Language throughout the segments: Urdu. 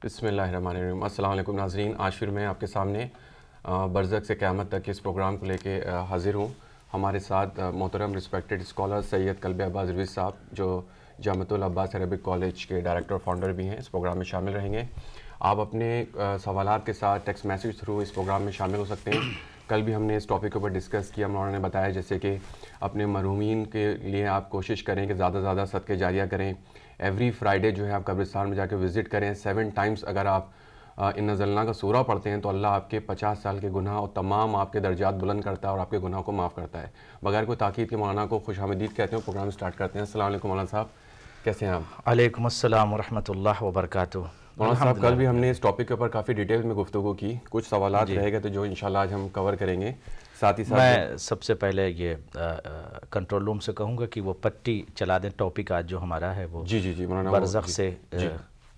بسم اللہ الرحمن الرحیم۔ السلام علیکم ناظرین، آج پھر میں آپ کے سامنے برزخ سے قیامت تک اس پروگرام کو لے کے حاضر ہوں۔ ہمارے ساتھ محترم رسپیکٹڈ اسکالر سید قلب عباس روی صاحب، جو جامعۃ العباس عربک کالج کے ڈائریکٹر اور فاؤنڈر بھی ہیں، اس پروگرام میں شامل رہیں گے۔ آپ اپنے سوالات کے ساتھ ٹیکسٹ میسیج تھرو اس پروگرام میں شامل ہو سکتے ہیں۔ کل بھی ہم نے اس ٹاپک کے اوپر ڈسکس کیا، انہوں نے بتایا جیسے کہ اپنے مرحومین کے لیے آپ کوشش کریں کہ زیادہ سے زیادہ صدقے جاریہ کریں۔ ایوری فرائیڈے جو ہے آپ قبرستان میں جا کے وزٹ کریں۔ 7 ٹائمز اگر آپ ان نزلنا کا سورہ پڑھتے ہیں تو اللہ آپ کے 50 سال کے گناہ اور تمام آپ کے درجات بلند کرتا ہے اور آپ کے گناہ کو معاف کرتا ہے۔ بغیر کوئی تاکید کے مولانا کو خوش آمدید کہتے ہیں، پروگرام سٹارٹ کرتے ہیں۔ السلام علیکم مولانا صاحب، کیسے ہیں آپ؟ علیکم السلام ورحمۃ اللہ وبرکاتہ۔ مولانا صاحب، کل بھی ہم نے اس ٹاپک کے اوپر کافی ڈیٹیل میں گفتگو کی، کچھ سوالات رہ گئے تو جو انشاءاللہ آج ہم کور کریں گے۔ ساتھ ہی ساتھ میں سب سے پہلے یہ کنٹرول روم سے کہوں گا کہ وہ پٹی چلا دیں۔ ٹاپک آج جو ہمارا ہے وہ جی مولانا، برزخ سے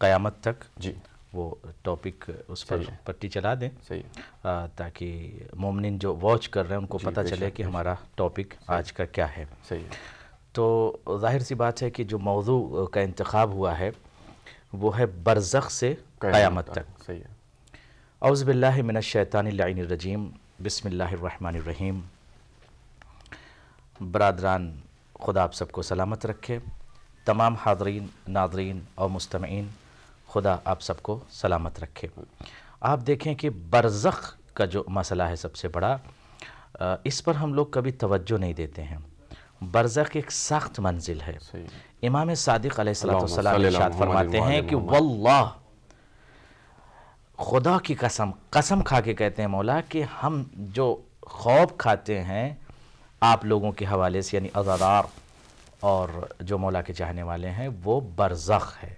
قیامت تک، جی وہ ٹاپک اس پر پٹی چلا دیں، صحیح، تاکہ مومنین جو واچ کر رہے ہیں ان کو پتہ چلے کہ ہمارا ٹاپک آج کا کیا ہے۔ صحیح۔ تو ظاہر سی بات ہے کہ جو موضوع کا انتخاب ہوا ہے وہ ہے برزخ سے قیامت تک۔ صحیح ہے۔ اعوذ باللہ من الشیطان اللعین الرجیم، بسم اللہ الرحمن الرحیم۔ برادران، خدا آپ سب کو سلامت رکھے۔ تمام حاضرین، ناظرین اور مستمعین، خدا آپ سب کو سلامت رکھے۔ آپ دیکھیں کہ برزخ کا جو مسئلہ ہے سب سے بڑا، اس پر ہم لوگ کبھی توجہ نہیں دیتے ہیں۔ برزخ ایک سخت منزل ہے۔ امام صادق علیہ السلام ارشاد فرماتے ہیں کہ واللہ، خدا کی قسم کھا کے کہتے ہیں مولا کہ ہم جو خوف کھاتے ہیں آپ لوگوں کے حوالے سے، یعنی عزادار اور جو مولا کے چاہنے والے ہیں، وہ برزخ ہے۔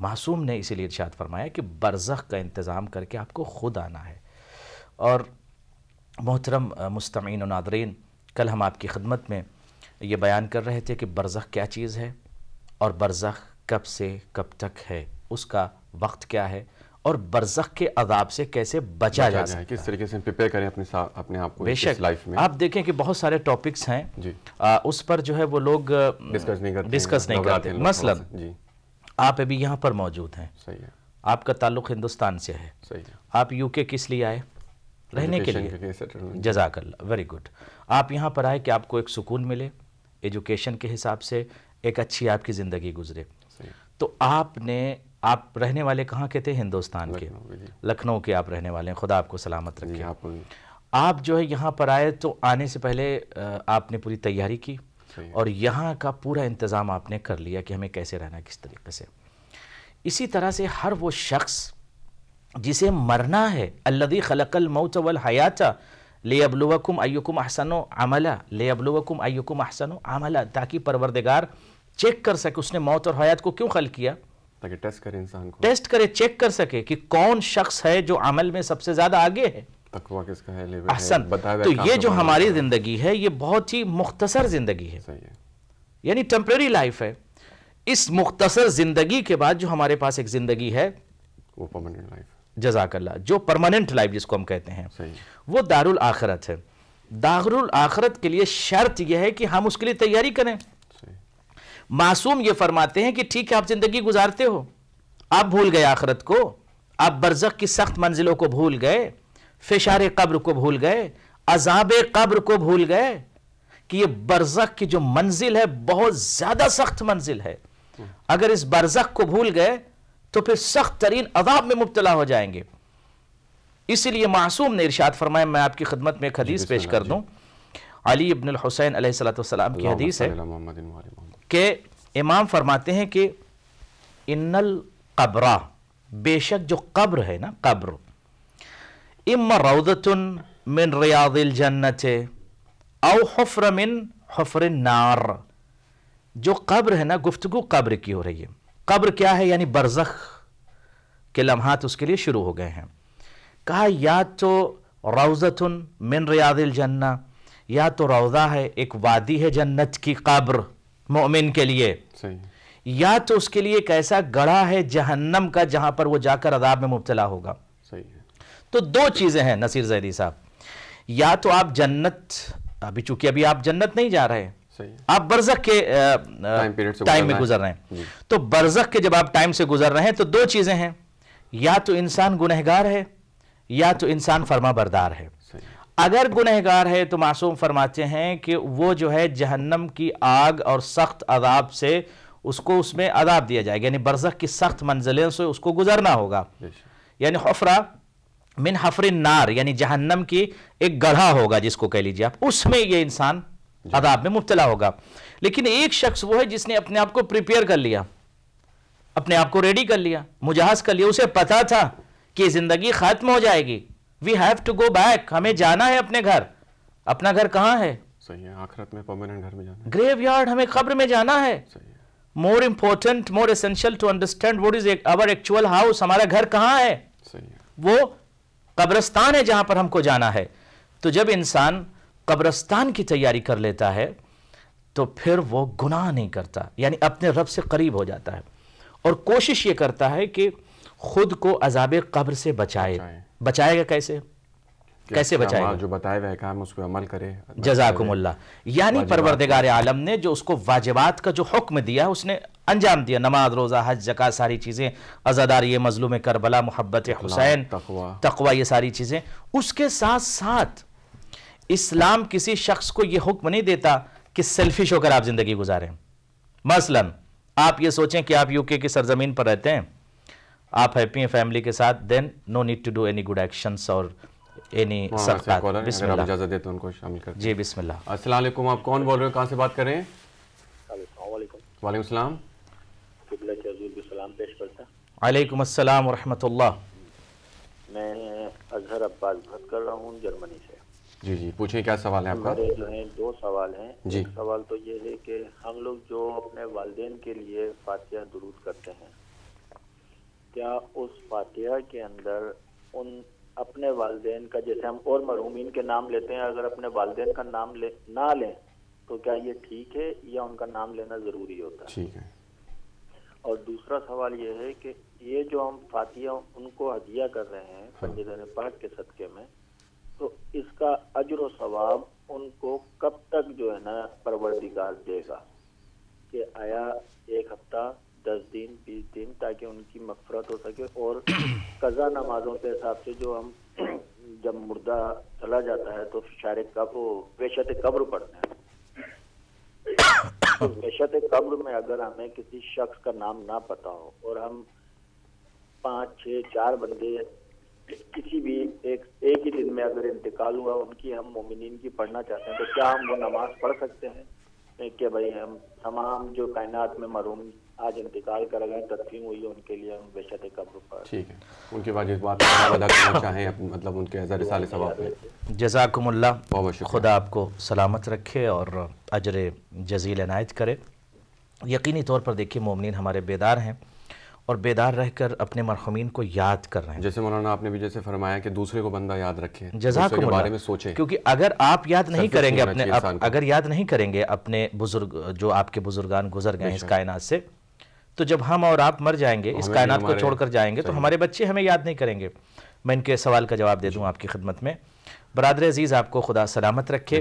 معصوم نے اسی لیے ارشاد فرمایا کہ برزخ کا انتظام کر کے آپ کو خود آنا ہے۔ اور محترم مستمعین و ناظرین، کل ہم آپ کی خدمت میں یہ بیان کر رہے تھے کہ برزخ کیا چیز ہے اور برزخ کب سے کب تک ہے، اس کا وقت کیا ہے، اور برزخ کے عذاب سے کیسے بچا جا سکتا ہے، کس طریقے سے پریپیئر کریں اپنے آپ کو بے شک لائف میں۔ آپ دیکھیں کہ بہت سارے ٹاپکس ہیں، اس پر جو ہے وہ لوگ ڈسکس نہیں کرتے۔ مثلا آپ ابھی یہاں پر موجود ہیں، آپ کا تعلق ہندوستان سے ہے، آپ یو کے کس لیے آئے؟ رہنے کے لیے۔ جزاک اللہ، ویری گڈ۔ آپ یہاں پر آئے کہ آپ کو ایک سکون ملے، ایجوکیشن کے حساب سے ایک اچھی آپ کی زندگی گزرے۔ تو آپ رہنے والے کہاں کے تھے؟ ہندوستان کے، لکھنؤ کے آپ رہنے والے ہیں، خدا آپ کو سلامت رکھے۔ آپ جو ہے یہاں پر آئے تو آنے سے پہلے آپ نے پوری تیاری کی اور یہاں کا پورا انتظام آپ نے کر لیا کہ ہمیں کیسے رہنا ہے، کس طریقے سے۔ اسی طرح سے ہر وہ شخص جسے مرنا ہے، الذی خلق الموت والحیات لیبلوکم ایکم احسن عملا، لیبلوکم ایکم احسن عملا، تاکہ پروردگار چیک کر سکے اس نے موت اور حیات کو کیوں خلق کیا، تاکہ ٹیسٹ کرے انسان کو، ٹیسٹ کرے، چیک کر سکے کہ کون شخص ہے جو عمل میں سب سے زیادہ آگے ہے، تقویٰ کس کا ہے، احسن۔ تو یہ جو ہماری زندگی ہے یہ بہت ہی مختصر زندگی ہے، یعنی ٹیمپریری لائف ہے۔ اس مختصر زندگی کے بعد جو ہمارے پاس ایک زندگی ہے، وہ پرماننٹ لائف، جزاک اللہ، جو پرماننٹ لائف جس کو ہم کہتے ہیں، وہ دارالآخرت ہے۔ دارالآخرت کے لیے شرط یہ ہے کہ ہم اس کے لیے تیاری کریں۔ معصوم یہ فرماتے ہیں کہ ٹھیک ہے آپ زندگی گزارتے ہو، آپ بھول گئے آخرت کو، آپ برزخ کی سخت منزلوں کو بھول گئے، فشار قبر کو بھول گئے، عذاب قبر کو بھول گئے، کہ یہ برزخ کی جو منزل ہے بہت زیادہ سخت منزل ہے۔ اگر اس برزخ کو بھول گئے تو پھر سخت ترین عذاب میں مبتلا ہو جائیں گے۔ اسی لیے معصوم نے ارشاد فرمایا، میں آپ کی خدمت میں ایک حدیث پیش کر دوں، علی ابن الحسین علیہ السلام کی حدیث ہے کہ امام فرماتے ہیں کہ ان القبرہ، بے شک جو قبر ہے نا، قبر اما روضۃ من ریاض الجنت او حفر من حفر النار۔ جو قبر ہے نا، گفتگو قبر کی ہو رہی ہے۔ قبر کیا ہے؟ یعنی برزخ کے لمحات اس کے لیے شروع ہو گئے ہیں۔ کہا یا تو روضۃ من ریاض الجنہ، یا تو روضہ ہے، ایک وادی ہے جنت کی قبر مومن کے لیے، یا تو اس کے لیے ایک ایسا گڑھا ہے جہنم کا جہاں پر وہ جا کر عذاب میں مبتلا ہوگا۔ تو دو چیزیں ہیں نصیر زیدی صاحب، یا تو آپ جنت، ابھی چونکہ ابھی آپ جنت نہیں جا رہے، آپ برزخ کے ٹائم میں گزر رہے ہیں، تو برزخ کے جب آپ ٹائم سے گزر رہے ہیں تو دو چیزیں ہیں، یا تو انسان گنہگار ہے یا تو انسان فرما بردار ہے. اگر گنہگار ہے تو معصوم فرماتے ہیں کہ وہ جو ہے جہنم کی آگ اور سخت عذاب سے اس میں عذاب دیا جائے گا، یعنی برزخ کی سخت منزلوں سے اس کو گزرنا ہوگا. یعنی حفرہ من حفر النار، یعنی جہنم کی ایک گڑھا ہوگا جس کو کہہ لیجیے آپ، اس میں یہ انسان عذاب میں مبتلا ہوگا. لیکن ایک شخص وہ ہے جس نے اپنے آپ کو پریپیئر کر لیا، اپنے آپ کو ریڈی کر لیا، مجہز کر لیا، اسے پتا تھا کہ زندگی ختم ہو جائے گی. We have to go back, ہمیں جانا ہے اپنے گھر. اپنا گھر کہاں ہے؟ صحیح ہے، آخرت میں پرماننٹ گھر میں جانا ہے، گریو یارڈ، ہمیں قبر میں جانا ہے. More important, more essential to understand what is our actual house. ہمارا گھر کہاں ہے؟ وہ قبرستان ہے جہاں پر ہم کو جانا ہے. تو جب انسان قبرستان کی تیاری کر لیتا ہے تو پھر وہ گناہ نہیں کرتا، یعنی اپنے رب سے قریب ہو جاتا ہے اور کوشش یہ کرتا ہے کہ خود کو عذاب قبر سے بچائے گا. کیسے بچائے گا؟ جو بتائے ہوئے کام اس پہ عمل کرے. جزاکم اللہ. یعنی پروردگار عالم نے جو اس کو واجبات کا جو حکم دیا اس نے انجام دیا. نماز، روزہ، حج، زکوٰۃ، ساری چیزیں، عزاداری مظلوم کربلا، محبت حسین، تقوی، یہ ساری چیزیں. اس کے ساتھ ساتھ اسلام کسی شخص کو یہ حکم نہیں دیتا کہ سیلفش ہو کر آپ زندگی گزاریں. مثلا آپ یہ سوچیں کہ آپ یو کے کی سرزمین پر رہتے ہیں، آپ ہیپی ہیں فیملی کے ساتھ، then no need to do any good actions اور اینی صدقات. بسم اللہ. اجازت دے تو ان کو شامل کرتے ہیں. جی بسم اللہ. السلام علیکم، آپ کون بول رہے ہو، کہاں سے بات کر رہے ہیں؟ السلام علیکم. وعلیکم السلام. قبلہ کے حضور بھی سلام پیش کرتا. علیکم السلام ورحمۃ اللہ. میں اظہر عباس بات کر رہا ہوں جرمنی سے. جی جی پوچھیں، کیا سوال ہے آپ کا؟ میرے جو ہیں 2 سوال ہیں. جی. ایک سوال تو یہ ہے کہ ہم لوگ جو اپنے والدین کے لیے فاتحہ درود کرتے ہیں، کیا اس فاتحہ کے اندر ان اپنے والدین کا، جیسے ہم اور مرحومین کے نام لیتے ہیں، اگر اپنے والدین کا نام نہ لیں تو کیا یہ ٹھیک ہے یا ان کا نام لینا ضروری ہوتا ہے؟ ٹھیک ہے. اور دوسرا سوال یہ ہے کہ یہ جو ہم فاتحہ ان کو ہدیہ کر رہے ہیں پنجدین پاک کے صدقے میں، تو اس کا اجر و ثواب ان کو کب تک جو ہے نا پروردگار دے گا؟ کہ آیا 1 ہفتہ، 10 دن، 20 دن، تاکہ ان کی مغفرت ہو سکے. اور قضا نمازوں کے حساب سے جو ہم جب مردہ چلا جاتا ہے تو وحشت قبر پڑھتے ہیں. تو وحشت قبر میں اگر ہمیں کسی شخص کا نام نہ پتا ہو اور ہم 5، 6، 4 بندے کسی بھی ایک ہی دن میں اگر انتقال ہوا، ان کی ہم مومنین کی پڑھنا چاہتے ہیں، تو کیا ہم وہ نماز پڑھ سکتے ہیں کہ بھائی ہم تمام جو کائنات میں مرحوم آج انتقال کر گئے، تدفین ہوئی ہے، ان کے لیے ہم وحشت قبر پڑھ؟ ٹھیک ہے، ان کے بعد اس بات کو ادا کرنا چاہیں، مطلب ان کے ہزار سال ثواب پہ. جزاکم اللہ. بہت شکریہ. خدا آپ کو سلامت رکھے اور اجر جزیل عنایت کرے. یقینی طور پر دیکھیے مومنین ہمارے بیدار ہیں اور بیدار رہ کر اپنے مرحومین کو یاد کر رہے ہیں. جیسے مولانا آپ نے بھی جیسے فرمایا کہ دوسرے کو بندہ یاد رکھے، جزاکم اللہ، بارے میں سوچے. کیونکہ اگر آپ یاد نہیں کریں گے اپنے بزرگ جو آپ کے بزرگان گزر گئے ہیں اس کائنات سے، تو جب ہم اور آپ مر جائیں گے، اس کائنات کو چھوڑ کر جائیں گے، تو ہمارے بچے ہمیں یاد نہیں کریں گے. میں ان کے سوال کا جواب دے دوں آپ کی خدمت میں. برادر عزیز آپ کو خدا سلامت رکھے.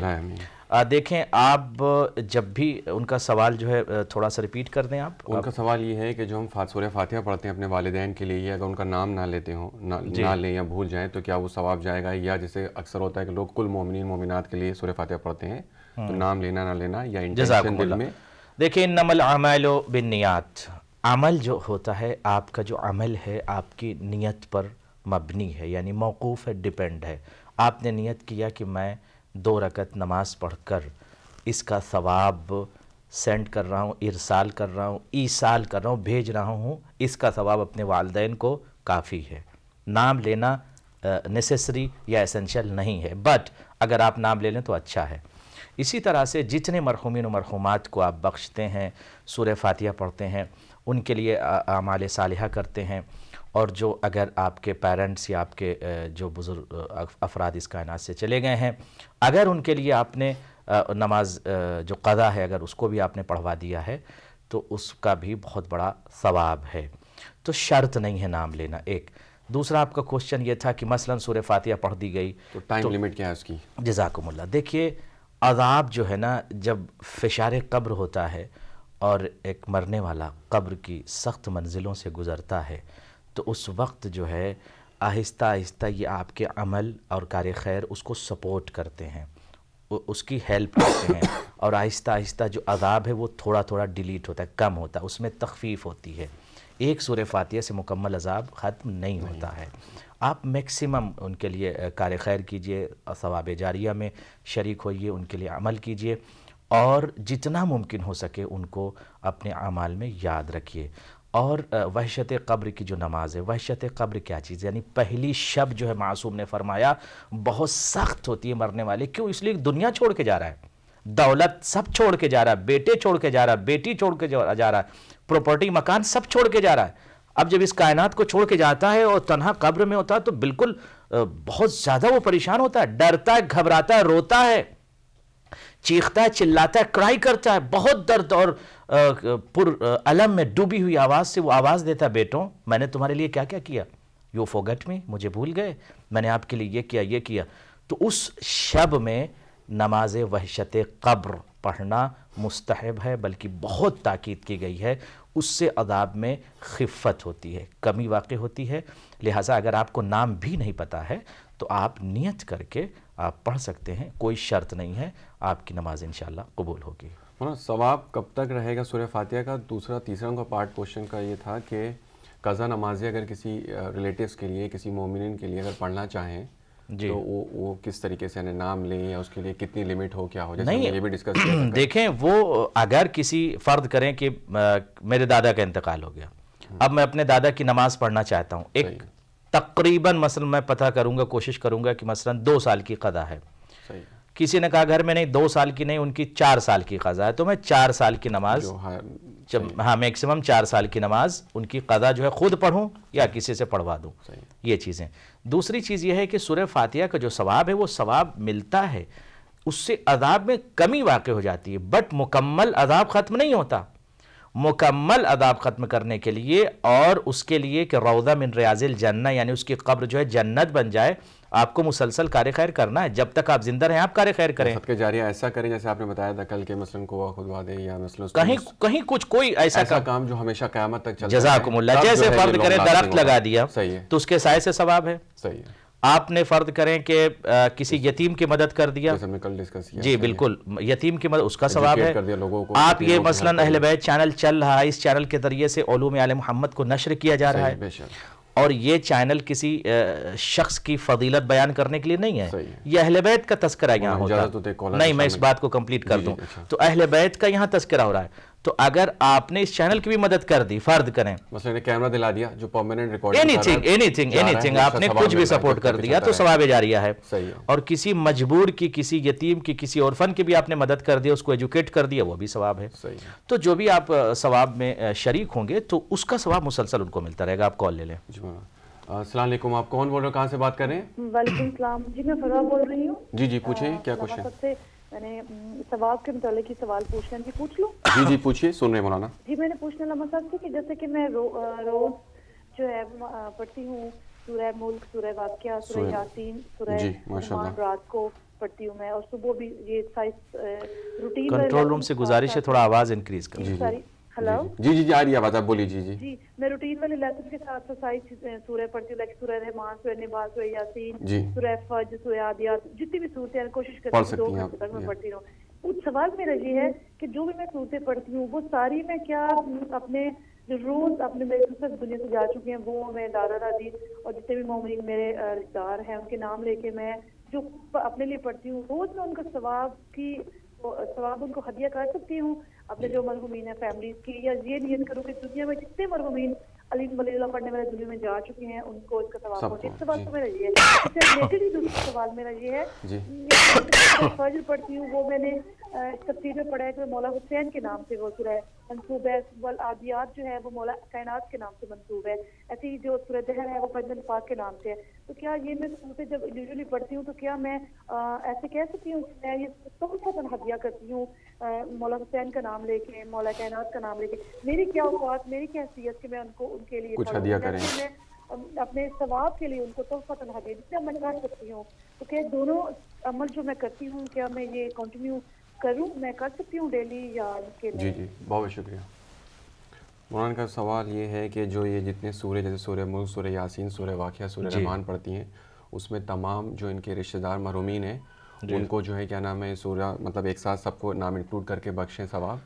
دیکھیں آپ جب بھی ان کا سوال جو ہے تھوڑا سا ریپیٹ کر دیں آپ. ان کا سوال یہ ہے کہ جو ہم سورہ فاتحہ پڑھتے ہیں اپنے والدین کے لیے، اگر ان کا نام نہ لیتے ہوں، نہ لیں یا بھول جائیں، تو کیا وہ ثواب جائے گا؟ یا جیسے اکثر ہوتا ہے کہ لوگ کل مومنین مومنات کے لیے سورہ فاتحہ پڑھتے ہیں، تو نام لینا نہ لینا یا انٹینشن دل میں. دیکھیں انما الاعمال بالنیات، عمل جو ہوتا ہے، آپ کا جو عمل ہے آپ کی نیت پر مبنی ہے، یعنی موقوف ہے، ڈیپینڈ ہے. آپ نے نیت کیا کہ میں 2 رکعت نماز پڑھ کر اس کا ثواب سینڈ کر رہا ہوں، ارسال کر رہا ہوں، ایصال کر رہا ہوں، بھیج رہا ہوں، اس کا ثواب اپنے والدین کو کافی ہے. نام لینا نیسیسری یا ایسنشل نہیں ہے، بٹ اگر آپ نام لے لیں تو اچھا ہے. اسی طرح سے جتنے مرحومین و مرحومات کو آپ بخشتے ہیں، سورہ فاتحہ پڑھتے ہیں، ان کے لیے اعمال صالحہ کرتے ہیں، اور جو اگر آپ کے پیرنٹس یا آپ کے جو بزرگ افراد اس کائنات سے چلے گئے ہیں، اگر ان کے لیے آپ نے نماز جو قضا ہے اگر اس کو بھی آپ نے پڑھوا دیا ہے تو اس کا بھی بہت بڑا ثواب ہے. تو شرط نہیں ہے نام لینا. ایک دوسرا آپ کا کوشچن یہ تھا کہ مثلا سورہ فاتحہ پڑھ دی گئی تو ٹائم لیمٹ کیا ہے اس کی؟ جزاکم اللہ. دیکھیے عذاب جو ہے نا، جب فشار قبر ہوتا ہے اور ایک مرنے والا قبر کی سخت منزلوں سے گزرتا ہے، تو اس وقت جو ہے آہستہ آہستہ یہ آپ کے عمل اور کار خیر اس کو سپورٹ کرتے ہیں، اس کی ہیلپ کرتے ہیں، اور آہستہ آہستہ جو عذاب ہے وہ تھوڑا تھوڑا ڈیلیٹ ہوتا ہے، کم ہوتا ہے، اس میں تخفیف ہوتی ہے۔ ایک سورہ فاتحہ سے مکمل عذاب ختم نہیں ہوتا ہے۔ آپ میکسیمم ان کے لیے کار خیر کیجئے، ثواب جاریہ میں شریک ہوئیے، ان کے لیے عمل کیجئے، اور جتنا ممکن ہو سکے ان کو اپنے اعمال میں یاد رکھیے۔ اور وحشت قبر کی جو نماز ہے، وحشت قبر کیا چیز ہے؟ یعنی پہلی شب جو ہے معصوم نے فرمایا بہت سخت ہوتی ہے مرنے والے، کیوں؟ اس لیے دنیا چھوڑ کے جا رہا ہے، دولت سب چھوڑ کے جا رہا ہے، بیٹے چھوڑ کے جا رہا ہے، بیٹی چھوڑ کے جا رہا ہے، پراپرٹی مکان سب چھوڑ کے جا رہا ہے۔ اب جب اس کائنات کو چھوڑ کے جاتا ہے اور تنہا قبر میں ہوتا ہے تو بالکل بہت زیادہ وہ پریشان ہوتا ہے، ڈرتا ہے، گھبراتا ہے، روتا ہے، چیختا ہے، چلاتا ہے، کرائی کرتا ہے، بہت درد اور پر علم میں ڈوبی ہوئی آواز سے وہ آواز دیتا ہے، بیٹوں میں نے تمہارے لیے کیا کیا کیا، یو فورگٹ می، مجھے بھول گئے، میں نے آپ کے لیے یہ کیا یہ کیا۔ تو اس شب میں نماز وحشت قبر پڑھنا مستحب ہے، بلکہ بہت تاکید کی گئی ہے، اس سے عذاب میں خفت ہوتی ہے، کمی واقع ہوتی ہے۔ لہٰذا اگر آپ کو نام بھی نہیں پتہ ہے تو آپ نیت کر کے آپ پڑھ سکتے ہیں، کوئی شرط نہیں ہے، آپ کی نماز انشاءاللہ قبول ہوگی۔ ثواب کب تک رہے گا سورہ فاتحہ کا؟ تیسرا کا پارٹ کوشچن کا یہ تھا کہ قضا نمازیں اگر کسی ریلیٹیوز کے لیے، کسی مومنین کے لیے اگر پڑھنا چاہیں تو وہ کس طریقے سے نام لیں، یا اس کے لیے کتنی لمٹ ہو، کیا ہو؟ جیسے یہ بھی ڈسکس کیا تھا۔ دیکھیں، وہ اگر کسی فرض کریں کہ میرے دادا کا انتقال ہو گیا، اب میں اپنے دادا کی نماز پڑھنا چاہتا ہوں، ایک تقریباً مثلا میں پتہ کروں گا، کوشش کروں گا کہ مثلا 2 سال کی قضا ہے، کسی نے کہا گھر میں نہیں 2 سال کی نہیں، ان کی 4 سال کی قضا ہے، تو میں 4 سال کی نماز، ہاں میکسیمم 4 سال کی نماز ان کی قضا جو ہے خود پڑھوں یا کسی سے پڑھوا دوں، یہ چیزیں۔ دوسری چیز یہ ہے کہ سورہ فاتحہ کا جو ثواب ہے وہ ثواب ملتا ہے، اس سے عذاب میں کمی واقع ہو جاتی ہے، بٹ مکمل عذاب ختم نہیں ہوتا۔ مکمل عذاب ختم کرنے کے لیے اور اس کے لیے کہ روضہ من ریاض الجنہ، یعنی اس کی قبر جو ہے جنت بن جائے، آپ کو مسلسل کار خیر کرنا ہے، جب تک آپ زندہ رہیں آپ کار خیر کریں۔ صدقہ جاریہ ایسا کریں جیسے آپ نے بتایا تھا کل کے، مثلا کو خودوا دے، یا مثلا کہیں کچھ کوئی ایسا کام جو ہمیشہ قیامت تک چلتا ہے۔ جزاکم اللہ، جیسے فرض کریں درخت لگا دیا تو اس کے سائے سے ثواب ہے۔ صحیح ہے۔ آپ نے فرض کریں کہ کسی یتیم کی مدد کر دیا، جیسے ہم نے کل ڈسکس کیا، جی بالکل، یتیم کی مدد، اس کا ثواب ہے۔ آپ یہ مثلا اہل بیت چینل چل رہا ہے، اس چینل کے ذریعے سے علوم آل محمد کو نشر کیا جا رہا ہے، اور یہ چینل کسی شخص کی فضیلت بیان کرنے کے لیے نہیں ہے، یہ اہل بیت کا تذکرہ یہاں ہوتا ہے۔ نہیں، میں اس بات کو کمپلیٹ کر دوں، تو اہل بیت کا یہاں تذکرہ ہو رہا ہے، تو اگر آپ نے اس چینل کی بھی مدد کر دی، فرض کریں مثلا کیمرہ دلا دیا جو پرماننٹ ریکارڈنگ، اینی تھنگ آپ نے کچھ بھی سپورٹ کر دیا تو ثواب جاریہ ہے۔ اور کسی مجبور کی، کسی یتیم کی، کسی اورفن کی بھی آپ نے مدد کر دیا، اس کو ایجوکیٹ کر دیا، وہ بھی ثواب ہے۔ تو جو بھی آپ ثواب میں شریک ہوں گے تو اس کا ثواب مسلسل ان کو ملتا رہے گا۔ آپ کال لے لیں۔ السلام علیکم، آپ کون بول رہے ہو، کہاں سے بات کر رہے ہیں؟ وعلیکم السلام جی، میں فروا بول رہی ہوں۔ جی پوچھیں، کیا کوشچن؟ میں نے ثواب کے متعلق ہی سوال پوچھنا ہے، پوچھ لوں؟ جی پوچھیے، سن رہے مولانا جی۔ میں نے پوچھنا لما صاحب سے کہ جیسے کہ میں روز جو ہے پڑھتی ہوں سورہ ملک، سورہ واقعہ، سورہ یاسین، سورہ رحمان رات کو پڑھتی ہوں میں، اور صبح بھی یہ ایکسرسائز روٹین۔ کنٹرول روم سے گزارش ہے تھوڑا آواز انکریز کریں۔ ہلو جی آ رہی ہے آواز، آپ بولیے۔ جی میں روٹین والے لیسن کے ساتھ سورہ پڑھتی ہوں، لائک سورہ رحمان، سورہ نبا، سورہ یاسین، سورہ فجر، سورہ عادیات، جتنی بھی صورتیں ہیں کوشش کرتی ہوں 2 گھنٹے تک میں پڑھتی رہوں۔ کچھ سوال میرا یہ ہے کہ جو بھی میں صورتیں پڑھتی ہوں وہ ساری میں کیا اپنے جو روز اپنے میرے دوسرے دنیا سے جا چکے ہیں وہ میں دادا دادی اور جتنے بھی مومنین میرے رشتہ دار ہیں ان کے نام لے کے میں جو اپنے لیے پڑھتی ہوں، روز میں ان کا ثواب ان کو ہدیہ کر سکتی ہوں اپنے جو مرحومین ہیں فیملیز کی، یا یہ نیت کروں کہ دنیا میں جتنے مرحومین علی ولی اللہ پڑھنے والے دنیا میں جا چکے ہیں ان کو اس کا ثواب پہنچے۔ ایک سوال تو میرا یہ ہے، اس سے ریلیٹڈ ہی دوسرا سوال میرا یہ ہے، فجر پڑھتی ہوں وہ میں نے تفسیر میں پڑھا ہے کہ مولا حسین کے نام سے وہ سورہ منسوب ہے، والعادیات جو ہے وہ مولا کائنات کے نام سے منسوب ہے، ایسی ہی جو سورہ دہر ہے وہ فجر پاک کے نام سے ہے۔ تو کیا یہ میں صورتیں جب یوزلی پڑھتی ہوں تو کیا میں ایسے کہہ سکتی ہوں کہ میں یہ تحفۃ ہدیہ کرتی ہوں مولا حسین کا نام لے کے، مولا کائنات کا نام لے کے؟ میری کیا اوقات، میری کیا حیثیت کہ میں ان کو ان کے لیے کچھ ہدیہ کریں، میں اپنے ثواب کے لیے ان کو تحفۃ ہدیہ جتنا میں کر سکتی ہوں؟ تو کیا دونوں عمل جو میں کرتی ہوں کیا میں یہ کنٹینیو کروں، میں کر سکتی ہوں ڈیلی یا ان کے لیے؟ جی بہت شکریہ۔ مولانا کا سوال یہ ہے کہ جو یہ جتنے سورے جیسے سورہ ملک، سورہ یاسین، سورہ واقعہ، سورہ رحمان پڑھتی ہیں، اس میں تمام جو ان کے رشتہ دار محرومین ہیں ان کو جو ہے کیا نام ہے سورہ مطلب ایک ساتھ سب کو نام انکلوڈ کر کے بخشیں ثواب،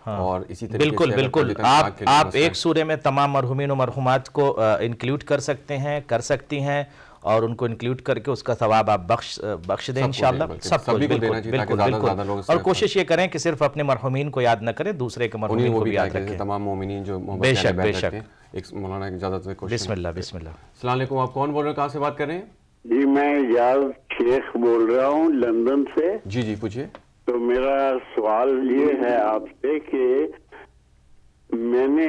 اور اسی طریقے سے بالکل آپ ایک سورے میں تمام مرحومین و مرحومات کو انکلوڈ کر سکتے ہیں، کر سکتی ہیں، اور ان کو انکلوڈ کر کے اس کا ثواب آپ بخش دیں انشاءاللہ سب کو. بالکل. اور کوشش یہ کریں کہ صرف اپنے مرحومین کو یاد نہ کریں، دوسرے کے مرحومین کو بھی یاد رکھیں. تمام مومنین جو بے شک بے شک. مولانا اجازت سے بسم اللہ بسم اللہ. السلام علیکم، آپ کون بول رہے ہیں، کہاں سے بات کر رہے ہیں؟ جی میں یاز شیخ بول رہا ہوں لندن سے. جی پوچھئے. تو میرا سوال یہ ہے آپ سے کہ میں نے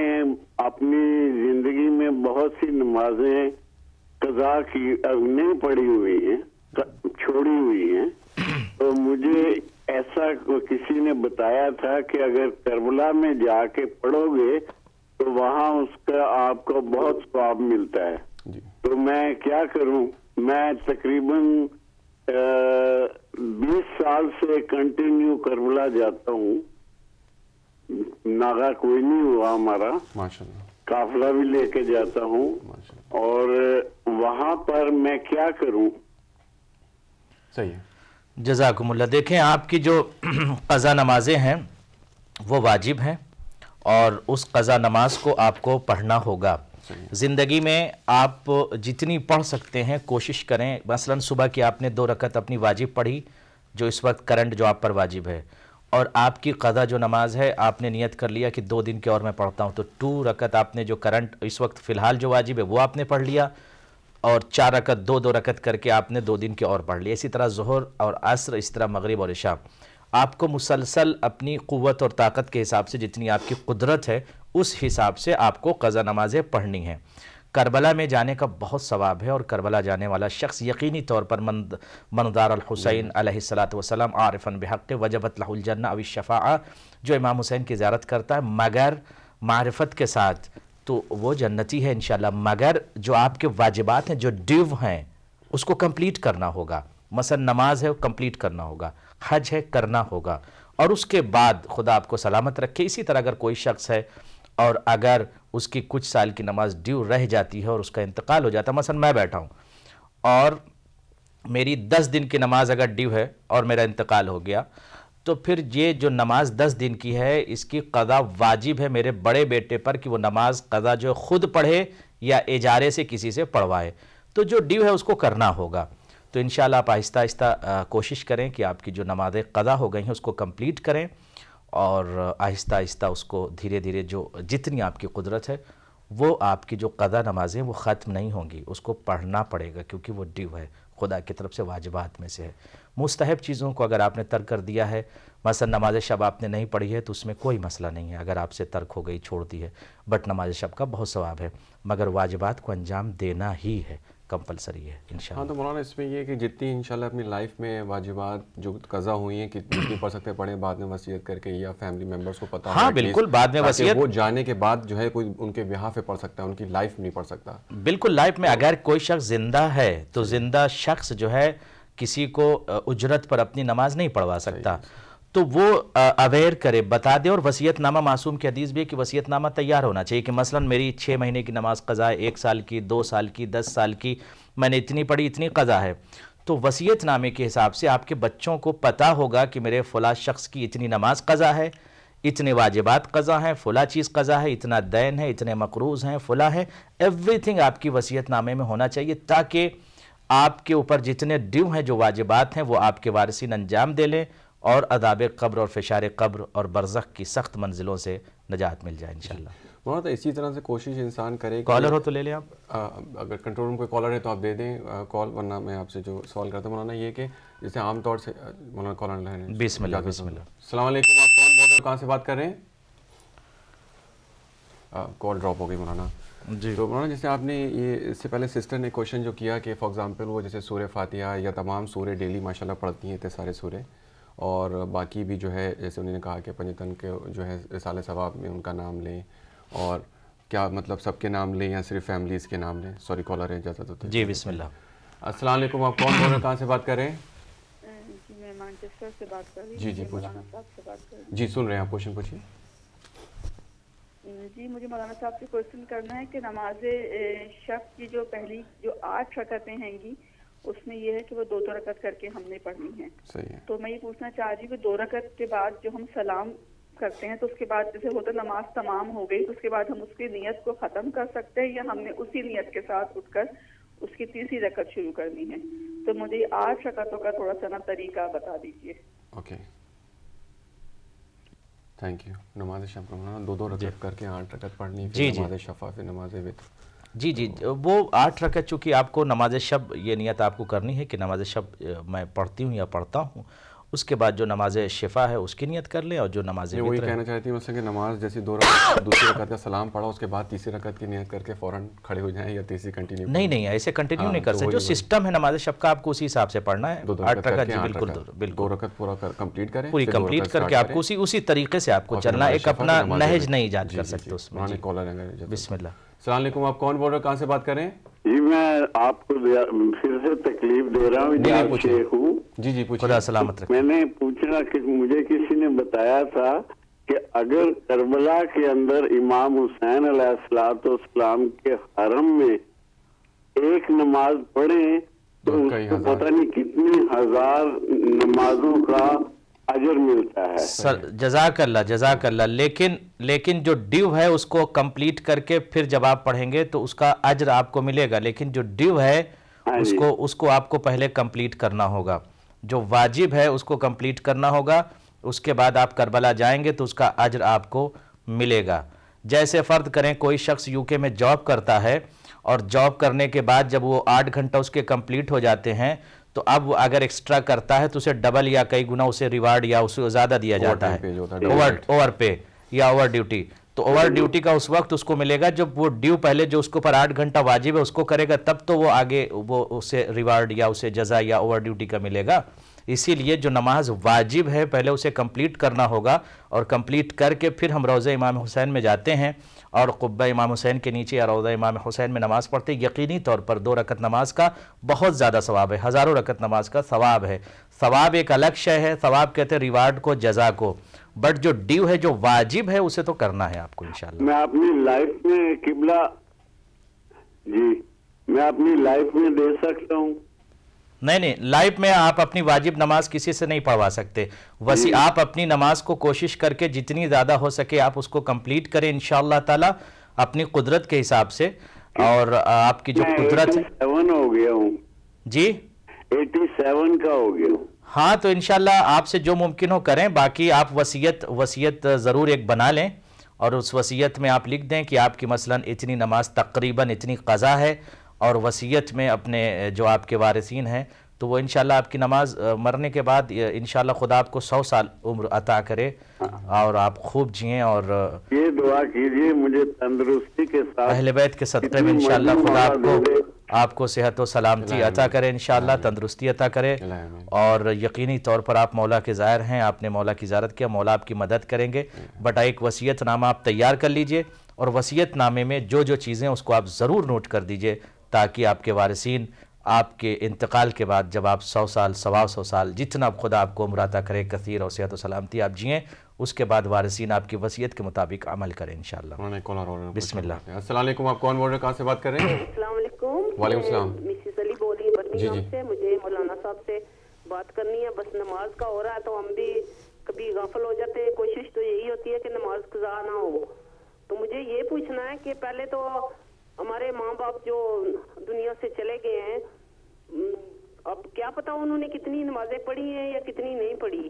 اپنی زندگی میں بہت سی نمازیں قضا کی نہیں پڑھی ہوئی ہیں، چھوڑی ہوئی ہیں، تو مجھے ایسا کسی نے بتایا تھا کہ اگر کربلا میں جا کے پڑھو گے تو وہاں اس کا آپ کو بہت ثواب ملتا ہے. تو میں کیا کروں؟ میں تقریباً 20 سال سے کنٹینیو کربلا جاتا ہوں، ناغا کوئی نہیں ہوا ہمارا، قافلہ بھی لے کے جاتا ہوں، اور وہاں پر میں کیا کروں؟ صحیح ہے، جزاکم اللہ. دیکھیں آپ کی جو قضا نمازیں ہیں وہ واجب ہیں، اور اس قضا نماز کو آپ کو پڑھنا ہوگا. زندگی میں آپ جتنی پڑھ سکتے ہیں کوشش کریں. مثلا صبح کی آپ نے 2 رکعت اپنی واجب پڑھی جو اس وقت کرنٹ جو آپ پر واجب ہے، اور آپ کی قضا جو نماز ہے آپ نے نیت کر لیا کہ 2 دن کے اور میں پڑھتا ہوں، تو 2 رکعت آپ نے جو کرنٹ اس وقت فی الحال جو واجب ہے وہ آپ نے پڑھ لیا، اور 4 رکعت 2 رکعت کر کے آپ نے 2 دن کے اور پڑھ لیا. اسی طرح ظہر اور عصر، اس طرح مغرب اور عشاء. آپ کو مسلسل اپنی قوت اور طاقت کے حساب سے جتنی آپ کی قدرت ہے اس حساب سے آپ کو قضا نمازیں پڑھنی ہیں. کربلا میں جانے کا بہت ثواب ہے، اور کربلا جانے والا شخص یقینی طور پر منظار الحسین علیہ السلام عارفا بحق وجبت لہ الجنہ او الشفاعہ، جو امام حسین کی زیارت کرتا ہے مگر معرفت کے ساتھ تو وہ جنتی ہے انشاءاللہ. مگر جو آپ کے واجبات ہیں، جو ڈیو ہیں، اس کو کمپلیٹ کرنا ہوگا. مثلا نماز ہے وہ کمپلیٹ کرنا ہوگا، حج ہے کرنا ہوگا، اور اس کے بعد خدا آپ کو سلامت رکھے. اسی طرح اگر کوئی شخص ہے اور اگر اس کی کچھ سال کی نماز ڈیو رہ جاتی ہے اور اس کا انتقال ہو جاتا ہے، مثلا میں بیٹھا ہوں اور میری 10 دن کی نماز اگر ڈیو ہے اور میرا انتقال ہو گیا، تو پھر یہ جو نماز 10 دن کی ہے اس کی قضا واجب ہے میرے بڑے بیٹے پر کہ وہ نماز قضا جو خود پڑھے یا اجارے سے کسی سے پڑھوائے. تو جو ڈیو ہے اس کو کرنا ہوگا. تو انشاءاللہ آپ آہستہ آہستہ کوشش کریں کہ آپ کی جو نمازیں قضا ہو گئی ہیں اس کو کمپلیٹ کریں، اور آہستہ آہستہ اس کو دھیرے دھیرے جو جتنی آپ کی قدرت ہے وہ آپ کی جو قضا نمازیں وہ ختم نہیں ہوں گی، اس کو پڑھنا پڑے گا کیونکہ وہ ڈیو ہے، خدا کی طرف سے واجبات میں سے ہے. مستحب چیزوں کو اگر آپ نے ترک کر دیا ہے، مثلا نماز شب آپ نے نہیں پڑھی ہے تو اس میں کوئی مسئلہ نہیں ہے اگر آپ سے ترک ہو گئی، چھوڑ دی ہے، بٹ نماز شب کا بہت ثواب ہے، مگر واجبات کو انجام دینا ہی ہے، کمپلسری ہے انشاءاللہ. ہاں تو مولانا اس میں یہ کہ جتنی انشاءاللہ اپنی لائف میں واجبات جو قضا ہوئی ہیں جتنی پڑھ سکتے پڑھیں، بعد میں وصیت کر کے یا فیملی ممبرس کو پتہ ہو. ہاں بالکل، بعد میں وصیت وہ جانے کے بعد جو ہے کوئی ان کے بیہاف پہ پڑھ سکتا ہے، ان کی لائف میں نہیں پڑھ سکتا. بالکل، لائف میں اگر کوئی شخص زندہ ہے تو زندہ شخص جو ہے کسی کو اجرت پر اپنی نماز نہیں پڑھوا سکتا، تو وہ اویئر کرے، بتا دے. اور وصیت نامہ، معصوم کی حدیث بھی ہے کہ وصیت نامہ تیار ہونا چاہیے کہ مثلا میری 6 مہینے کی نماز قضا ہے، 1 سال کی، 2 سال کی، 10 سال کی، میں نے اتنی پڑھی، اتنی قضا ہے. تو وصیت نامے کے حساب سے آپ کے بچوں کو پتہ ہوگا کہ میرے فلاں شخص کی اتنی نماز قضا ہے، اتنے واجبات قضا ہیں، فلاں چیز قضا ہے، اتنا دین ہے، اتنے مقروض ہیں، فلاں ہے. ایوری تھنگ آپ کی وصیت نامے میں ہونا چاہیے تاکہ آپ کے اوپر جتنے ڈیو ہیں، جو واجبات ہیں، وہ آپ کے وارثین انجام دے لیں اور عذاب قبر اور فشار قبر اور برزخ کی سخت منزلوں سے نجات مل جائے انشاءاللہ. مولانا تو اسی طرح سے کوشش انسان کرے. کالر ہو تو لے لیں آپ، اگر کنٹرول روم کوئی کالر ہے تو آپ دے دیں کال، ورنہ میں آپ سے جو سوال کرتا ہوں مولانا یہ کہ جیسے عام طور سے مولانا کالر لے رہے ہیں. بسم اللہ بسم اللہ. السلام علیکم، آپ کون بول رہے ہو، کہاں سے بات کر رہے ہیں؟ کال ڈراپ ہو گئی مولانا. جی تو مولانا جیسے آپ نے یہ اس سے پہلے سسٹر نے کوشچن جو کیا کہ فار ایگزامپل وہ جیسے سورہ فاتحہ یا تمام سورے ڈیلی ماشاءاللہ پڑھتی ہیں اتنے سارے سورے، اور باقی بھی جو ہے جیسے انہوں نے کہا کہ پنجتن کے جو ہے رسالہ ثواب میں ان کا نام لیں، اور کیا مطلب سب کے نام لیں یا صرف فیملیز کے نام لیں؟ سوری کالر ہے، اجازت ہوتا ہے. جی بسم اللہ. السلام علیکم، آپ کون بول رہے ہیں، کہاں سے بات کر رہے ہیں؟ جی میں مانچسٹر سے بات کر رہی ہوں. جی جی پوچھیں. جی سن رہے ہیں آپ، کوشچن پوچھیے. جی مجھے مولانا صاحب سے کوشچن کرنا ہے کہ نماز شب کی جو پہلی جو 8 رکعتیں ہیں گی اس میں یہ ہے کہ وہ 2 رکعت کر کے ہم نے پڑھنی ہے. تو میں یہ پوچھنا چاہ رہی ہوں کہ 2 رکعت کے بعد جو ہم سلام کرتے ہیں تو اس کے بعد جیسے ہوتا نماز تمام ہو گئی تو اس کے بعد ہم اس کی نیت کو ختم کر سکتے ہیں یا ہم نے اسی نیت کے ساتھ اٹھ کر اس کی تیسری رکعت شروع کرنی ہے؟ تو مجھے 8 رکعتوں کا تھوڑا سا طریقہ بتا دیجیے. Okay thank you. نماز شب کو 2 رکعت کر کے 8 رکعت پڑھنی ہے. نماز شفا پھر نماز وتر. جی وہ 8 رکعت چونکہ آپ کو نماز شب یہ نیت آپ کو کرنی ہے کہ نماز شب میں پڑھتی ہوں یا پڑھتا ہوں. اس کے بعد جو نماز شفا ہے اس کی نیت کر لیں اور جو نماز وتر وہی کہنا چاہتی ہوں مثلا کہ نماز جیسی 2 رکعت دوسری رکعت کا سلام پڑھا اس کے بعد تیسری رکعت کی نیت کر کے فوراً کھڑے ہو جائیں یا تیسری کنٹینیو نہیں ایسے کنٹینیو نہیں کر سکتے. جو سسٹم ہے نماز شب کا آپ کو اسی حساب سے پڑھنا ہے. 8 رکعت بالکل 2 رکعت پورا کمپلیٹ کریں پوری کمپلیٹ کر کے آپ کو اسی طریقے سے آپ کو چلنا. ایک اپنا نہج نہیں ایجاد کر سکتے اس میں. بسم اللہ. السلام علیکم. آپ کون بول رہے ہیں, کہاں سے بات کر رہے ہیں؟ جی میں آپ کو پھر سے تکلیف دے رہا ہوں. شیخ ہوں. جی خدا سلامت رکھے. میں نے پوچھنا کہ مجھے کسی نے بتایا تھا کہ اگر کربلا کے اندر امام حسین علیہ السلام کے حرم میں ایک نماز پڑھیں تو اس کو پتہ نہیں کتنی ہزار نمازوں کا اجر ملتا ہے. جزاک اللہ. لیکن جو ڈیو ہے اس کو کمپلیٹ کر کے پھر جب آپ پڑھیں گے تو اس کا اجر آپ کو ملے گا. لیکن جو ڈیو ہے اس کو آپ کو پہلے کمپلیٹ کرنا ہوگا. جو واجب ہے اس کو کمپلیٹ کرنا ہوگا. اس کے بعد آپ کربلا جائیں گے تو اس کا اجر آپ کو ملے گا. جیسے فرض کریں کوئی شخص یو کے میں جاب کرتا ہے اور جاب کرنے کے بعد جب وہ 8 گھنٹہ اس کے کمپلیٹ ہو جاتے ہیں تو اب اگر ایکسٹرا کرتا ہے تو اسے ڈبل یا کئی گنا اسے ریوارڈ یا اسے زیادہ دیا جاتا ہے. اوور پے یا اوور ڈیوٹی. تو اوور ڈیوٹی کا اس وقت اس کو ملے گا جب وہ ڈیو پہلے جو اس کو پر 8 گھنٹہ واجب ہے اس کو کرے گا, تب تو وہ آگے وہ اسے ریوارڈ یا اسے جزا یا اوور ڈیوٹی کا ملے گا. اسی لیے جو نماز واجب ہے پہلے اسے کمپلیٹ کرنا ہوگا اور کمپلیٹ کر کے پھر ہم روضہ امام حسین میں جاتے ہیں اور قبہ امام حسین کے نیچے یا روضہ امام حسین میں نماز پڑھتے ہیں. یقینی طور پر 2 رکعت نماز کا بہت زیادہ ثواب ہے. ہزاروں رکعت نماز کا ثواب ہے. ثواب ایک الگ شے ہے. ثواب کہتے ہیں ریوارڈ کو, جزا کو. بٹ جو ڈیو ہے جو واجب ہے اسے تو کرنا ہے آپ کو انشاءاللہ. میں اپنی لائف میں قبلہ میں اپنی لائف میں دے سکتا ہوں. نہیں لائف میں آپ اپنی واجب نماز کسی سے نہیں پڑھوا سکتے. آپ اپنی نماز کو کوشش کر کے جتنی زیادہ ہو سکے آپ اس کو کمپلیٹ کریں انشاءاللہ تعالی اپنی قدرت کے حساب سے. اور آپ کی جو قدرت ہے 87 ہو گیا ہوں. جی 87 کا ہو گیا ہوں. ہاں تو انشاءاللہ آپ سے جو ممکن ہو کریں. باقی آپ وصیت ضرور ایک بنا لیں اور اس وصیت میں آپ لکھ دیں کہ آپ کی مثلا اتنی نماز تقریباً اتنی قضا ہے اور وصیت میں اپنے جو آپ کے وارثین ہیں تو وہ انشاءاللہ آپ کی نماز مرنے کے بعد انشاءاللہ خدا آپ کو 100 سال عمر عطا کرے اور آپ خوب جئیں. اور یہ دعا کیجئے مجھے تندرستی کے ساتھ اہل بیت کے صدقے میں انشاءاللہ خدا آپ کو صحت و سلامتی عطا کرے انشاءاللہ, تندرستی عطا کرے. اور یقینی طور پر آپ مولا کے ظاہر ہیں, آپ نے مولا کی زیارت کیا, مولا آپ کی مدد کریں گے. بٹ ایک وصیت نامہ آپ تیار کر لیجئے اور وصیت نامے میں جو چیزیں اس کو آپ ضرور نوٹ کر دیجئے تاکہ آپ کے وارثین آپ کے انتقال کے بعد جب آپ 100 سال 100 سال جتنا خدا آپ کو عمر عطا کرے کثیر اور صحت و سلامتی آپ جئیں, اس کے بعد وارثین آپ کی وصیت کے مطابق عمل کریں انشاءاللہ. بسم اللہ. السلام علیکم. آپ کون بول رہے ہیں, کہاں سے بات کر رہے ہیں؟ السلام علیکم. وعلیکم السلام. مسز علی بول رہی ہیں برمنگھم سے. مجھے مولانا صاحب سے بات کرنی ہے. بس نماز کا ہو رہا ہے تو ہم بھی کبھی غافل ہو جاتے ہیں. کوشش تو یہی ہوتی ہے کہ نماز قضا نہ ہو. تو مجھے یہ پوچھنا ہے کہ پہلے تو ہمارے ماں باپ جو دنیا سے چلے گئے ہیں, اب کیا پتا انہوں نے کتنی نمازیں پڑھی ہیں یا کتنی نہیں پڑھی,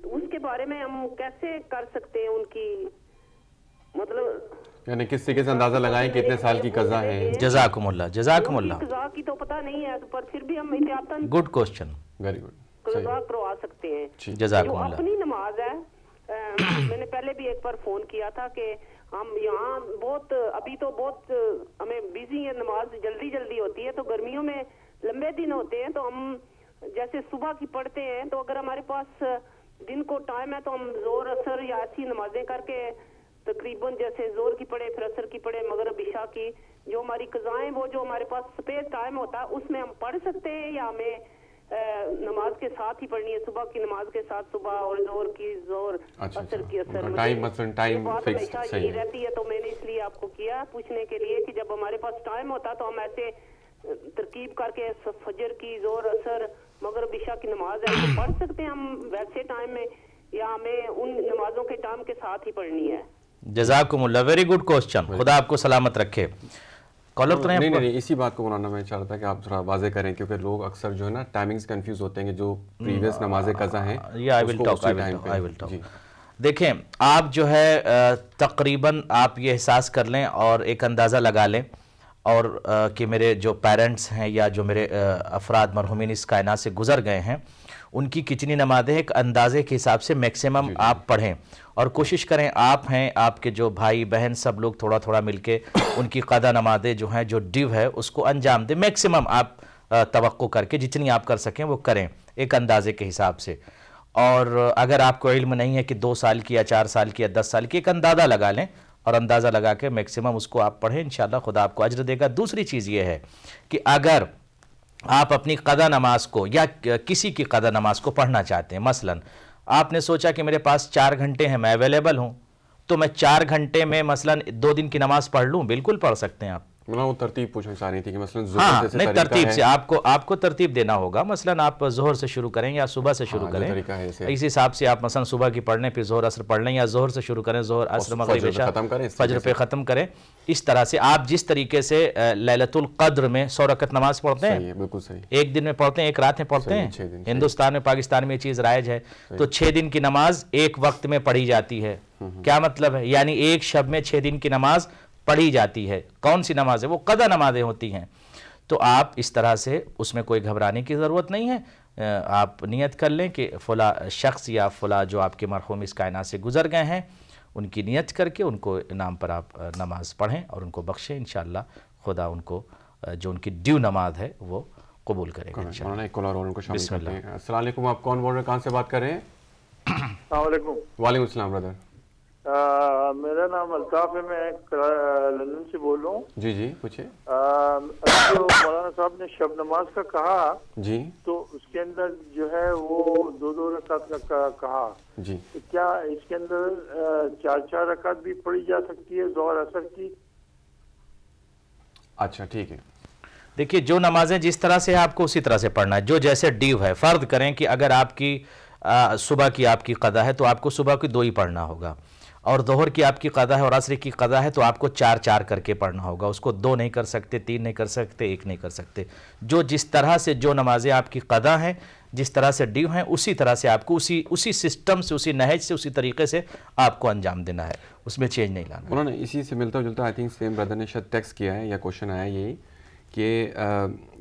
تو اس کے بارے میں ہم کیسے کر سکتے ہیں ان کی مطلب یعنی کس طریقے سے اندازہ لگائیں کہ اتنے سال کی قضا ہے؟ جزاکم اللہ. قضا کی تو پتہ نہیں ہے پر پھر بھی ہم احتیاطاً گڈ کوسچن, ویری گڈ, قضا کروا سکتے ہیں. جزاکم اللہ. اپنی نماز ہے, میں نے پہلے بھی ایک بار فون کیا تھا کہ ہم یہاں بہت ابھی تو بہت ہمیں بیزی ہے, نماز جلدی ہوتی ہے تو گرمیوں میں لمبے دن ہوتے ہیں تو ہم جیسے صبح کی پڑھتے ہیں تو اگر ہمارے پاس دن کو ٹائم ہے تو ہم زور اثر یا ایسی نمازیں کر کے تقریباً جیسے زور کی پڑھے پھر اثر کی پڑھے مغرب عشاء کی جو ہماری قضائیں وہ جو ہمارے پاس سپیس ٹائم ہوتا ہے اس میں ہم پڑھ سکتے ہیں یا ہمیں نماز کے ساتھ ہی پڑھنی ہے, صبح کی نماز کے ساتھ صبح اور ظہر کی ظہر, عصر کی عصر. ٹائم ہمیشہ یہی رہتی ہے, تو میں نے اس لیے آپ کو کیا پوچھنے کے لیے کہ جب ہمارے پاس ٹائم ہوتا تو ہم ایسے ترکیب کر کے فجر کی, ظہر, عصر, مغرب, عشاء کی نماز ایسے پڑھ سکتے ہیں ہم ویسے ٹائم میں, یا ہمیں ان نمازوں کے ٹائم کے ساتھ ہی پڑھنی ہے؟ جزاکم اللہ, ویری گڈ کوسچن, خدا آپ کو سلامت رکھے. کالر تو نہیں, اسی بات کو مولانا میں چاہ رہا تھا کہ آپ تھوڑا واضح کریں, کیونکہ لوگ اکثر جو ہے نا ٹائمنگز کنفیوز ہوتے ہیں کہ جو پریویس نماز قضا ہیں. دیکھیں آپ جو ہے تقریباً آپ یہ احساس کر لیں اور ایک اندازہ لگا لیں, اور کہ میرے جو پیرنٹس ہیں یا جو میرے افراد مرحومین اس کائنات سے گزر گئے ہیں, ان کی کتنی نمازیں ایک اندازے کے حساب سے میکسیمم آپ پڑھیں, اور کوشش کریں آپ ہیں, آپ کے جو بھائی بہن سب لوگ تھوڑا تھوڑا مل کے ان کی قضا نمازیں جو ہیں جو ڈیو ہے اس کو انجام دیں. میکسیمم آپ توقع کر کے جتنی آپ کر سکیں وہ کریں ایک اندازے کے حساب سے. اور اگر آپ کو علم نہیں ہے کہ 2 سال کی یا 4 سال کی یا 10 سال کی, ایک اندازہ لگا لیں اور اندازہ لگا کے میکسیمم اس کو آپ پڑھیں, انشاءاللہ خدا آپ کو اجر دے گا. دوسری چیز یہ ہے کہ اگر آپ اپنی قضا نماز کو یا کسی کی قضا نماز کو پڑھنا چاہتے ہیں, مثلا آپ نے سوچا کہ میرے پاس 4 گھنٹے ہیں, میں اویلیبل ہوں, تو میں 4 گھنٹے میں مثلا 2 دن کی نماز پڑھ لوں, بالکل پڑھ سکتے ہیں آپ. وہ ترتیب پوچھنا چاہ رہی تھی کہ مثلا ہاں نہیں, ترتیب سے آپ کو ترتیب دینا ہوگا. مثلا آپ ظہر سے شروع کریں یا صبح سے شروع کریں, اس حساب سے آپ مثلا صبح کی پڑھنے پھر ظہر عصر پڑھ لیں, یا ظہر سے شروع کریں, ظہر عصر مغرب عشاء فجر پہ ختم کریں. اس طرح سے آپ جس طریقے سے لیلۃ القدر میں 100 رکعت نماز پڑھتے ہیں, ایک دن میں پڑھتے ہیں, ایک رات میں پڑھتے ہیں, ہندوستان میں پاکستان میں یہ چیز رائج ہے, تو 6 دن کی نماز ایک وقت میں پڑھی جاتی ہے. کیا مطلب ہے؟ یعنی ایک شب میں 6 دن کی نماز پڑھی جاتی ہے. کون سی نماز ہے؟ وہ قضا نمازیں ہوتی ہیں. تو آپ اس طرح سے اس میں کوئی گھبرانے کی ضرورت نہیں ہے. آپ نیت کر لیں کہ فلاں شخص یا فلاں جو آپ کے مرحوم اس کائنات سے گزر گئے ہیں, ان کی نیت کر کے ان کو نام پر آپ نماز پڑھیں اور ان کو بخشیں. انشاءاللہ خدا ان کو جو ان کی ڈیو نماز ہے وہ قبول کرے گا. بسم اللہ. السلام علیکم, آپ کون بول رہے ہیں, کہاں سے بات کر رہے ہیں؟ السلام علیکم. وعلیکم السلام برادر. میرا نام الطاف ہے, میں لندن سے بول رہا ہوں. جی جی پوچھیں. جو مولانا صاحب نے شب نماز کا کہا جی, تو اس کے اندر جو ہے وہ 2 رکعت کا کہا جی, کیا اس کے اندر 4 رکعت بھی پڑھی جا سکتی ہے ظہر عصر کی؟ اچھا ٹھیک ہے. دیکھیے جو نمازیں جس طرح سے آپ کو اسی طرح سے پڑھنا ہے, جو جیسے ڈیو ہے. فرض کریں کہ اگر آپ کی صبح کی آپ کی قضا ہے تو آپ کو صبح کی 2 ہی پڑھنا ہوگا, اور ظہر کی آپ کی قضا ہے اور عصر کی قضا ہے تو آپ کو 4 کر کے پڑھنا ہوگا. اس کو 2 نہیں کر سکتے, 3 نہیں کر سکتے, 1 نہیں کر سکتے. جو جس طرح سے جو نمازیں آپ کی قضا ہیں, جس طرح سے ڈیو ہیں, اسی طرح سے آپ کو اسی سسٹم سے, اسی نہج سے, اسی طریقے سے آپ کو انجام دینا ہے, اس میں چینج نہیں لانا. انہوں نے اسی سے ملتا جلتا آئی تھنک سیم برادر نے شاید ٹیکسٹ کیا ہے یا کوشچن آیا یہی کہ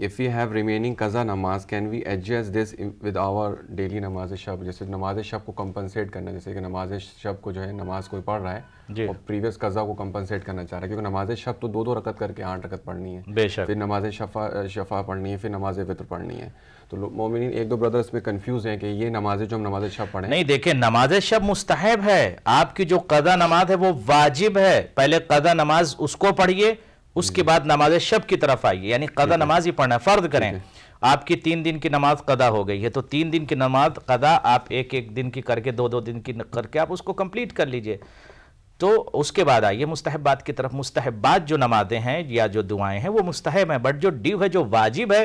if we have remaining قضا نماز can we adjust this with our daily نماز شب, جیسے نماز شب کو کمپنسیٹ کرنا, جیسے کہ نماز شب کو جو ہے نماز کوئی پڑھ رہا ہے اور پریویس قضا کو کمپنسیٹ کرنا چاہ رہا ہے, کیونکہ نماز شب تو 2 رکعت کر کے 8 رکعت پڑھنی ہے, بے شک, پھر نماز شفا پڑھنی ہے, پھر نماز وتر پڑھنی ہے. تو مومنین 1-2 برادر اس میں کنفیوز ہیں کہ یہ نمازیں جو ہم نماز شب پڑھیں. نہیں دیکھیں, نماز شب مستحب ہے, آپ کی جو قضا نماز ہے وہ واجب ہے. پہلے قضا نماز اس کو پڑھیے, اس کے بعد نماز شب کی طرف آئیے, یعنی قضا نماز ہی پڑھنا ہے. فرض کریں آپ کی 3 دن کی نماز قضا ہو گئی ہے, تو 3 دن کی نماز قضا آپ ایک دن کی کر کے 2 دن کی کر کے آپ اس کو کمپلیٹ کر لیجئے. تو اس کے بعد آئیے مستحبات کی طرف. مستحبات جو نمازیں ہیں یا جو دعائیں ہیں وہ مستحب ہیں, بٹ جو ڈیو ہے, جو واجب ہے,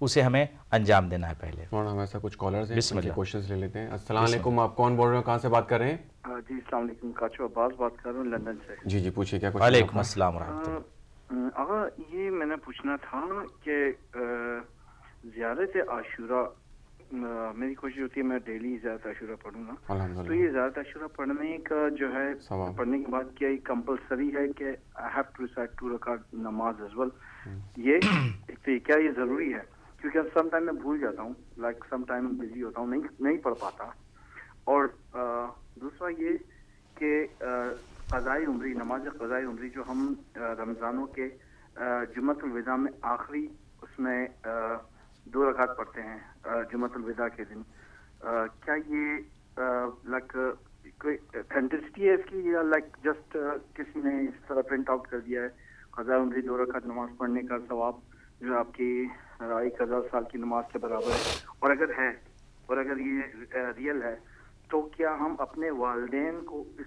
اسے ہمیں انجام دینا ہے پہلے. ہم ایسا کچھ کالرز ہیں, ان کے کوشچنز لے لیتے ہیں. السلام علیکم, آپ کون بول رہے ہیں, کہاں سے بات کر رہے ہیں؟ جی السلام علیکم, کاچو عباس بات کر رہا ہوں لندن سے. جی جی پوچھیے کیا. وعلیکم السلام ورحمۃ اللہ. آقا یہ میں نے پوچھنا تھا کہ زیارت عاشورہ, میری کوشش ہوتی ہے میں ڈیلی زیارت عاشورہ پڑھوں گا, تو یہ زیارت عاشورہ پڑھنے کا جو ہے پڑھنے کے بعد کیا یہ کمپلسری ہے کہ I have to recite 2 رکعت نماز as well, یہ کیا یہ ضروری ہے؟ کیونکہ سم ٹائم میں بھول جاتا ہوں, لائک سم ٹائم بزی ہوتا ہوں, نہیں پڑھ پاتا. اور دوسرا یہ کہ قضائے عمری, نماز قضائے عمری جو ہم رمضانوں کے جمعۃ الوداع میں آخری اس میں 2 رکعت پڑھتے ہیں جمعۃ الوداع کے دن, کیا یہ لائک کوئی اتھینٹسٹی ہے اس کی, یا لائک جسٹ کسی نے اس طرح پرنٹ آؤٹ کر دیا ہے قضائے عمری 2 رکعت نماز پڑھنے کا ثواب جو آپ کی 1,000 سال کی نماز کے برابر ہے، اور اگر یہ ریئل ہے تو کیا ہم اپنے والدین کو اس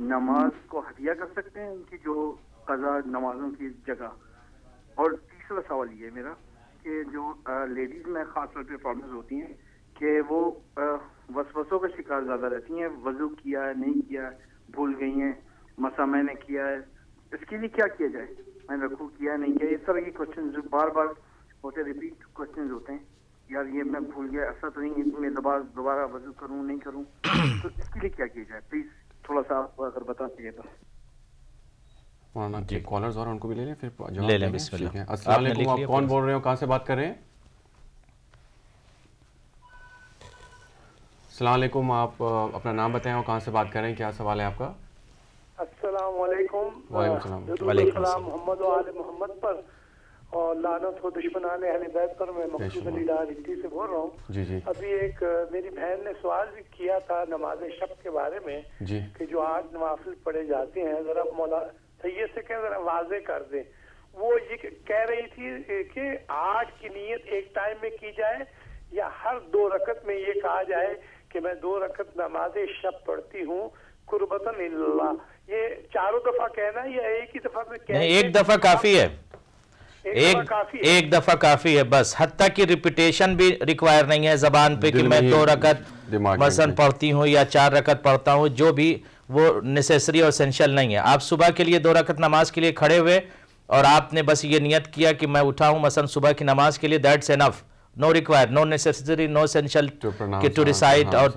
نماز کو ہدیہ کر سکتے ہیں ان کی جو قضا نمازوں کی جگہ؟ اور تیسرا سوال یہ میرا کہ جو لیڈیز میں خاص طور پہ پرابلمز ہوتی ہیں کہ وہ وسوسوں کا شکار زیادہ رہتی ہیں، وضو کیا ہے نہیں کیا ہے، بھول گئی ہیں، مسا میں نے کیا ہے، اس کے لیے کیا کیا جائے، میں نے رکوع کیا نہیں کیا، اس طرح کے کوشچن جو بار بار ہوتے ریپیٹ کوشچن ہوتے ہیں، یار یہ میں بھول گیا، ایسا تو نہیں ہے میں دوبارہ وضو کروں نہیں کروں، تو اس کے لیے کیا کیا جائے پلیز تھوڑا سا آپ اگر بتا سکے تو۔ مولانا جی کالرز اور ان کو بھی لے لیں پھر جواب لے لیں، بسم اللہ۔ السلام علیکم، آپ کون بول رہے ہو، کہاں سے بات کر رہے ہیں؟ السلام علیکم، آپ اپنا نام بتائیں اور کہاں سے بات کر رہے ہیں، کیا سوال ہے آپ کا؟ السلام علیکم۔ وعلیکم السلام محمد و آل محمد پر اور لعنت ہو دشمنان اہل بیت پر۔ میں مقصود علی ڈار ہٹی سے بول رہا ہوں۔ جی جی ابھی ایک میری بہن نے سوال بھی کیا تھا نماز شب کے بارے میں جی کہ جو 8 نوافل پڑھے جاتے ہیں، ذرا مولا سید سے کہ ذرا واضح کر دیں۔ وہ یہ کہہ رہی تھی کہ 8 کی نیت ایک ٹائم میں کی جائے یا ہر 2 رکعت میں یہ کہا جائے کہ میں 2 رکعت نماز شب پڑھتی ہوں قربتاً اللہ، یہ چاروں دفعہ کہنا یا ایک ہی دفعہ میں کہنا؟ ایک دفعہ کافی ہے، ایک دفعہ کافی ہے بس، حتیٰ کہ ریپیٹیشن بھی ریکوائر نہیں ہے زبان پہ کہ میں 2 رکعت مثلا پڑھتی ہوں یا 4 رکعت پڑھتا ہوں، جو بھی وہ نیسیسری اور اسینشل نہیں ہے۔ آپ صبح کے لیے 2 رکعت نماز کے لیے کھڑے ہوئے اور آپ نے بس یہ نیت کیا کہ میں اٹھا ہوں مثلا صبح کی نماز کے لیے، that's enough, no require, no necessary, no essential کہ ٹو ریسائٹ اور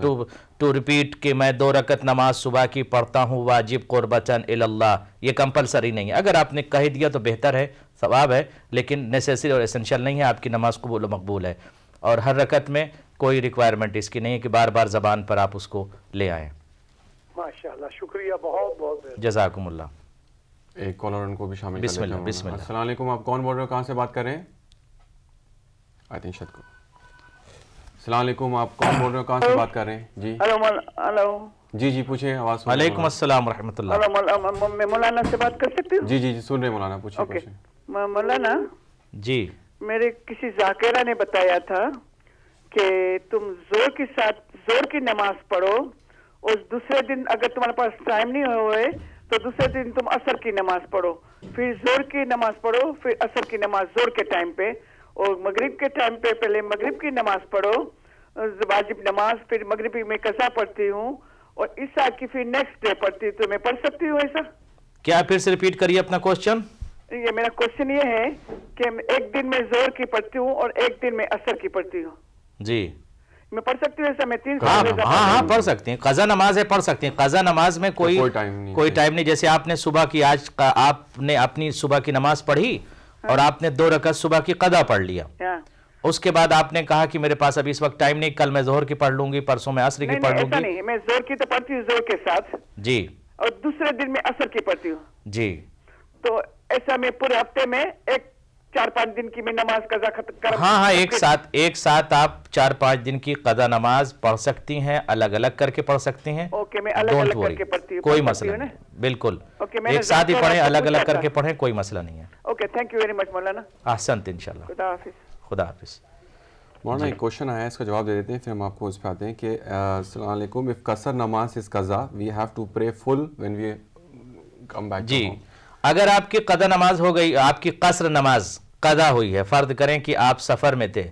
ٹو ریپیٹ کہ میں 2 رکعت نماز صبح کی پڑھتا ہوں واجب قربتاً اللہ، یہ کمپلسری نہیں ہے۔ اگر آپ نے کہہ دیا تو بہتر ہے، ثواب ہے، لیکن نیسیسری اور اسینشل نہیں ہے، آپ کی نماز قبول و مقبول ہے۔ اور ہر رکعت میں کوئی ریکوائرمنٹ اس کی نہیں ہے کہ بار بار زبان پر آپ اس کو لے آئیں۔ ماشاءاللہ، شکریہ، بہت بہت جزاکم اللہ۔ ایک کالر ان کو بھی شامل بسم اللہ، بسم اللہ۔ السلام علیکم، آپ کون بول رہے ہو، کہاں سے بات کر رہے ہیں؟ السلام علیکم، آپ کون بول رہے ہو، کہاں سے بات کر رہے ہیں؟ جی ہلو جی جی پوچھیں، آواز سن۔ وعلیکم السلام ورحمۃ اللہ۔ میں مولانا سے بات کر سکتی ہوں؟ جی جی جی سن رہے ہیں مولانا، پوچھیں۔ مولانا جی، میرے کسی ذاکرہ نے بتایا تھا کہ تم زور کے ساتھ زور کی نماز پڑھو، اور دوسرے دن اگر تمہارے پاس ٹائم نہیں ہوئے تو دوسرے دن تم عصر کی نماز پڑھو، پھر زور کی نماز پڑھو، پھر عصر کی نماز زور کے ٹائم پہ، اور مغرب کے ٹائم پہ پہلے مغرب کی نماز پڑھو واجب نماز، پھر مغربی میں قضا پڑھتی ہوں اور عشاء کی پھر نیکسٹ ڈے پڑھتی ہوں۔ تو میں پڑھ سکتی ہوں ایسا؟ کیا پھر سے ریپیٹ کریے اپنا کوشچن؟ یہ میرا کوشچن یہ ہے کہ ایک دن میں زور کی پڑھتی ہوں اور ایک دن میں عصر کی پڑھتی ہوں، جی میں پڑھ سکتی ہوں ایسا؟ میں 3 ہاں پڑھ سکتے ہیں، قضا نماز ہے، پڑھ سکتے ہیں۔ قضا نماز میں کوئی ٹائم نہیں، جیسے آپ نے صبح کی آج آپ نے اپنی صبح کی نماز پڑھی اور آپ نے 2 رکعت صبح کی قضا پڑھ لیا، اس کے بعد آپ نے کہا کہ میرے پاس ابھی اس وقت ٹائم نہیں، کل میں ظہر کی پڑھ لوں گی، پرسوں میں عصر کی پڑھ لوں گی۔ نہیں، میں زور کی تو پڑھتی ہوں زور کے ساتھ جی، اور دوسرے دن میں عصر کی پڑھتی ہوں جی۔ تو ایسا میں پورے ہفتے میں 4-5 دن کی میں نماز قضا کروں؟ ہاں ایک ساتھ آپ 4-5 دن کی قضا نماز پڑھ سکتی ہیں، الگ الگ کر کے پڑھ سکتی ہیں۔ اوکے، میں الگ الگ کر کے پڑھتی ہوں، کوئی مسئلہ نہیں، بالکل ایک ساتھ ہی پڑھیں، الگ الگ کر کے پڑھیں، کوئی مسئلہ نہیں ہے۔ اوکے، تھینک یو ویری مچ مولانا۔ احسنت، انشاءاللہ۔ خدا حافظ۔ خدا حافظ۔ مولانا ایک کوشچن آیا ہے، اس کا جواب دے دیتے ہیں، پھر ہم آپ کو اس پہ آتے ہیں کہ السلام علیکم، if قصر نماز is قضا we have to pray full when we come back جی، اگر آپ کی قضا نماز ہو گئی، آپ کی قصر نماز قضا ہوئی ہے، فرض کریں کہ آپ سفر میں تھے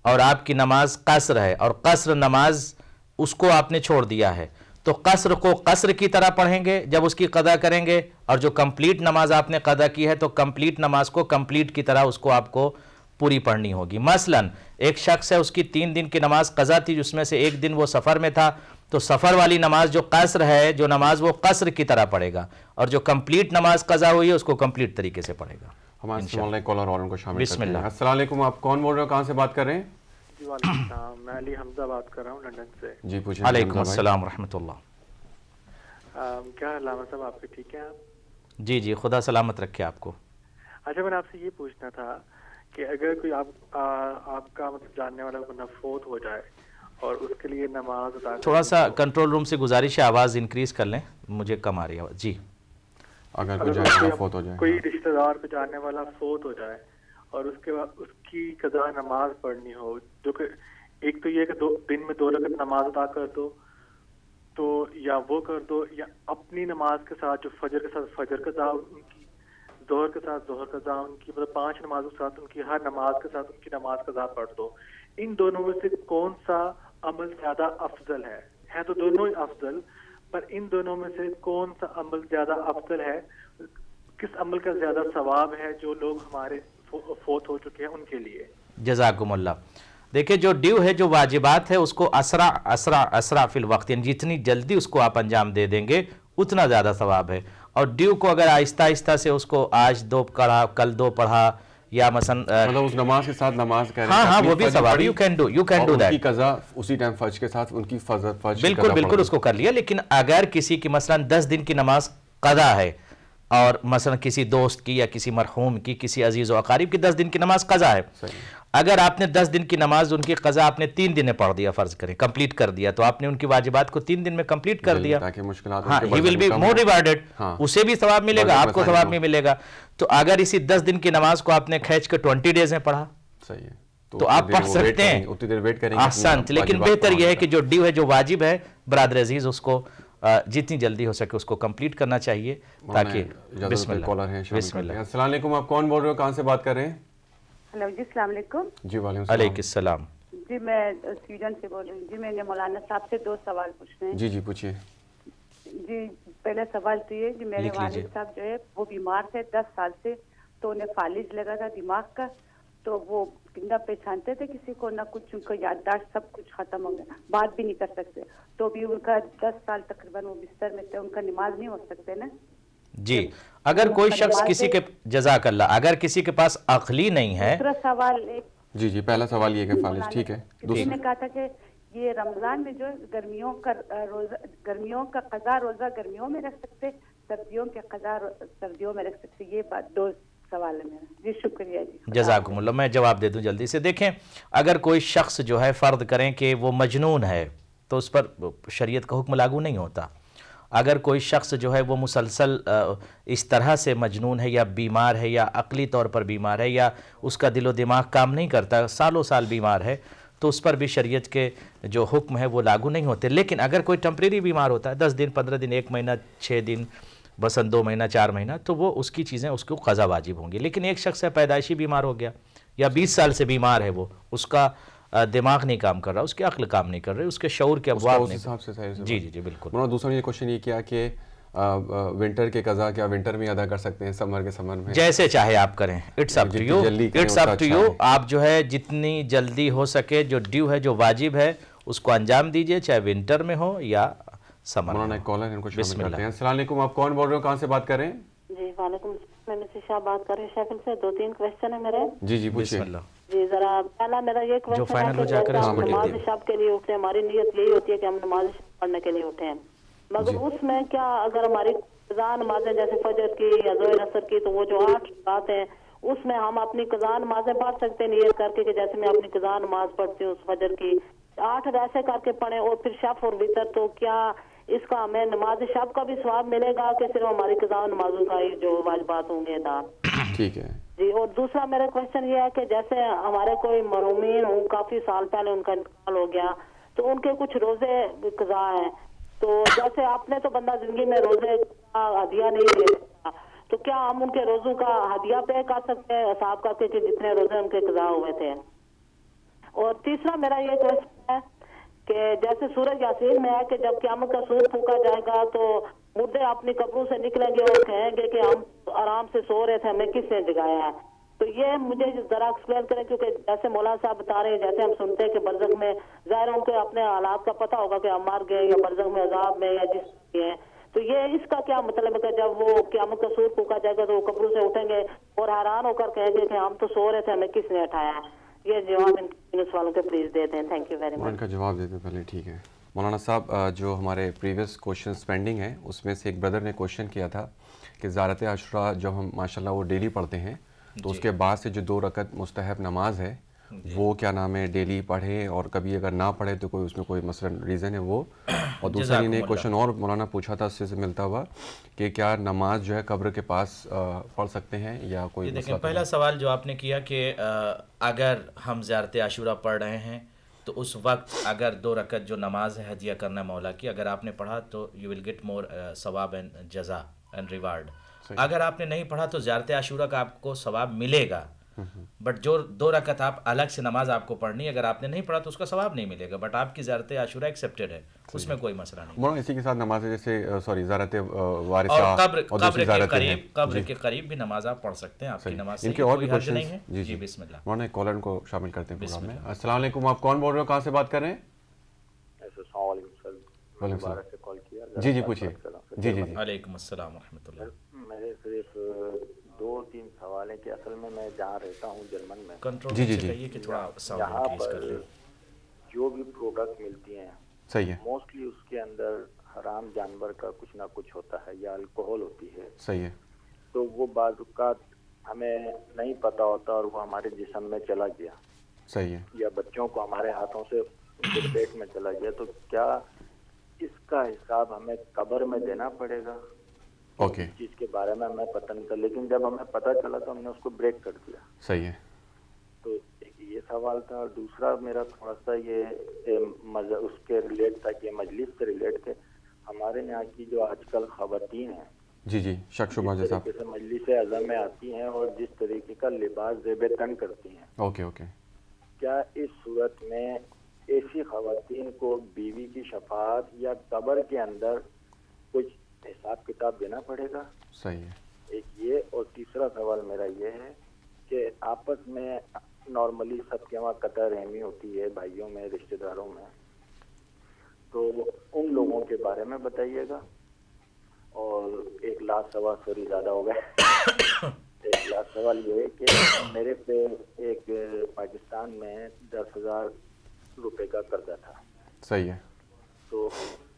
اور آپ کی نماز قصر ہے اور قصر نماز اس کو آپ نے چھوڑ دیا ہے، تو قصر کو قصر کی طرح پڑھیں گے جب اس کی قضا کریں گے، اور جو کمپلیٹ نماز آپ نے قضا کی ہے تو کمپلیٹ نماز کو کمپلیٹ کی طرح اس کو آپ کو پوری پڑھنی ہوگی۔ مثلا ایک شخص ہے، اس کی 3 دن کی نماز قضا تھی، جس میں سے ایک دن وہ سفر میں تھا، تو سفر والی نماز جو قصر ہے، جو نماز وہ قصر کی طرح پڑھے گا، اور جو کمپلیٹ نماز قضا ہوئی ہے اس کو کمپلیٹ طریقے سے پڑھے گا۔ ہمارے سامنے کالر اور ان کو شامل بسم اللہ۔ السلام علیکم، آپ کون بول رہے ہو، کہاں سے بات کر رہے ہیں؟ جی وعلیکم السلام، میں علی حمزہ بات کر رہا ہوں لندن سے۔ جی پوچھیں۔ وعلیکم السلام ورحمۃ اللہ۔ کیا علامہ صاحب آپ کے ٹھیک ہیں آپ؟ جی جی، خدا سلامت رکھے آپ کو۔ اچھا، میں نے آپ سے یہ پوچھنا تھا کہ اگر کوئی آپ کا مطلب جاننے والا بندہ فوت ہو جائے اور اس کے لیے نماز ادا، تھوڑا سا کنٹرول روم سے گزارش ہے آواز انکریز کر لیں، مجھے کم آ رہی ہے آواز۔ جی، اگر کوئی رشتہ دار پہ جاننے والا فوت ہو جائے اور اس کے بعد اس کی قضا نماز پڑھنی ہو، جو کہ ایک تو یہ کہ دن میں 2 رکعت نماز ادا کر دو، تو یا وہ کر دو، یا اپنی نماز کے ساتھ جو فجر کے ساتھ فجر قضا ان کی، ظہر کے ساتھ ظہر قضا ان کی، مطلب 5 نمازوں کے ساتھ ان کی ہر نماز کے ساتھ ان کی نماز قضا پڑھ دو. ان دونوں میں سے کون سا عمل زیادہ افضل ہے تو دونوں ہی افضل، پر ان دونوں میں سے کون سا عمل زیادہ افضل ہے، کس عمل کا زیادہ ثواب ہے جو لوگ ہمارے فوت ہو چکے ہیں ان کے لیے؟ جزاکم اللہ. دیکھیں جو ڈیو ہے، جو واجبات ہے، اس کو اسرع فی الوقت، یعنی جتنی جلدی اس کو آپ انجام دے دیں گے اتنا زیادہ ثواب ہے. اور ڈیو کو اگر آہستہ آہستہ سے اس کو آج 2 پڑھا، کل 2 پڑھا، یا مثلا اس نماز کے ساتھ نماز کہہ رہے ہیں، ہاں وہ بھی ثواب. You can do that. ان کی قضا اسی ٹائم فجر کے ساتھ ان کی فجر بالکل اس کو کر لیا. لیکن اگر کسی کی مثلا 10 دن کی نماز قضا ہے، اور مثلا کسی دوست کی یا کسی مرحوم کی، کسی عزیز و اقارب کی 10 دن کی نماز قضا ہے، اگر آپ نے 10 دن کی نماز ان کی قضا آپ نے 3 دن میں پڑھ دیا، فرض کریں کمپلیٹ کر دیا، تو آپ نے ان کی واجبات کو 3 دن میں کمپلیٹ کر دیا، تاکہ مشکلات ہاں ہی ول بی مور ریوارڈڈ، اسے بھی ثواب ملے گا، آپ کو ثواب بھی ملے گا. تو اگر اسی 10 دن کی نماز کو آپ نے کھینچ کے 20 ڈیز میں پڑھا، صحیح ہے، تو آپ پڑھ سکتے ہیں، اتنی دیر ویٹ کریں گے. احسنت. لیکن بہتر یہ ہے کہ جو ڈیو ہے، جو واجب ہے برادر عزیز، اس کو جتنی جلدی ہو سکے اس کو کمپلیٹ کرنا چاہیے، تاکہ بسم اللہ. السلام علیکم، آپ کون بول رہے ہو، کہاں سے بات کر رہے ہیں؟ ہلو جی، السلام علیکم. جی وعلیکم السلام. جی میں سویڈن سے بول رہی ہوں. جی میں نے مولانا صاحب سے 2 سوال پوچھنے ہیں. جی پوچھیے. جی پہلا سوال تو یہ، جی میرے والد صاحب جو ہے وہ بیمار تھے 10 سال سے، تو انہیں فالج لگا تھا دماغ کا، تو وہ نہ پہچانتے تھے کسی کو، نہ کچھ، ان کو یادداشت سب کچھ ختم ہو گیا، بات بھی نہیں کر سکتے. تو بھی ان کا 10 سال تقریباً وہ بستر میں تھے، ان کا نماز نہیں ہو سکتے نا. جی اگر کوئی شخص کسی کے، جزاک اللہ، اگر کسی کے پاس عقلی نہیں ہے. دوسرا سوال جی پہلا سوال یہ کہ فالج، ٹھیک ہے. کسی نے کہا تھا کہ یہ رمضان میں جو گرمیوں کا قضا روزہ گرمیوں میں رکھ سکتے، سردیوں کے قضا سردیوں میں رکھ سکتے. یہ بات 2 سوال ہے میرا. جی شکریہ. جی جزاکم اللہ. میں جواب دے دوں جلدی سے. دیکھیں اگر کوئی شخص جو ہے فرض کریں کہ وہ مجنون ہے تو اس پر شریعت کا حکم لاگو نہیں ہوتا. اگر کوئی شخص جو ہے وہ مسلسل اس طرح سے مجنون ہے، یا بیمار ہے، یا عقلی طور پر بیمار ہے، یا اس کا دل و دماغ کام نہیں کرتا، سالوں سال بیمار ہے، تو اس پر بھی شریعت کے جو حکم ہے وہ لاگو نہیں ہوتے. لیکن اگر کوئی ٹمپریری بیمار ہوتا ہے، 10 دن 15 دن 1 مہینہ 6 دن بسن 2 مہینہ 4 مہینہ، تو وہ اس کی چیزیں اس کو قضا واجب ہوں گی. لیکن ایک شخص ہے پیدائشی بیمار ہو گیا، یا 20 سال سے بیمار ہے، وہ اس کا دماغ نہیں کام کر رہا، اس کی عقل کام نہیں کر رہی، اس کے شعور کے ابواب نہیں. جی بالکل. دوسرا یہ کوشچن یہ کیا کہ ونٹر کے قضا کیا ونٹر میں ادا کر سکتے ہیں، سمر کے سمر میں؟ جیسے چاہے آپ کریں، اٹس اپ ٹو یو. آپ جو ہے جتنی جلدی ہو سکے جو ڈیو ہے، جو واجب ہے، اس کو انجام دیجئے، چاہے ونٹر میں ہو یا سمر میں. مولانا ایک کالر ہے، ان کو شامل کرتے ہیں. السلام علیکم، آپ کون بول رہے ہو، کہاں سے بات کر رہے ہیں؟ جی وعلیکم السلام، میں نصیحہ بات کر رہی ہوں شیخل سے. 2-3 کویسچن ہے میرے. جی پوچھیے. جی ذرا پہلا میرا یہ کویسچن ہے کہ ہم نماز شب کے لیے اٹھتے ہیں، ہماری نیت یہی ہوتی ہے کہ ہم نماز شب پڑھنے کے لیے اٹھے ہیں، مگر اس میں کیا اگر ہماری قضا نمازیں جیسے فجر کی یا ظہر عصر کی، تو وہ جو 8 رات ہیں اس میں ہم اپنی قضا نمازیں پڑھ سکتے ہیں نیت کر کے کہ جیسے میں اپنی قضا نماز پڑھتی ہوں اس فجر کی 8 ویسے کر کے پڑھیں، اور پھر شب اور وتر، تو کیا اس کا ہمیں نماز شب کا بھی ثواب ملے گا کہ صرف ہماری قضا نمازوں کا ہی جو واجبات ہوں گے تھا؟ ٹھیک ہے جی. اور دوسرا میرا کویسچن یہ ہے کہ جیسے ہمارے کوئی مرحومین ہوں، کافی سال پہلے ان کا انتقال ہو گیا، تو ان کے کچھ روزے قضا ہیں، تو جیسے آپ نے تو بندہ زندگی میں روزے کا ہدیہ نہیں دے سکتا، تو کیا ہم ان کے روزوں کا ہدیہ پے کر سکتے ہیں حساب کر کے کہ جتنے روزے ان کے قضا ہوئے تھے؟ اور تیسرا میرا یہ کویسچن ہے کہ جیسے سورہ یاسین میں ہے کہ جب قیامت کا سور پھونکا جائے گا تو مردے اپنی قبروں سے نکلیں گے اور کہیں گے کہ ہم آرام سے سو رہے تھے، ہمیں کس نے جگایا ہے؟ تو یہ مجھے ذرا ایکسپلین کریں، کیونکہ جیسے مولانا صاحب بتا رہے ہیں، جیسے ہم سنتے ہیں کہ برزخ میں ظاہر ان کو اپنے حالات کا پتہ ہوگا کہ ہم مر گئے یا برزخ میں عذاب میں یا جس ہیں، تو یہ اس کا کیا مطلب ہے کہ جب وہ قیامت کا سور پھونکا جائے گا تو وہ قبروں سے اٹھیں گے اور حیران ہو کر کہیں گے کہ ہم تو سو رہے تھے، ہمیں کس نے اٹھایا ہے؟ یہ جواب ان سوالوں کے پلیز دے دیں. Thank you very much. ان کا جواب دے دیں پہلے. ٹھیک ہے مولانا صاحب، جو ہمارے پریویس کوشچنس پینڈنگ ہیں اس میں سے ایک بردر نے کوشچن کیا تھا کہ زیارت عاشوراء جب ہم ماشاءاللہ وہ ڈیلی پڑھتے ہیں تو اس کے بعد سے جو 2 رکعت مستحب نماز ہے وہ کیا نام ہے ڈیلی پڑھیں، اور کبھی اگر نہ پڑھے تو کوئی اس میں کوئی مثلا ریزن ہے وہ. اور دوسرا نے کویشچن اور مولانا پوچھا تھا اس سے ملتا ہوا کہ کیا نماز جو ہے قبر کے پاس پڑھ سکتے ہیں یا کوئی مسئلہ؟ پہلا سوال جو آپ نے کیا کہ اگر ہم زیارت عاشورہ پڑھ رہے ہیں تو اس وقت اگر 2 رکعت جو نماز ہے ہدیہ کرنا مولا کی، اگر آپ نے پڑھا تو یو ول گیٹ مور ثواب اینڈ جزا اینڈ ریوارڈ. اگر آپ نے نہیں پڑھا تو زیارت عاشورہ کا آپ کو ثواب ملے گا، بٹ جو 2 رکعت آپ الگ سے نماز آپ کو پڑھنی، اگر آپ نے نہیں پڑھا تو اس کا ثواب نہیں ملے گا، بٹ آپ کی زیارت عاشورہ ایکسیپٹڈ ہے، اس میں کوئی مسئلہ نہیں. مولانا اسی کے ساتھ نماز جیسے زیارت وارثہ اور قبر کے قریب بھی نماز آپ پڑھ سکتے ہیں، آپ کی نماز سے کوئی حرج نہیں ہے. جی بسم اللہ. مولانا ایک کالر کو شامل کرتے ہیں پروگرام میں. السلام علیکم، آپ کون بول رہے ہو، کہاں سے بات کر رہے ہیں؟ السلام علیکم سر. جی پوچھیے. جی وعلیکم السلام ورحمۃ اللہ. میرے صرف 2-3 سوال ہیں کہ اصل میں جہاں رہتا ہوں جرمن میں، یہاں پر جو بھی پروڈکٹ ملتی ہیں صحیح ہے موسٹلی اس کے اندر حرام جانور کا کچھ نہ کچھ ہوتا ہے یا الکوہل ہوتی ہے. صحیح ہے. تو وہ بعض اوقات ہمیں نہیں پتا ہوتا اور وہ ہمارے جسم میں چلا گیا. صحیح ہے. یا بچوں کو ہمارے ہاتھوں سے ان کے پیٹ میں چلا گیا، تو کیا اس کا حساب ہمیں قبر میں دینا پڑے گا؟ اوکے. چیز کے بارے میں ہمیں پتہ نہیں تھا، لیکن جب ہمیں پتہ چلا تو ہم نے اس کو بریک کر دیا. صحیح ہے. تو ایک یہ سوال تھا. اور دوسرا میرا تھوڑا سا یہ اس کے ریلیٹ تھا کہ مجلس سے ریلیٹ تھے. ہمارے یہاں کی جو آج کل خواتین ہیں جی شک شبہ جیسا مجلس اعظم میں آتی ہیں اور جس طریقے کا لباس زیب تن کرتی ہیں، اوکے، کیا اس صورت میں ایسی خواتین کو بیوی کی شفاعت یا قبر کے اندر کچھ حساب کتاب دینا پڑے گا؟ صحیح ہے. ایک یہ. اور تیسرا سوال میرا یہ ہے کہ آپس میں نارملی سب کے وہاں قطع رحمی ہوتی ہے بھائیوں میں، رشتہ داروں میں، تو ان لوگوں کے بارے میں بتائیے گا. اور ایک لاسٹ سوال، سوری زیادہ ہو گئے، ایک لاسٹ سوال یہ ہے کہ میرے پہ ایک پاکستان میں 10,000 روپے کا قرضہ تھا. صحیح ہے. تو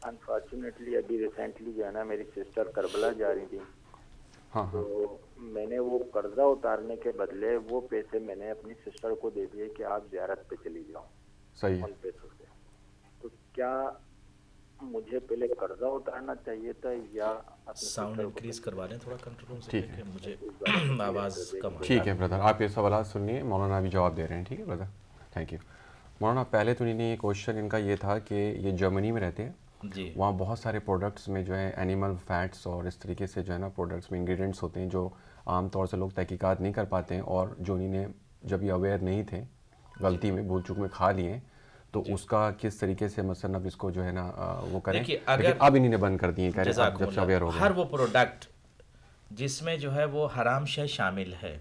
انفارچونیٹلی ابھی ریسنٹلی جو ہے نا میری سسٹر کربلا جا رہی تھی، تو میں نے وہ قرضہ اتارنے کے بدلے وہ پیسے میں نے اپنی سسٹر کو دے دیے کہ آپ زیارت پہ چلی جاؤ. صحیح ہے. ان پیسوں سے. تو کیا مجھے پہلے قرضہ اتارنا چاہیے تھا یا ساؤنڈ انکریز کروا لیں تھوڑا کنٹرول سے؟ ٹھیک ہے، مجھے آواز کم. ٹھیک ہے بردر، آپ یہ سوالات سنیے، مولانا بھی جواب دے رہے ہیں. ٹھیک ہے بردر، تھینک یو. مولانا پہلے تو انہیں کوشچن ان کا یہ تھا کہ یہ جرمنی میں رہتے ہیں جی، وہاں بہت سارے پروڈکٹس میں جو ہے اینیمل فیٹس اور اس طریقے سے جو ہے نا پروڈکٹس میں انگریڈینٹس ہوتے ہیں جو عام طور سے لوگ تحقیقات نہیں کر پاتے ہیں، اور جو انہیں جب یہ اویئر نہیں تھے غلطی میں بھول چوک میں کھا لیے، تو اس کا کس طریقے سے مثلا اب اس کو جو ہے نا وہ کریں. لیکن اب انہیں نے بند کر دیے جب سے اویئر ہو گئے. ہر وہ پروڈکٹ جس میں جو ہے وہ حرام شے شامل ہے،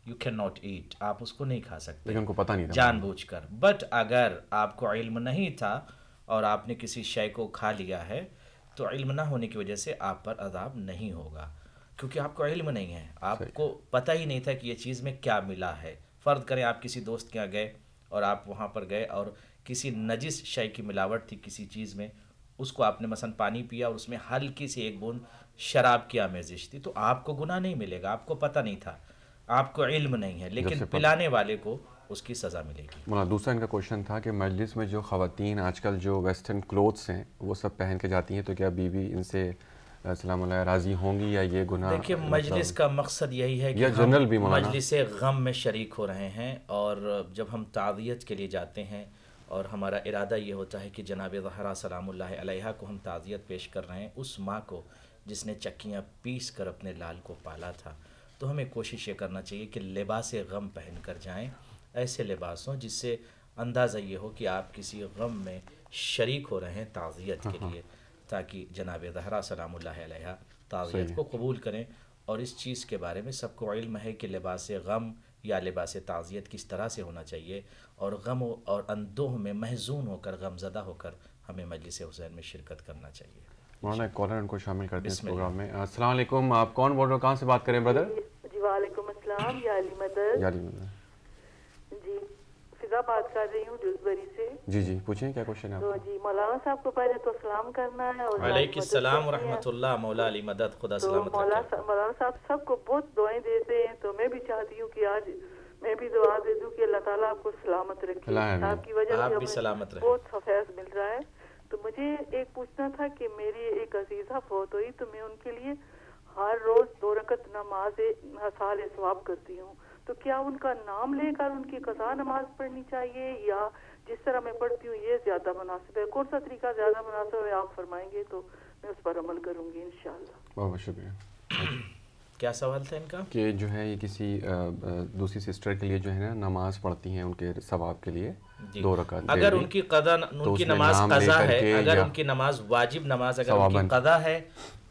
یو کین ناٹ ایٹ، آپ اس کو نہیں کھا سکتے، لیکن ان کو پتہ نہیں تھا جان بوجھ کر. بٹ اگر آپ کو علم نہیں تھا اور آپ نے کسی شے کو کھا لیا ہے تو علم نہ ہونے کی وجہ سے آپ پر عذاب نہیں ہوگا، کیونکہ آپ کو علم نہیں ہے، آپ کو پتہ ہی نہیں تھا کہ یہ چیز میں کیا ملا ہے. فرض کریں آپ کسی دوست کے یہاں گئے اور آپ وہاں پر گئے اور کسی نجس شے کی ملاوٹ تھی کسی چیز میں، اس کو آپ نے مثلا پانی پیا اور اس میں ہلکی سی ایک بوند شراب کی آمیزش تھی، تو آپ کو گناہ نہیں ملے گا، آپ کو پتہ نہیں تھا، آپ کو علم نہیں ہے، لیکن پلانے والے کو اس کی سزا ملے گی. مولانا دوسرا ان کا کوشچن تھا کہ مجلس میں جو خواتین آج کل جو ویسٹرن کلوتھس ہیں وہ سب پہن کے جاتی ہیں، تو کیا بیوی ان سے السلام علیہ راضی ہوں گی یا یہ گناہ؟ دیکھیے مجلس کا مقصد یہی ہے کہ ہم مجلس غم میں شریک ہو رہے ہیں، اور جب ہم تعزیت کے لیے جاتے ہیں اور ہمارا ارادہ یہ ہوتا ہے کہ جناب زہرا سلام اللہ علیہا کو ہم تعزیت پیش کر رہے ہیں، اس ماں کو جس نے چکیاں پیس کر اپنے لال کو پالا تھا، تو ہمیں کوشش یہ کرنا چاہیے کہ لباس غم پہن کر جائیں، ایسے لباس ہوں جس سے اندازہ یہ ہو کہ آپ کسی غم میں شریک ہو رہے ہیں تعزیت کے لیے، تاکہ جناب زہرا سلام اللہ علیہا تعزیت کو قبول کریں. اور اس چیز کے بارے میں سب کو علم ہے کہ لباس غم یا لباس تعزیت کس طرح سے ہونا چاہیے، اور غم اور اندوہ میں محزون ہو کر، غم زدہ ہو کر ہمیں مجلس حسین میں شرکت کرنا چاہیے. مولانا ایک کالر ان کو شامل کرتے ہیں اس پروگرام میں. السلام علیکم، آپ کون بول رہے ہو، کہاں سے بات کریں بردر؟ جی وعلیکم السلام، یا علی مدد. جی فضا بات کر رہی ہوں ڈیوزبری سے. جی پوچھیں کیا کوشچن ہے آپ کا؟ جی مولانا صاحب کو پہلے تو سلام کرنا ہے. وعلیکم السلام ورحمۃ اللہ. مولا علی مدد، خدا سلامت رکھے. مولانا صاحب سب کو بہت دعائیں دیتے ہیں، تو میں بھی چاہتی ہوں کہ آج میں بھی دعا دے دوں کہ اللہ تعالیٰ آپ کو سلامت رکھے. آپ کی وجہ سے ہمیں بہت فیض مل رہا ہے. تو مجھے ایک پوچھنا تھا کہ میری ایک عزیزہ فوت ہوئی تو میں ان کے لیے ہر روز 2 رکعت نماز حصال ثواب کرتی ہوں. تو کیا ان کا نام لے کر ان کی قضا نماز پڑھنی چاہیے یا جس طرح میں پڑھتی ہوں یہ زیادہ مناسب ہے؟ کون سا طریقہ زیادہ مناسب ہے آپ فرمائیں گے تو میں اس پر عمل کروں گی انشاءاللہ. بہت شکریہ. کیا سوال تھا ان کا؟ کہ جو ہے یہ کسی دوسری سسٹر کے لیے جو ہے نا نماز پڑھتی ہیں ان کے ثواب کے لیے 2 رکعت. اگر ان کی نماز قضا ہے، اگر ان کی نماز واجب نماز اگر ان کی قضا ہے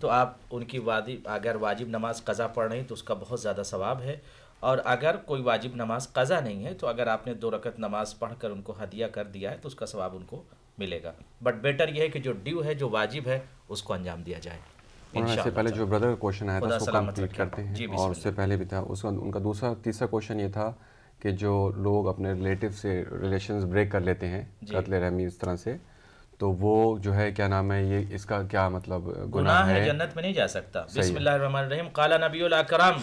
تو آپ ان کی اگر واجب نماز قضا پڑھ رہی تو اس کا بہت زیادہ ثواب ہے. اور اگر کوئی واجب نماز قضا نہیں ہے تو اگر آپ نے 2 رکعت نماز پڑھ کر ان کو ہدیہ کر دیا ہے تو اس کا ثواب ان کو ملے گا. بٹ بیٹر یہ ہے کہ جو ڈیو ہے، جو واجب ہے، اس کو انجام دیا جائے. اس سے پہلے جو بردر کا کوشچن آیا تھا اس کو کمپلیٹ کرتے ہیں. اور اس سے پہلے بھی تھا ان کا تیسرا کوشچن یہ تھا کہ جو لوگ اپنے ریلیٹیو سے ریلیشنز بریک کر لیتے ہیں قتل رحمی اس طرح سے، تو وہ جو ہے کیا نام ہے، یہ اس کا کیا مطلب گناہ ہے؟ جنت میں نہیں جا سکتا. بسم اللہ الرحمن الرحیم. قال نبی الاکرم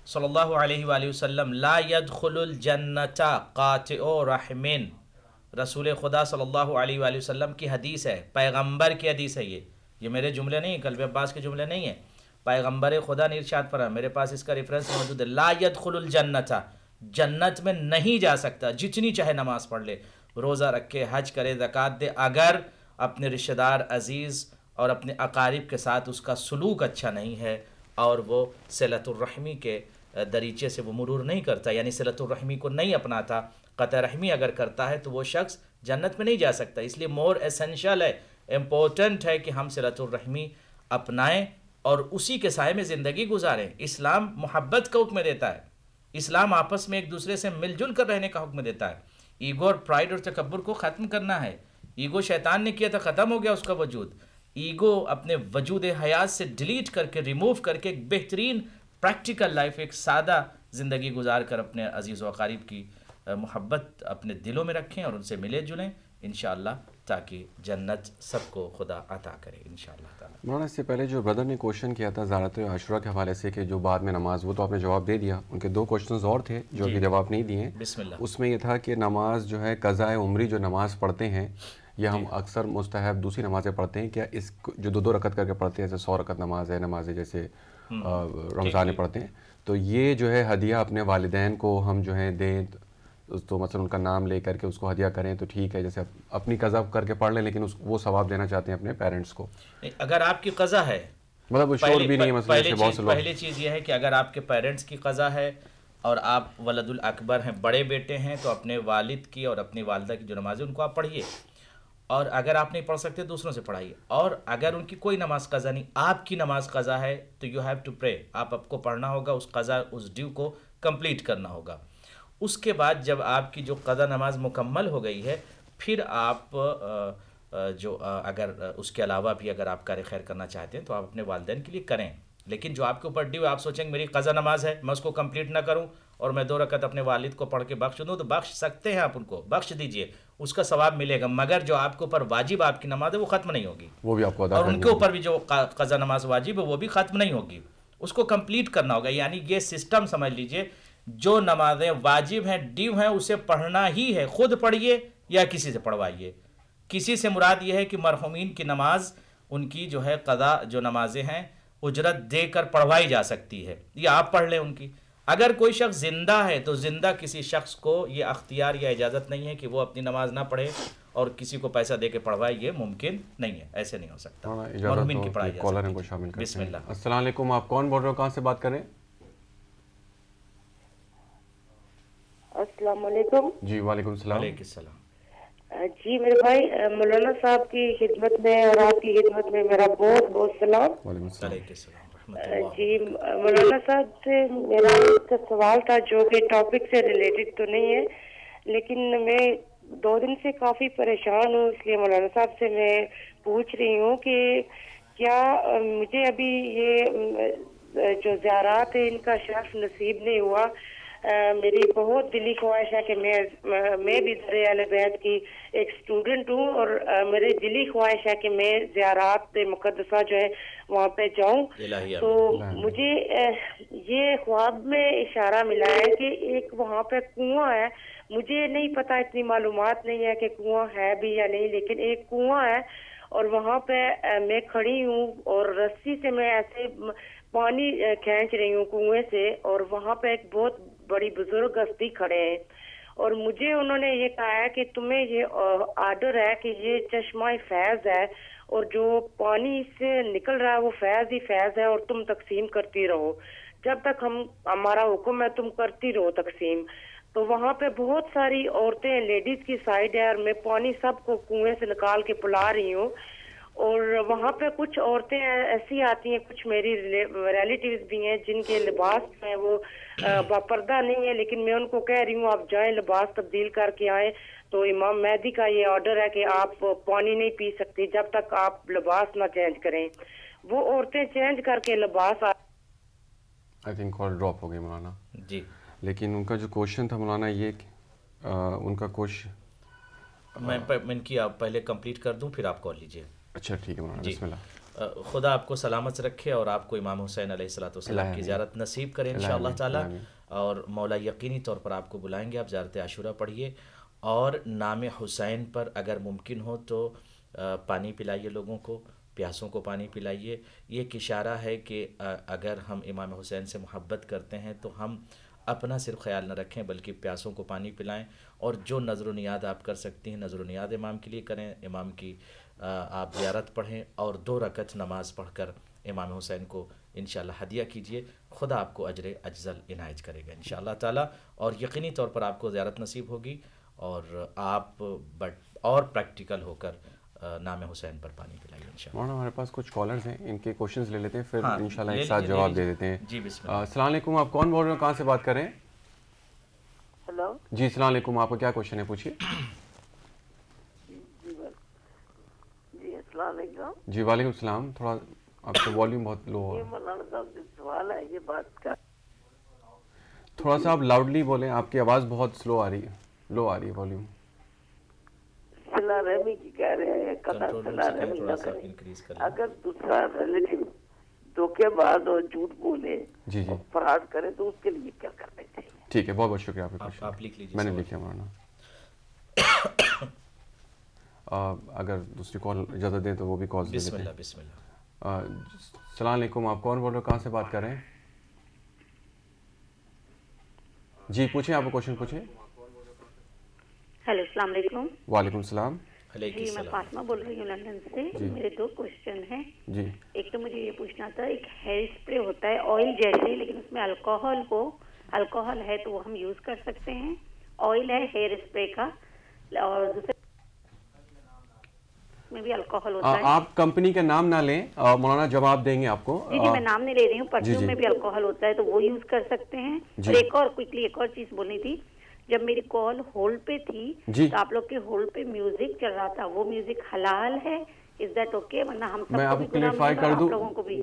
صلی اللہ علیہ وآلہ وسلم لا يدخل الجنت قاطع رحم. رسول خدا صلی اللہ علیہ وآلہ وسلم کی حدیث ہے، پیغمبر کی حدیث ہے. یہ میرے جملے نہیں ہیں، قلب عباس کے جملے نہیں ہیں. پیغمبر خدا نے ارشاد فرمایا، میرے پاس اس کا ریفرنس موجود ہے، لا يدخل الجنت، جنت میں نہیں جا سکتا جتنی چاہے نماز پڑھ لے، روزہ رکھے، حج کرے، زکوٰۃ دے، اگر اپنے رشتہ دار عزیز اور اپنے اقارب کے ساتھ اس کا سلوک اچھا نہیں ہے اور وہ صلۃ الرحمی کے دریچے سے وہ مرور نہیں کرتا، یعنی صلۃ الرحمی کو نہیں اپناتا، قطع رحمی اگر کرتا ہے تو وہ شخص جنت میں نہیں جا سکتا. اس لیے مور ایسنشل ہے، امپورٹنٹ ہے کہ ہم صلۃ الرحمی اپنائیں اور اسی کے سائے میں زندگی گزاریں. اسلام محبت کا حکم دیتا ہے، اسلام آپس میں ایک دوسرے سے مل جل کر رہنے کا حکم دیتا ہے. ایگو اور پرائڈ اور تکبر کو ختم کرنا ہے. ایگو شیطان نے کیا تھا، ختم ہو گیا اس کا وجود. ایگو اپنے وجود حیات سے ڈیلیٹ کر کے، ریموو کر کے ایک بہترین پریکٹیکل لائف، ایک سادہ زندگی گزار کر اپنے عزیز و اقارب کی محبت اپنے دلوں میں رکھیں اور ان سے ملے جلیں انشاءاللہ، تاکہ جنت سب کو خدا عطا کرے انشاءاللہ تعالی. مولانا اس سے پہلے جو بردر نے کوشچن کیا تھا زیارت عاشورہ کے حوالے سے کہ جو بعد میں نماز، وہ تو آپ نے جواب دے دیا. ان کے 2 کوشچنز اور تھے جو ابھی جواب نہیں دیے. بسم اللہ. اس میں یہ تھا کہ نماز جو ہے قضاء عمری جو نماز پڑھتے ہیں یا ہم اکثر مستحب دوسری نمازیں پڑھتے ہیں، کیا اس جو 2 رکعت کر کے پڑھتے ہیں، جیسے 100 رکعت نماز ہے، نمازیں جیسے رمضان میں پڑھتے ہیں، تو یہ جو ہے ہدیہ اپنے والدین کو ہم جو ہے دیں تو مثلا ان کا نام لے کر کے اس کو ہدیہ کریں تو ٹھیک ہے، جیسے اپنی قضا کر کے پڑھ لیں لیکن وہ ثواب دینا چاہتے ہیں اپنے پیرنٹس کو؟ اگر آپ کی قضا ہے، مطلب شور بھی نہیں ہے مثلا. پہلی چیز یہ ہے کہ اگر آپ کے پیرنٹس کی قضا ہے اور آپ ولد الاکبر ہیں، بڑے بیٹے ہیں، تو اپنے والد کی اور اپنی والدہ کی جو نمازیں ان کو آپ پڑھیے، اور اگر آپ نہیں پڑھ سکتے دوسروں سے پڑھائیے. اور اگر ان کی کوئی نماز قضا نہیں، آپ کی نماز قضا ہے تو یو ہیو ٹو پرے، آپ کو پڑھنا ہوگا، اس قضا اس ڈیو کو کمپلیٹ کرنا ہوگا. اس کے بعد جب آپ کی جو قضا نماز مکمل ہو گئی ہے، پھر آپ جو اگر اس کے علاوہ بھی اگر آپ کار خیر کرنا چاہتے ہیں تو آپ اپنے والدین کے لیے کریں. لیکن جو آپ کے اوپر ڈیو، آپ سوچیں کہ میری قضا نماز ہے، میں اس کو کمپلیٹ نہ کروں اور میں 2 رکعت اپنے والد کو پڑھ کے بخش دوں، تو بخش سکتے ہیں، آپ ان کو بخش دیجئے، اس کا ثواب ملے گا. مگر جو آپ کے اوپر واجب آپ کی نماز ہے وہ ختم نہیں ہوگی، وہ بھی آپ کو ادا اور ان کے اوپر بھی جو قضا نماز واجب ہے وہ بھی ختم نہیں ہوگی، اس کو کمپلیٹ کرنا ہوگا. یعنی یہ سسٹم سمجھ لیجئے، جو نمازیں واجب ہیں، ڈیو ہیں، اسے پڑھنا ہی ہے، خود پڑھیے یا کسی سے پڑھوائیے. کسی سے مراد یہ ہے کہ مرحومین کی نماز، ان کی جو ہے قضا جو نمازیں ہیں اجرت دے کر پڑھوائی جا سکتی ہے، یا آپ پڑھ لیں ان کی. اگر کوئی شخص زندہ ہے تو زندہ کسی شخص کو یہ اختیار یا اجازت نہیں ہے کہ وہ اپنی نماز نہ پڑھے اور کسی کو پیسہ دے کے پڑھوائے، یہ ممکن نہیں ہے، ایسے نہیں ہو سکتا. مرحومین کی پڑھائی جا سکتی ہے. بسم اللہ. السلام علیکم، آپ کون بول رہے ہو، کہاں سے بات کر رہے ہیں؟ السلام علیکم. جی وعلیکم السلام. وعلیکم السلام. جی میرے بھائی مولانا صاحب کی خدمت میں اور آپ کی خدمت میں میرا بہت بہت سلام. وعلیکم السلام. جی مولانا صاحب سے میرا ایک سوال تھا جو کہ ٹاپک سے ریلیٹڈ تو نہیں ہے، لیکن میں 2 دن سے کافی پریشان ہوں، اس لیے مولانا صاحب سے میں پوچھ رہی ہوں کہ کیا مجھے ابھی یہ جو زیارات ہیں ان کا شرف نصیب نہیں ہوا، میری بہت دلی خواہش ہے کہ میں بھی در اہل بیت کی ایک اسٹوڈنٹ ہوں، اور میری دلی خواہش ہے کہ میں زیارات مقدسہ جو ہے وہاں پہ جاؤں. تو مجھے یہ خواب میں اشارہ ملا ہے کہ ایک وہاں پہ کنواں ہے. مجھے نہیں پتا، اتنی معلومات نہیں ہے کہ کنواں ہے بھی یا نہیں، لیکن ایک کنواں ہے اور وہاں پہ میں کھڑی ہوں اور رسی سے میں ایسے پانی کھینچ رہی ہوں کنویں سے، اور وہاں پہ ایک بہت بڑی بزرگ ہستی کھڑے ہیں، اور مجھے انہوں نے یہ کہا ہے کہ تمہیں یہ آرڈر ہے کہ یہ چشمہ فیض ہے، اور جو پانی اس سے نکل رہا ہے وہ فیض ہی فیض ہے، اور تم تقسیم کرتی رہو جب تک ہمارا حکم ہے، تم کرتی رہو تقسیم. تو وہاں پہ بہت ساری عورتیں، لیڈیز کی سائڈ ہے، اور میں پانی سب کو کنویں سے نکال کے پلا رہی ہوں. اور وہاں پہ کچھ عورتیں ایسی آتی ہیں، کچھ میری ریلیٹیوز بھی ہیں جن کے لباس ہیں وہ باپردہ نہیں ہے، لیکن میں ان کو کہہ رہی ہوں آپ جائیں لباس تبدیل کر کے آئیں. تو امام مہدی کا یہ آرڈر ہے کہ آپ پانی نہیں پی سکتی جب تک آپ لباس نہ چینج کریں. وہ عورتیں چینج کر کے لباس آئی تھنک کال ڈراپ ہو گئی مولانا جی. لیکن ان کا جو کوشچن تھا مولانا یہ ان کا میں کی آپ پہلے کمپلیٹ کر دوں پھر آپ کال لیجیے. اچھا ٹھیک ہے مولانا. بسم اللہ. خدا آپ کو سلامت رکھے اور آپ کو امام حسین علیہ الصلوۃ والسلام کی زیارت نصیب کرے انشاءاللہ تعالی. اور مولا یقینی طور پر آپ کو بلائیں گے. آپ زیارت عاشورہ پڑھیے اور نام حسین پر اگر ممکن ہو تو پانی پلائیے لوگوں کو، پیاسوں کو پانی پلائیے. یہ ایک اشارہ ہے کہ اگر ہم امام حسین سے محبت کرتے ہیں تو ہم اپنا صرف خیال نہ رکھیں بلکہ پیاسوں کو پانی پلائیں. اور جو نظر و نیاد آپ کر سکتی ہیں نظر و نیاد امام کے لیے کریں. امام کی آپ زیارت پڑھیں اور 2 رکعت نماز پڑھ کر امام حسین کو انشاءاللہ ہدیہ کیجئے. خدا آپ کو اجر اجزل عنایت کرے گا انشاءاللہ تعالی. اور یقینی طور پر آپ کو زیارت نصیب ہوگی اور آپ اور پریکٹیکل ہو کر نام حسین پر پانی پلائیے انشاءاللہ. مولانا ہمارے پاس کچھ کالرز ہیں، ان کے کوشچنز لے لیتے ہیں پھر انشاءاللہ ایک ساتھ جواب دے دیتے ہیں. جی بسم اللہ. السلام علیکم. آپ کون بول رہے ہیں، کہاں سے بات کر رہے ہیں؟ ہلو جی السلام علیکم. آپ کا کیا کوشچن ہے، پوچھیے. جی السلام علیکم. جی وعلیکم السلام. تھوڑا آپ کا والیوم بہت لو ہے. یہ مولانا صاحب سے سوال ہے، یہ بات کا تھوڑا سا آپ لاؤڈلی بولیں، آپ کی آواز بہت سلو آ رہی ہے، لو آ رہی ہے والیوم. صلہ رحمی کی کہہ رہے ہیں، قطع صلہ رحمی نہ کریں. اگر دوسرا ریلیٹیو دھوکے باز اور جھوٹ بولے اور فراڈ کرے تو اس کے لیے کیا کرنا چاہیے؟ ٹھیک ہے، بہت بہت شکریہ. آپ لکھ لیجیے. میں نے لکھا مولانا. اگر دوسری کال اجازت دیں تو وہ بھی کال. بسم اللہ بسم اللہ. السلام علیکم. آپ کون بول رہے ہو، کہاں سے بات کر رہے ہیں؟ جی پوچھیں، آپ کو کوشچن پوچھیں. ہیلو السلام علیکم. وعلیکم السلام. جی میں فاطمہ بول رہی ہوں لندن سے. میرے 2 کوشچن ہیں. جی ایک تو مجھے یہ پوچھنا تھا، ایک ہیئر اسپرے ہوتا ہے آئل جیسے لیکن اس میں الکوہل ہے تو وہ ہم یوز کر سکتے ہیں؟ آئل ہے ہیئر اسپرے کا، اور دوسرے میں بھی الکوہل ہوتا ہے. آپ کمپنی کا نام نہ لیں مولانا، جواب دیں گے آپ کو. جی میں نام نہیں لے رہی ہوں. پرفیوم میں بھی الکوہل ہوتا ہے تو وہ یوز کر سکتے ہیں. اور ایک اور کوئکلی ایک اور چیز بولنی تھی. جب میری کال ہولڈ پہ تھی تو آپ لوگ کے ہولڈ پہ میوزک چل رہا تھا، وہ میوزک حلال ہے؟ Is that okay? ورنہ ہم سب میں آپ کو کلیئرفائی کر دوں.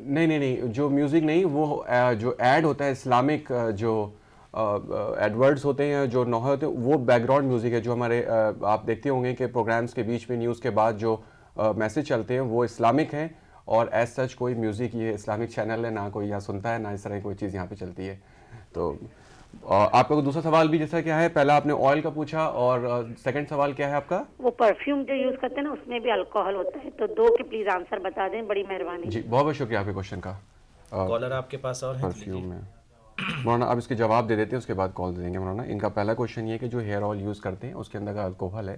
نہیں جو میوزک نہیں، وہ جو ایڈ ہوتا ہے اسلامک، جو ایڈورڈز ہوتے ہیں جو نوحے ہوتے ہیں، وہ بیک گراؤنڈ میوزک ہے. جو ہمارے آپ دیکھتے ہوں گے کہ پروگرامز کے بیچ میں نیوز کے بعد جو میسج چلتے ہیں وہ اسلامک ہیں، اور ایز سچ کوئی میوزک یہ اسلامک چینل ہے نہ کوئی یہاں سنتا ہے، نہ اس طرح کوئی چیز یہاں پہ چلتی ہے. تو آپ کا دوسرا سوال بھی جیسا کیا ہے، پہلا آپ نے آئل کا پوچھا اور سیکنڈ سوال کیا ہے آپ کا؟ وہ پرفیوم جو یوز کرتے ہیں نا اس میں بھی الکوہل ہوتا ہے. تو 2 کے پلیز آنسر بتا دیں، بڑی مہربانی. جی بہت بہت شکریہ آپ کے کوشچن کا. کالر آپ کے پاس اور ہیں پرفیوم میں مولانا اب اس کے جواب دے دیتے ہیں، اس کے بعد کال دیں گے مولانا. ان کا پہلا کوشچن یہ کہ جو ہیئر آئل یوز کرتے ہیں اس کے اندر الکوہل ہے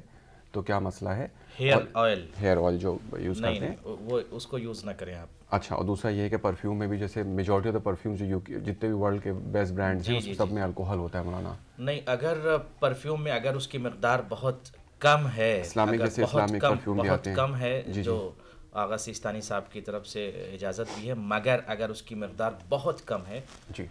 تو کیا مسئلہ ہے؟ ہیئر آئل جو یوز کرتے ہیں وہ اس کو یوز نہ کریں آپ. اچھا. اور دوسرا یہ ہے کہ پرفیوم میں بھی جیسے میجورٹی آف دا پرفیوم جو جتنے بھی ورلڈ کے بیسٹ برانڈز ہیں سب میں الکوہل ہوتا ہے مولانا. نہیں، اگر پرفیوم میں اگر اس کی مقدار بہت کم ہے، اسلامک جیسے اسلامک پرفیوم بھی آتے ہیں، کم ہے جو آغا سیستانی صاحب کی طرف سے اجازت بھی ہے، مگر اگر اس کی مقدار بہت کم ہے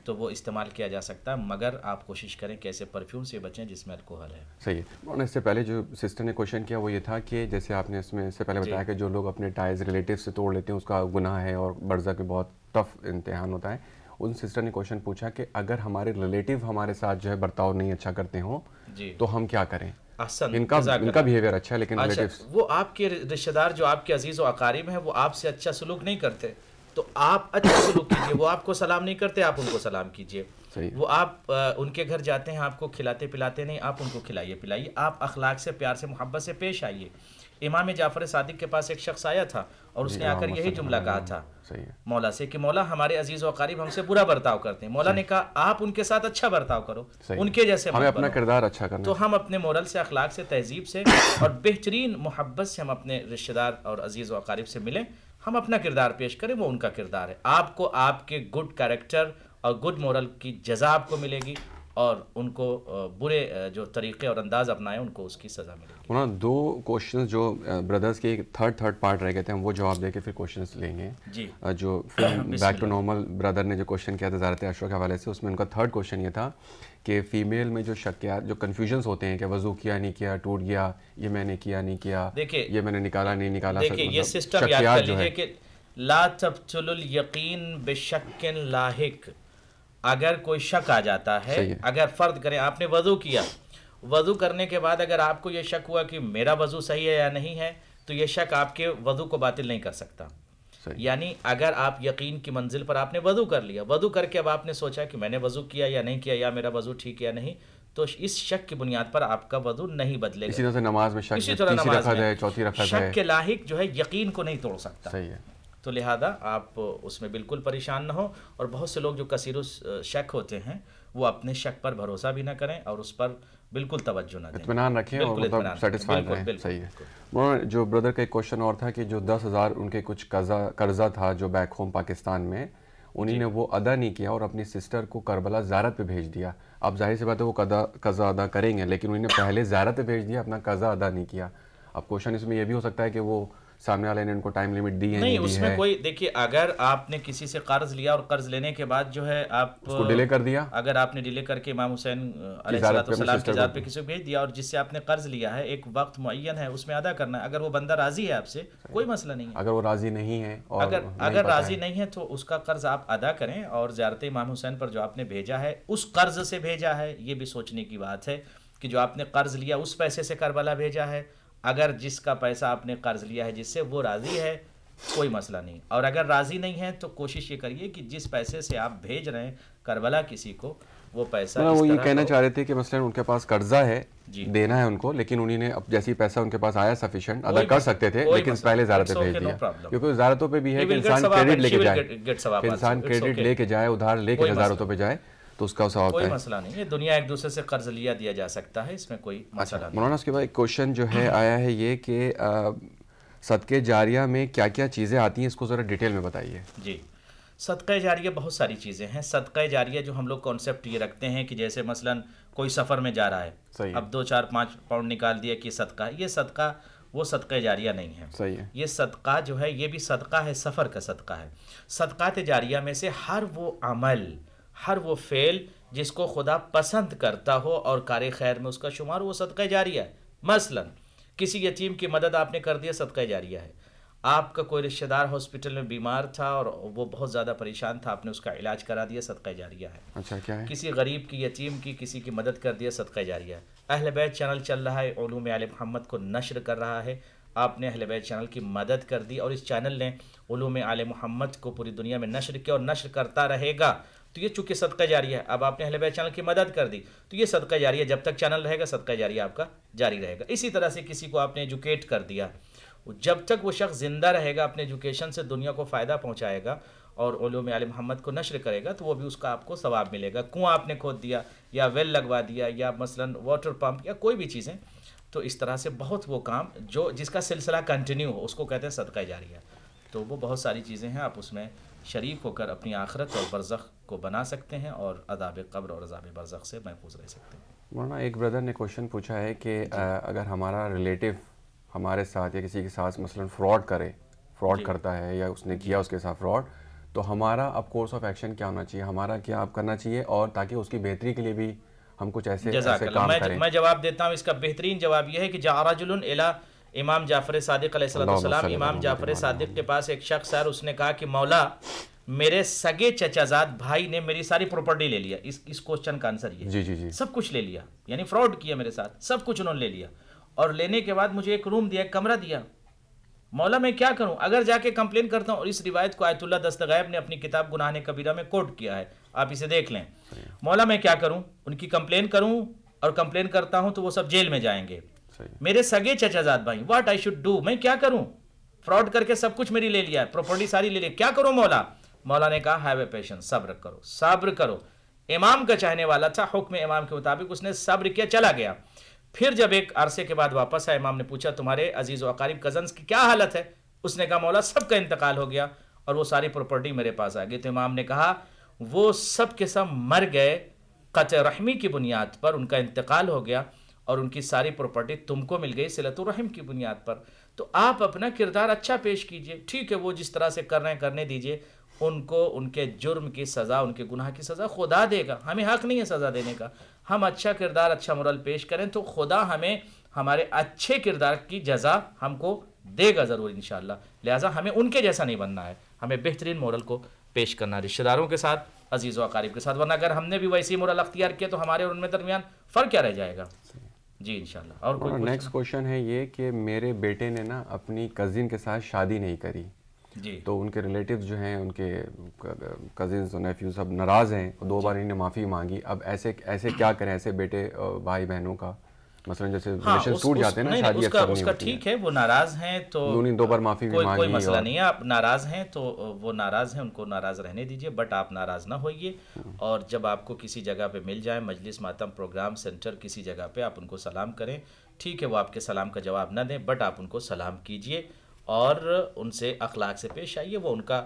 تو وہ استعمال کیا جا سکتا ہے. مگر آپ کوشش کریں کہ ایسے پرفیوم سے بچیں جس میں الکوہل ہے. صحیح ہے. اور اس سے پہلے جو سسٹر نے کوشچن کیا وہ یہ تھا کہ جیسے آپ نے اس میں سے پہلے بتایا کہ جو لوگ اپنے ٹائز ریلیٹیو سے توڑ لیتے ہیں اس کا گناہ ہے اور برزخ میں بہت ٹف امتحان ہوتا ہے. ان سسٹر نے کوشچن پوچھا کہ اگر ہمارے ریلیٹیو ہمارے ساتھ جو ہے برتاؤ نہیں اچھا کرتے ہوں تو ہم کیا کریں؟ ان کا بیہیویئر اچھا ہے لیکن وہ آپ کے رشتہ دار جو آپ کے عزیز و اقارب ہیں وہ آپ سے اچھا سلوک نہیں کرتے تو آپ اچھا سلوک کیجئے. وہ آپ کو سلام نہیں کرتے آپ ان کو سلام کیجئے. وہ آپ ان کے گھر جاتے ہیں آپ کو کھلاتے پلاتے نہیں آپ ان کو کھلائیے پلائیے. آپ اخلاق سے پیار سے محبت سے پیش آئیے. امام جعفر صادق کے پاس ایک شخص آیا تھا اور اس نے آ کر یہی جملہ کہا تھا مولا سے کہ مولا ہمارے عزیز و اقارب ہم سے برا برتاؤ کرتے ہیں. مولا نے کہا آپ ان کے ساتھ اچھا برتاؤ کرو ان کے جیسے ہمیں اپنا کردار اچھا کرنا. تو ہم اپنے مورل سے اخلاق سے تہذیب سے اور بہترین محبت سے ہم اپنے رشتہ دار اور عزیز و اقارب سے ملیں. ہم اپنا کردار پیش کریں وہ ان کا کردار ہے. آپ کو آپ کے گڈ کریکٹر اور گڈ مورل کی جزا آپ کو ملے گی اور ان کو برے جو طریقے اور انداز اپنائیں ان کو اس کی سزا ملے گی. مولانا 2 کوشچنز جو بردرز کے تھرڈ پارٹ رہ گئے تھے ہم وہ جواب دے کے پھر کوشچنز لیں گے. جی جو بیک ٹو نارمل بردر نے جو کوشچن کیا تھا زیارت عاشورہ کے حوالے سے اس میں ان کا تھرڈ کوشچن یہ تھا کہ فیمیل میں جو شکیات جو کنفیوژنس ہوتے ہیں کہ وضو کیا نہیں کیا ٹوٹ گیا یہ میں نے کیا نہیں کیا یہ میں نے نکالا نہیں نکالا. دیکھیں یہ سسٹم یاد کر لیجیے کہ لا تبطل الیقین بشک لاحق. اگر کوئی شک آ جاتا ہے اگر فرض کریں آپ نے وضو کیا وضو کرنے کے بعد اگر آپ کو یہ شک ہوا کہ میرا وضو صحیح ہے یا نہیں ہے تو یہ شک آپ کے وضو کو باطل نہیں کر سکتا. یعنی اگر آپ یقین کی منزل پر آپ نے وضو کر لیا وضو کر کے اب آپ نے سوچا کہ میں نے وضو کیا یا نہیں کیا یا میرا وضو ٹھیک یا نہیں تو اس شک کی بنیاد پر آپ کا وضو نہیں بدلے گا. اسی طرح سے نماز میں شک اسی طرح نماز میں چوتھی رکعت شک کے لاحق جو ہے یقین کو نہیں توڑ سکتا. صحیح ہے. تو لہذا آپ اس میں بالکل پریشان نہ ہو. اور بہت سے لوگ جو کثیر شک ہوتے ہیں وہ اپنے شک پر بھروسہ بھی نہ کریں اور اس پر بالکل توجہ نہ دیں. اطمینان رکھیں اور مطلب سیٹسفائیڈ رہیں. صحیح ہے. جو بردر کا ایک کوشچن اور تھا کہ جو 10,000 ان کے کچھ قرضہ تھا جو بیک ہوم پاکستان میں انہوں نے وہ ادا نہیں کیا اور اپنی سسٹر کو کربلا زیارت پہ بھیج دیا. اب ظاہر سی بات ہے وہ قضا ادا کریں گے لیکن انہوں نے پہلے زیارت پہ بھیج دیا اپنا قضا ادا نہیں کیا. اب کوشچن اس میں یہ بھی ہو سکتا ہے کہ وہ سامنے والے نے ان کو ٹائم لیمٹ دی ہے نہیں اس میں کوئی دیکھیے اگر آپ نے کسی سے قرض لیا اور قرض لینے کے بعد جو ہے آپ اس کو ڈیلے کر دیا اگر آپ نے ڈیلے کر کے امام حسین علیہ السلام کی ذات پہ کسی کو بھیج دیا اور جس سے آپ نے قرض لیا ہے ایک وقت معین ہے اس میں ادا کرنا ہے. اگر وہ بندہ راضی ہے آپ سے کوئی مسئلہ نہیں ہے. اگر وہ راضی نہیں ہے اگر راضی نہیں ہے تو اس کا قرض آپ ادا کریں اور زیارت امام حسین پر جو آپ نے بھیجا ہے اس قرض سے بھیجا ہے یہ بھی سوچنے کی بات ہے کہ جو آپ نے قرض لیا اس پیسے سے کربلا بھیجا ہے. اگر جس کا پیسہ آپ نے قرض لیا ہے جس سے وہ راضی ہے کوئی مسئلہ نہیں. اور اگر راضی نہیں ہے تو کوشش یہ کریے کہ جس پیسے سے آپ بھیج رہے ہیں کربلا کسی کو وہ پیسہ وہ یہ کہنا چاہ رہے تھے کہ مثلا ان کے پاس قرضہ ہے دینا ہے ان کو لیکن انہوں نے اب جیسی پیسہ ان کے پاس آیا سفیشینٹ ادا کر سکتے تھے لیکن پہلے زیارت پہ بھیج دیا کیونکہ زیارتوں پہ بھی ہے کہ انسان کریڈٹ لے کے جائے انسان کریڈٹ لے کے جائے ادھار لے کے زیارتوں پہ جائے تو اس کا ثواب کوئی مسئلہ نہیں ہے. دنیا ایک دوسرے سے قرض لیا دیا جا سکتا ہے اس میں کوئی مسئلہ نہیں. مولانا اس کے بعد ایک کوشچن جو ہے آیا ہے یہ کہ صدقہ جاریہ میں کیا کیا چیزیں آتی ہیں اس کو ذرا ڈیٹیل میں بتائیے. جی صدقہ جاریہ بہت ساری چیزیں ہیں. صدقہ جاریہ جو ہم لوگ کانسیپٹ یہ رکھتے ہیں کہ جیسے مثلا کوئی سفر میں جا رہا ہے اب 2 4 5 پاؤنڈ نکال دیا کہ صدقہ یہ صدقہ وہ صدقہ جاریہ نہیں ہے. صحیح ہے. یہ صدقہ جو ہے یہ بھی صدقہ ہے سفر کا صدقہ ہے. صدقات جاریہ میں سے ہر وہ عمل ہر وہ فعل جس کو خدا پسند کرتا ہو اور کار خیر میں اس کا شمار وہ صدقہ جاریہ ہے. مثلا کسی یتیم کی مدد آپ نے کر دیا صدقہ جاریہ ہے. آپ کا کوئی رشتہ دار ہاسپٹل میں بیمار تھا اور وہ بہت زیادہ پریشان تھا آپ نے اس کا علاج کرا دیا صدقہ جاریہ ہے. اچھا کیا ہے؟ کسی غریب کی یتیم کی کسی کی مدد کر دیا صدقہ جاریہ ہے. اہل بیت چینل چل رہا ہے علوم آل محمد کو نشر کر رہا ہے آپ نے اہل بیت چینل کی مدد کر دی اور اس چینل نے علوم آل محمد کو پوری دنیا میں نشر کیا اور نشر کرتا رہے گا تو یہ چونکہ صدقہ جاریہ ہے. اب آپ نے اہل بیت چینل کی مدد کر دی تو یہ صدقہ جاریہ جب تک چینل رہے گا صدقہ جاریہ آپ کا جاری رہے گا. اسی طرح سے کسی کو آپ نے ایجوکیٹ کر دیا جب تک وہ شخص زندہ رہے گا اپنے ایجوکیشن سے دنیا کو فائدہ پہنچائے گا اور علوم آل محمد کو نشر کرے گا تو وہ بھی اس کا آپ کو ثواب ملے گا. کنواں آپ نے کھود دیا یا ویل لگوا دیا یا مثلا واٹر پمپ یا کوئی بھی چیزیں تو اس طرح سے بہت وہ کام جو جس کا سلسلہ کنٹینیو ہو اس کو کہتے ہیں صدقہ جاریہ. تو وہ بہت ساری چیزیں ہیں آپ اس میں شریک ہو کر اپنی آخرت اور برزخ کو بنا سکتے ہیں اور عذاب قبر اور عذاب برزخ سے محفوظ رہ سکتے ہیں. مولانا ایک بردر نے کوشچن پوچھا ہے کہ اگر ہمارا ریلیٹیو ہمارے ساتھ یا کسی کے ساتھ مثلا فراڈ کرتا ہے یا اس نے کیا اس کے ساتھ فراڈ تو ہمارا اب کورس آف ایکشن کیا ہونا چاہیے ہمارا کیا اب کرنا چاہیے اور تاکہ اس کی بہتری کے لیے بھی ہم کچھ ایسے کام کریں. میں جواب دیتا ہوں. اس کا بہترین جواب یہ ہے کہ جاء رجل الی امام جعفر صادق علیہ السلام، امام جعفر صادق کے پاس ایک شخص ہے، اس نے کہا کہ مولا میرے سگے چچا زاد بھائی نے میری ساری پراپرٹی لے لیا. اس کوسچن کا آنسر یہ سب کچھ لے لیا، یعنی فراڈ کیا میرے ساتھ، سب کچھ انہوں نے لے لیا. اور لینے کے بعد مجھے ایک روم دیا، ایک کمرہ دیا. مولا میں کیا کروں؟ اگر جا کے کمپلین کرتا ہوں، اور اس روایت کو آیت اللہ دستغیب نے اپنی کتاب گناہ کبیرہ میں کوٹ کیا ہے، آپ اسے دیکھ لیں. مولا میں کیا کروں؟ ان کی کمپلین کروں؟ اور کمپلین کرتا ہوں تو وہ سب جیل میں جائیں گے. میرے سگے چچا زاد بھائی، واٹ آئی شوڈ ڈو؟ میں کیا کروں؟ فراڈ کر کے سب کچھ میری لے لیا ہے، پراپرٹی ساری لے لی، کیا کروں مولا؟ مولا نے کہا ہیو اے پیشنس، صبر کرو، صبر کرو. امام کا چاہنے والا تھا، حکم امام کے مطابق اس نے صبر کیا، چلا گیا. پھر جب ایک عرصے کے بعد واپس آیا، امام نے پوچھا تمہارے عزیز و اقارب کزنز کی کیا حالت ہے؟ اس نے کہا مولا سب کا انتقال ہو گیا اور وہ ساری پراپرٹی میرے پاس آ گئی. تو امام نے کہا وہ سب کے سب مر گئے قطع رحمی کی بنیاد پر، ان کا انتقال ہو گیا اور ان کی ساری پراپرٹی تم کو مل گئی صلۃ الرحم کی بنیاد پر. تو آپ اپنا کردار اچھا پیش کیجئے، ٹھیک ہے وہ جس طرح سے کر رہے ہیں کرنے دیجئے، ان کو ان کے جرم کی سزا، ان کے گناہ کی سزا خدا دے گا، ہمیں حق نہیں ہے سزا دینے کا. ہم اچھا کردار، اچھا مرل پیش کریں تو خدا ہمیں ہمارے اچھے کردار کی جزا ہم کو دے گا ضرور انشاءاللہ. لہٰذا ہمیں ان کے جیسا نہیں بننا ہے، ہمیں بہترین مورل کو پیش کرنا رشتہ داروں کے ساتھ، عزیز و اقارب کے ساتھ. ورنہ اگر ہم نے بھی ویسی مورل اختیار کیا تو ہمارے اور ان میں درمیان فرق کیا رہ جائے گا؟ جی انشاءاللہ. اور کوئی نیکسٹ کوشچن ہے یہ کہ میرے بیٹے نے نا اپنی کزن کے ساتھ شادی نہیں کری جی، تو ان کے ریلیٹیوز جو ہیں، ان کے کزنز اور نیفیوز سب ناراض ہیں، 2 بار انہیں معافی مانگی. اب ایسے کیا کریں ایسے بیٹے بھائی بہنوں کا؟ مثلا جیسے ریلیشن ٹوٹ جاتے ہیں نا، شادی اکثر نہیں ہوتی ہے. اس کا ٹھیک ہے، وہ ناراض ہیں تو 2 بار معافی بھی مانگی، کوئی مسئلہ نہیں ہے. آپ ناراض ہیں تو وہ ناراض ہیں، ان کو ناراض رہنے دیجئے، بٹ آپ ناراض نہ ہوئیے. اور جب آپ کو کسی جگہ پہ مل جائے، مجلس، ماتم، پروگرام، سینٹر، کسی جگہ پہ آپ ان کو سلام کریں. ٹھیک ہے وہ آپ کے سلام کا جواب نہ دیں، بٹ آپ ان کو سلام کیجئے اور ان سے اخلاق سے پیش آئیے. وہ ان کا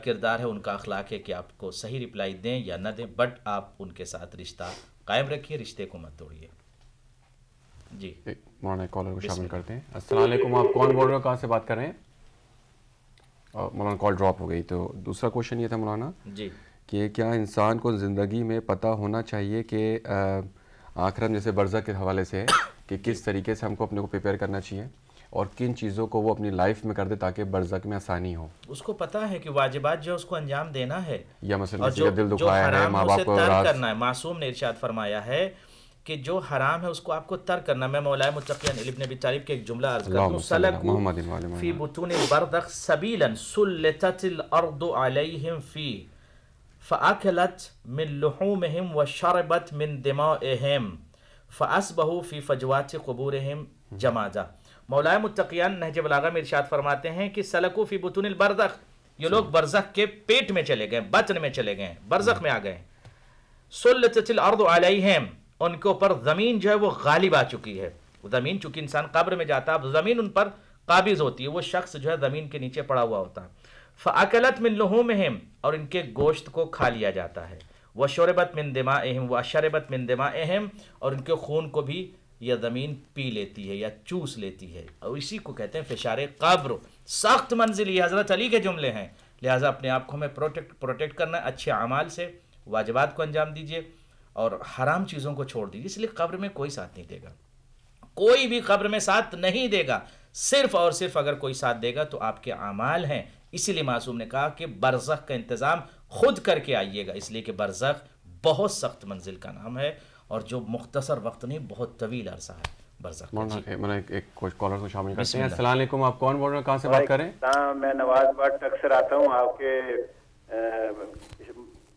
کردار ہے، ان کا اخلاق ہے کہ آپ کو صحیح رپلائی دیں یا نہ دیں، بٹ آپ ان کے ساتھ رشتہ قائم رکھیے، رشتے کو مت توڑیے. جی مولانا کالر کو شامل کرتے ہیں. السلام علیکم، آپ کون بول رہے ہو، کہاں سے بات کر رہے ہیں؟ مولانا کال ڈراپ ہو گئی. تو دوسرا کوشچن یہ تھا مولانا جی کہ کیا انسان کو زندگی میں پتہ ہونا چاہیے کہ آخرت جیسے برزخ کے حوالے سے کہ کس طریقے سے ہم کو اپنے کو پریپیئر کرنا چاہیے اور کن چیزوں کو وہ اپنی لائف میں کر دے تاکہ برزخ میں آسانی ہو؟ اس کو پتہ ہے کہ واجبات جو اس کو انجام دینا ہے، یا مثلا کسی کا دل دکھایا ہے، ماں باپ کو ترک کرنا ہے. معصوم نے ارشاد فرمایا ہے کہ جو حرام ہے اس کو آپ کو ترک کرنا. میں مولا متقین ابن ابی طالب کے ایک جملہ عرض کرتا ہوں: سلکوا فی بطون البرزخ سبیلا سلطت الارض علیہم فیہ فاکلت من لحومہم وشربت من دمائہم فاصبحوا فی فجوات قبورہم جمادا. مولا متقیان نہج بلاغہ میں ارشاد فرماتے ہیں کہ سلکوا فی بطون البرزخ، یہ لوگ برزخ کے پیٹ میں چلے گئے، بطن میں چلے گئے، برزخ میں آ گئے. سلطت الارض علیہم، ان کے اوپر زمین جو ہے وہ غالب آ چکی ہے. زمین چونکہ انسان قبر میں جاتا ہے، اب زمین ان پر قابض ہوتی ہے، وہ شخص جو ہے زمین کے نیچے پڑا ہوا ہوتا ہے. فاکلت من لحومہم، اور ان کے گوشت کو کھا لیا جاتا ہے. وشربت من دمائہم، وشربت من دمائہم، اور ان کے خون کو بھی یہ زمین پی لیتی ہے یا چوس لیتی ہے. اور اسی کو کہتے ہیں فشار قبر. سخت منزل یہ حضرت علی کے جملے ہیں. لہٰذا اپنے آپ کو ہمیں پروٹیکٹ کرنا ہے اچھے اعمال سے، واجبات کو انجام دیجیے اور حرام چیزوں کو چھوڑ دیجیے. اس لیے قبر میں کوئی ساتھ نہیں دے گا، کوئی بھی قبر میں ساتھ نہیں دے گا. صرف اور صرف اگر کوئی ساتھ دے گا تو آپ کے اعمال ہیں. اسی لیے معصوم نے کہا کہ برزخ کا انتظام خود کر کے آئیے گا، اس لیے کہ برزخ بہت سخت منزل کا نام ہے اور جو مختصر وقت نہیں، بہت طویل عرصہ ہے برزخ. میں ایک کالر کو شامل کرتے ہیں. السلام علیکم، آپ کون بول رہے ہیں، کہاں سے بات کر رہے ہیں؟ میں نواز بٹ اکثر آتا ہوں آپ کے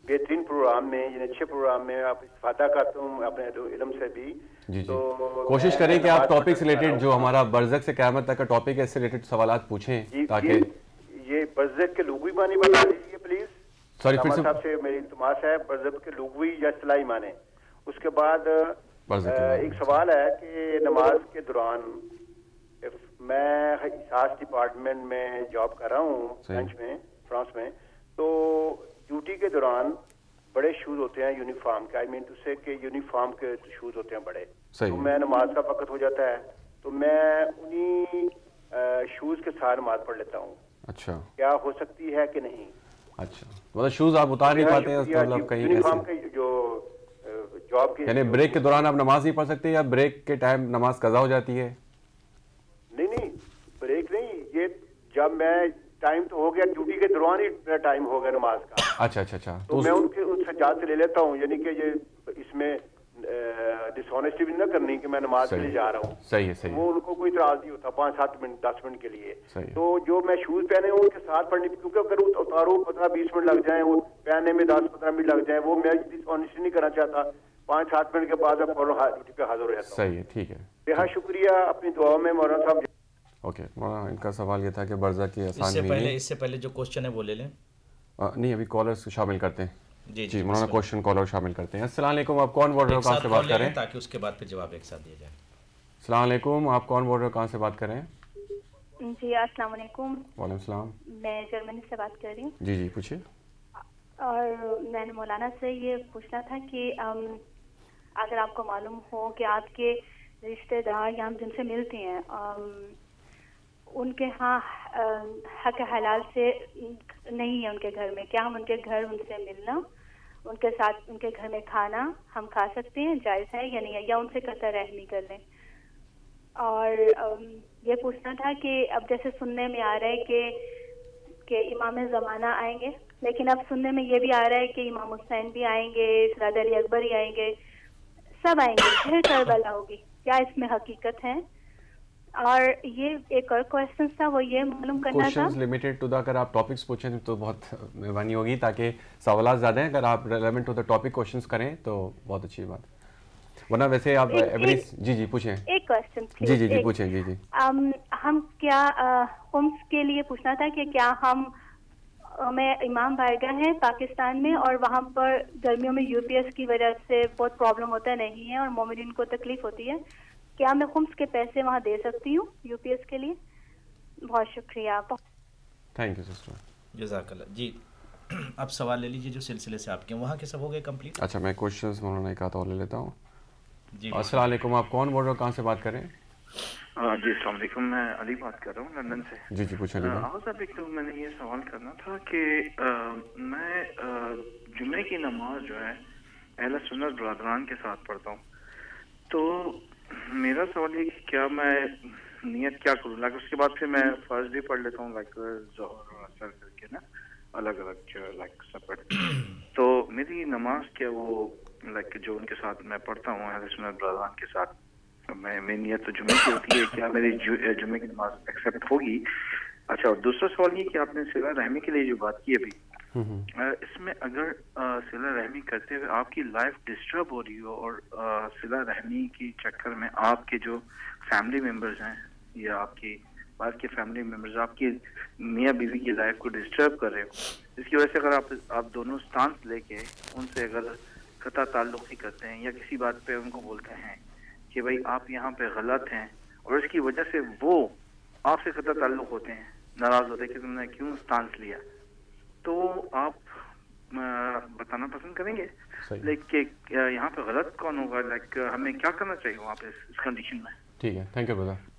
بہترین پروگرام میں، یعنی اچھے پروگرام میں آپ استفادہ کرتا ہوں اپنے علم سے بھی. جی تو کوشش کریں کہ آپ ٹاپک سے ریلیٹڈ جو ہمارا برزخ سے قیامت تک کا ٹاپک ہے اس سے ریلیٹڈ سوالات پوچھیں تاکہ یہ برزخ کے لغوی معنی بتا دیجیے پلیز. سوری پھر صاحب سے میری التماس ہے، برزخ کے لغوی یا اصطلاحی معنی. اس کے بعد ایک سوال ہے کہ نماز کے دوران میں احساس ڈپارٹمنٹ میں جاب کر رہا ہوں فرینچ میں، فرانس میں. تو ڈیوٹی کے دوران بڑے شوز ہوتے ہیں یونیفارم کے، آئی مین ٹو سے کہ یونیفارم کے شوز ہوتے ہیں بڑے. تو میں نماز کا وقت ہو جاتا ہے تو میں انہی شوز کے ساتھ نماز پڑھ لیتا ہوں. اچھا، کیا ہو سکتی ہے کہ نہیں؟ اچھا، مطلب شوز آپ اتار نہیں پاتے ہیں، مطلب کہیں یونیفارم کے جو جاب کے، یعنی بریک کے دوران آپ نماز نہیں پڑھ سکتے یا بریک کے ٹائم نماز قضا ہو جاتی ہے؟ نہیں، جب میں ٹائم تو ہو گیا ڈیوٹی کے دوران ہی میرا ٹائم ہو گیا نماز کا. اچھا. تو میں ان سے اجازت لے لیتا ہوں, یعنی کہ یہ اس میں ڈس آنیسٹی بھی نہ کرنی کہ میں نماز کے لیے جا رہا ہوں. صحیح ہے. وہ ان کو کوئی اعتراض نہیں ہوتا 5-7 منٹ 10 منٹ کے لیے. تو جو میں شوز پہنے ہوں ان کے ساتھ پڑھنی, کیونکہ اگر اتارو 15-20 منٹ لگ جائیں, وہ پہننے میں 10-15 منٹ لگ جائیں, وہ میں ڈس آنیسٹی نہیں کرنا چاہتا. 5-7 منٹ کے بعد میں فوراً ڈیوٹی پہ حاضر ہو جاتا ہوں. صحیح ہے, ٹھیک ہے. بہت شکریہ, اپنی دعاؤں میں مولانا صاحب. اوکے مولانا, ان کا سوال یہ تھا کہ برزخ کی آسان اس سے پہلے جو کوشچن ہے وہ لے لیں. نہیں, ابھی کالرز شامل کرتے ہیں. جی مولانا, کوشچن کالر شامل کرتے ہیں. السلام علیکم, آپ کون بول رہے ہو, کہاں سے بات کر رہے ہیں, تاکہ اس کے بعد پھر جواب ایک ساتھ دیا جائے. السلام علیکم, آپ کون بول رہے ہو, کہاں سے بات کر رہے ہیں. جی السلام علیکم. وعلیکم السلام. میں جرمنی سے بات کر رہی ہوں. جی پوچھیے. اور میں نے مولانا سے یہ پوچھنا تھا کہ اگر آپ کو معلوم ہو کہ آپ کے رشتہ دار یا ہم جن سے ملتے ہیں ان کے ہاں حق حلال سے نہیں ہے ان کے گھر میں, کیا ہم ان کے گھر ان سے ملنا, ان کے ساتھ ان کے گھر میں کھانا ہم کھا سکتے ہیں, جائز ہے یا نہیں ہے, یا ان سے قطع رحمی کر لیں. اور یہ پوچھنا تھا کہ اب جیسے سننے میں آ رہا ہے کہ امام زمانہ آئیں گے, لیکن اب سننے میں یہ بھی آ رہا ہے کہ امام حسین بھی آئیں گے, سراج علی اکبر ہی آئیں گے, سب آئیں گے, پھر کربلا ہوگی, کیا اس میں حقیقت ہے؟ اور یہ ایک اور کوشچن تھا, وہ یہ معلوم کرنا تھا. کوشچنز لیمیٹڈ ٹو دا, اگر آپ ٹاپکس پوچھیں تو بہت مہربانی ہوگی, تاکہ سوالات زیادہ ہیں. اگر آپ relevant to the topic questions کریں تو بہت اچھی بات, ورنہ ویسے آپ ایوریج. جی پوچھیں. ایک کوشچن جی پوچھیں. جی ہم کیا خمس کے لیے پوچھنا تھا کہ کیا میں امام بارگاہ ہیں پاکستان میں, اور وہاں پر گرمیوں میں UPS کی وجہ سے بہت پرابلم ہوتا نہیں ہے اور مومنین کو تکلیف ہوتی ہے, کیا میں خمس کے پیسے وہاں دے سکتی ہوں UPS کے لیے؟ بہت شکریہ. تھینک یو سسٹر, جزاک اللہ. جی اب سوال لے لیجیے جو سلسلے سے آپ کے وہاں کے سب ہو گئے کمپلیٹ. اچھا, میں کوشچنز مولانا ایک آدھ اور لے لیتا ہوں. جی السلام علیکم, آپ کون بول رہے ہو, کہاں سے بات کر رہے ہیں. جی السلام علیکم, میں علی بات کر رہا ہوں لندن سے. جی پوچھیں. صاحب ایک تو میں نے یہ سوال کرنا تھا کہ میں جمعے کی نماز جو ہے اہل سنت برادران کے ساتھ پڑھتا ہوں, تو میرا سوال یہ کہ کیا میں نیت کیا کروں, لائک اس کے بعد پھر میں فرض بھی پڑھ لیتا ہوں, لائک ظہر اور عصر کر کے نا الگ الگ لائک سپریٹ, تو میری نماز کیا وہ لائک جو ان کے ساتھ میں پڑھتا ہوں اہل سنت برادران کے ساتھ, میری نیت تو جمعے کی ہوتی ہے, کیا میری جمعے کی نماز ایکسیپٹ ہوگی؟ اچھا, اور دوسرا سوال یہ کہ آپ نے صلہ رحمی کے لیے جو بات کی ابھی, اس میں اگر صلہ رحمی کرتے ہوئے آپ کی لائف ڈسٹرب ہو رہی ہو اور صلہ رحمی کی چکر میں آپ کے جو فیملی ممبرز ہیں یا آپ کی وائف کے فیملی ممبرز آپ کی میاں بیوی کی لائف کو ڈسٹرب کر رہے ہو, جس کی وجہ سے اگر آپ دونوں سٹانس لے کے ان سے اگر قطع تعلق ہی کرتے ہیں یا کسی بات پہ ان کو بولتے ہیں کہ بھائی آپ یہاں پہ غلط ہیں, اور اس کی وجہ سے وہ آپ سے قطع تعلق ہوتے ہیں, ناراض ہوتے ہیں کہ تم نے کیوں سٹانس لیا, تو آپ بتانا پسند کریں گے لیکن یہاں پہ غلط کون ہوگا, لائک ہمیں کیا کرنا چاہیے وہاں پہ اس کنڈیشن میں؟ ٹھیک ہے, تھینک یو برادر.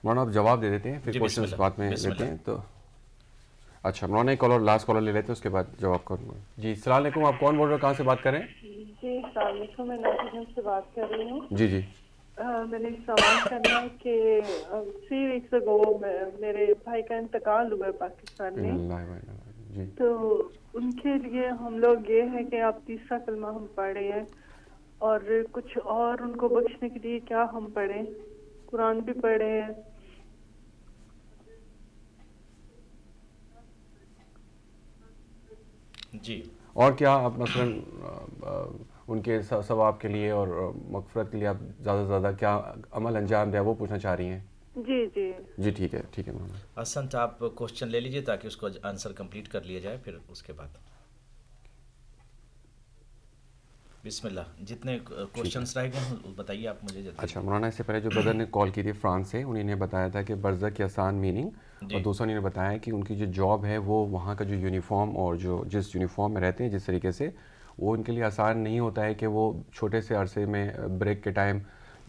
مولانا آپ جواب دے دیتے ہیں, پھر کوشچنز بعد میں لیتے ہیں. تو اچھا مولانا ایک کالر لاسٹ کالر لے لیتے ہیں, اس کے بعد جواب کروں گا. جی السلام علیکم, آپ کون بول رہے ہو, کہاں سے بات کر رہے ہیں. جی السلام علیکم, میں ناظرین سے بات کر رہی ہوں. جی میں نے سوال کرنا ہے کہ 3 ویکس اگو میرے بھائی کا انتقال ہوا ہے پاکستان میں, تو ان کے لیے ہم لوگ یہ ہے کہ آپ تیسرا کلمہ ہم پڑھے ہیں, اور کچھ اور ان کو بخشنے کے لیے کیا ہم پڑھیں, قرآن بھی پڑھے ہیں. جی, اور کیا آپ مثلاً ان کے ثواب کے لیے اور مغفرت کے لیے آپ زیادہ سے زیادہ کیا عمل انجام دیا, وہ پوچھنا چاہ رہی ہیں. جی ٹھیک ہے محمد حسن, آپ کوشچن لے لیجئے تاکہ اس کو آنسر کمپلیٹ کر لیا جائے, پھر اس کے بعد بسم اللہ. جتنے کوشچنس رہ گئے بتائیے آپ مجھے. اچھا مولانا, اس سے پہلے جو بردر نے کال کی تھی فرانس سے, انہیں نے بتایا تھا کہ برزخ کی آسان میننگ, اور دوسرا انہوں نے بتایا کہ ان کی جو جاب ہے وہ وہاں کا جو یونیفارم اور جو جس یونیفارم میں رہتے ہیں جس طریقے سے, وہ ان کے لیے آسان نہیں ہوتا ہے کہ وہ چھوٹے سے عرصے میں بریک کے ٹائم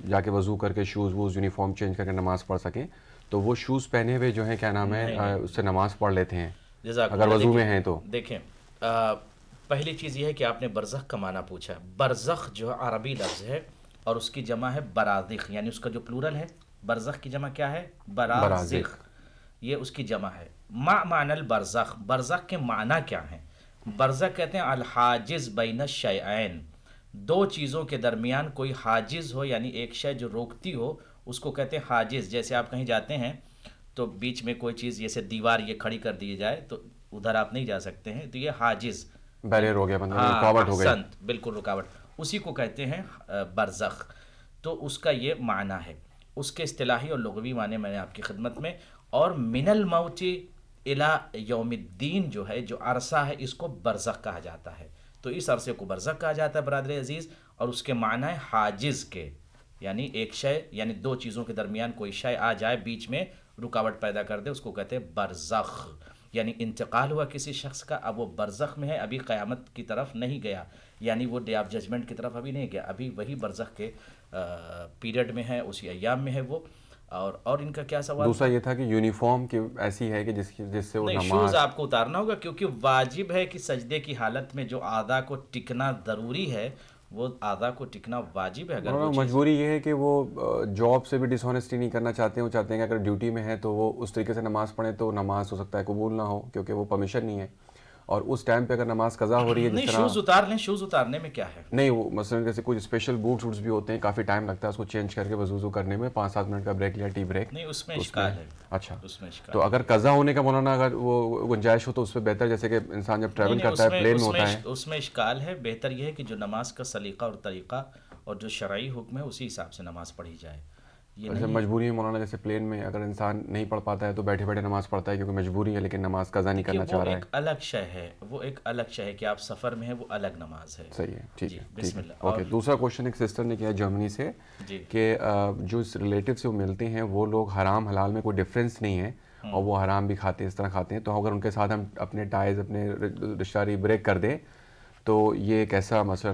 جا کے وضو کر کے شوز یونیفارم چینج کر کے نماز پڑھ سکیں. تو وہ شوز پہنے ہوئے جو ہیں کیا نام ہے اس سے نماز پڑھ لیتے ہیں اگر وضو میں ہیں. تو دیکھیں, پہلی چیز یہ ہے کہ آپ نے برزخ کا معنی پوچھا. برزخ جو عربی لفظ ہے اور اس کی جمع ہے برازخ, یعنی اس کا جو پلورل ہے برزخ کی جمع کیا ہے, برازخ. یہ اس کی جمع ہے. ما معنی البرزخ, برزخ کے معنی کیا ہیں؟ برزخ کہتے ہیں الحاجز بین الشیئین, دو چیزوں کے درمیان کوئی حاجز ہو, یعنی ایک شے جو روکتی ہو اس کو کہتے ہیں حاجز. جیسے آپ کہیں جاتے ہیں تو بیچ میں کوئی چیز جیسے دیوار یہ کھڑی کر دی جائے تو ادھر آپ نہیں جا سکتے ہیں, تو یہ حاجز بیریئر ہو گیا, رکاوٹ ہو گئی, بالکل رکاوٹ, اسی کو کہتے ہیں برزخ. تو اس کا یہ معنی ہے, اس کے اصطلاحی اور لغوی معنی میں نے آپ کی خدمت میں. اور من الموت الی یوم الدین جو ہے, جو عرصہ ہے, اس کو برزخ کہا جاتا ہے. تو اس عرصے کو برزخ کہا جاتا ہے برادر عزیز, اور اس کے معنی ہے حاجز کے, یعنی ایک شے, یعنی دو چیزوں کے درمیان کوئی شے آ جائے بیچ میں رکاوٹ پیدا کر دے, اس کو کہتے ہیں برزخ. یعنی انتقال ہوا کسی شخص کا, اب وہ برزخ میں ہے, ابھی قیامت کی طرف نہیں گیا, یعنی وہ ڈے آف ججمنٹ کی طرف ابھی نہیں گیا, ابھی وہی برزخ کے پیریڈ میں ہے, اسی ایام میں ہے وہ. اور ان کا کیا سوال؟ دوسرا یہ تھا کہ یونیفارم کی ایسی ہے کہ جس سے وہ نماز, شوز آپ کو اتارنا ہوگا, کیونکہ واجب ہے کہ سجدے کی حالت میں جو اعضاء کو ٹکنا ضروری ہے وہ اعضاء کو ٹکنا واجب ہے. اگر مجبوری یہ ہے کہ وہ جاب سے بھی ڈس آنیسٹی نہیں کرنا چاہتے ہیں, وہ چاہتے ہیں کہ اگر ڈیوٹی میں ہے تو وہ اس طریقے سے نماز پڑھیں تو نماز ہو سکتا ہے قبول نہ ہو, کیونکہ وہ پرمیشن نہیں ہے. اور اس ٹائم پہ اگر نماز قضا ہو رہی ہے, نہیں شوز اتار لیں, شوز اتارنے میں کیا ہے؟ نہیں, وہ مثلا جیسے کچھ اسپیشل بوٹ شوٹس بھی ہوتے ہیں, کافی ٹائم لگتا ہے اس کو چینج کر کے وضو کرنے میں, 5-7 منٹ کا بریک لیا, ٹی بریک. نہیں اس میں اشکال ہے. اچھا, تو اگر قضا ہونے کا مولانا اگر وہ گنجائش ہو تو اس پہ بہتر, جیسے کہ انسان جب ٹریول کرتا ہے پلین میں ہوتا ہے, اس میں اشکال ہے. بہتر یہ ہے کہ جو نماز کا سلیقہ اور طریقہ اور جو شرعی حکم ہے اسی حساب سے نماز پڑھی جائے. جیسے مجبوری ہے مولانا, جیسے پلین میں اگر انسان نہیں پڑھ پاتا ہے تو بیٹھے بیٹھے نماز پڑھتا ہے کیونکہ مجبوری ہے, لیکن نماز قضا نہیں کرنا چاہ رہا ہے. وہ ایک الگ شے ہے, وہ ایک الگ شے ہے کہ آپ سفر میں ہیں, وہ الگ نماز ہے. صحیح ہے, ٹھیک ہے, بسم اللہ. اوکے, دوسرا کوشچن ایک سسٹر نے کیا جرمنی سے کہ جو ریلیٹیو سے وہ ملتے ہیں وہ لوگ حرام حلال میں کوئی ڈفرینس نہیں ہے اور وہ حرام بھی کھاتے ہیں, اس طرح کھاتے ہیں, تو اگر ان کے ساتھ ہم اپنے ٹائز, اپنے رشتہ داری بریک کر دیں تو یہ کیسا مثلا,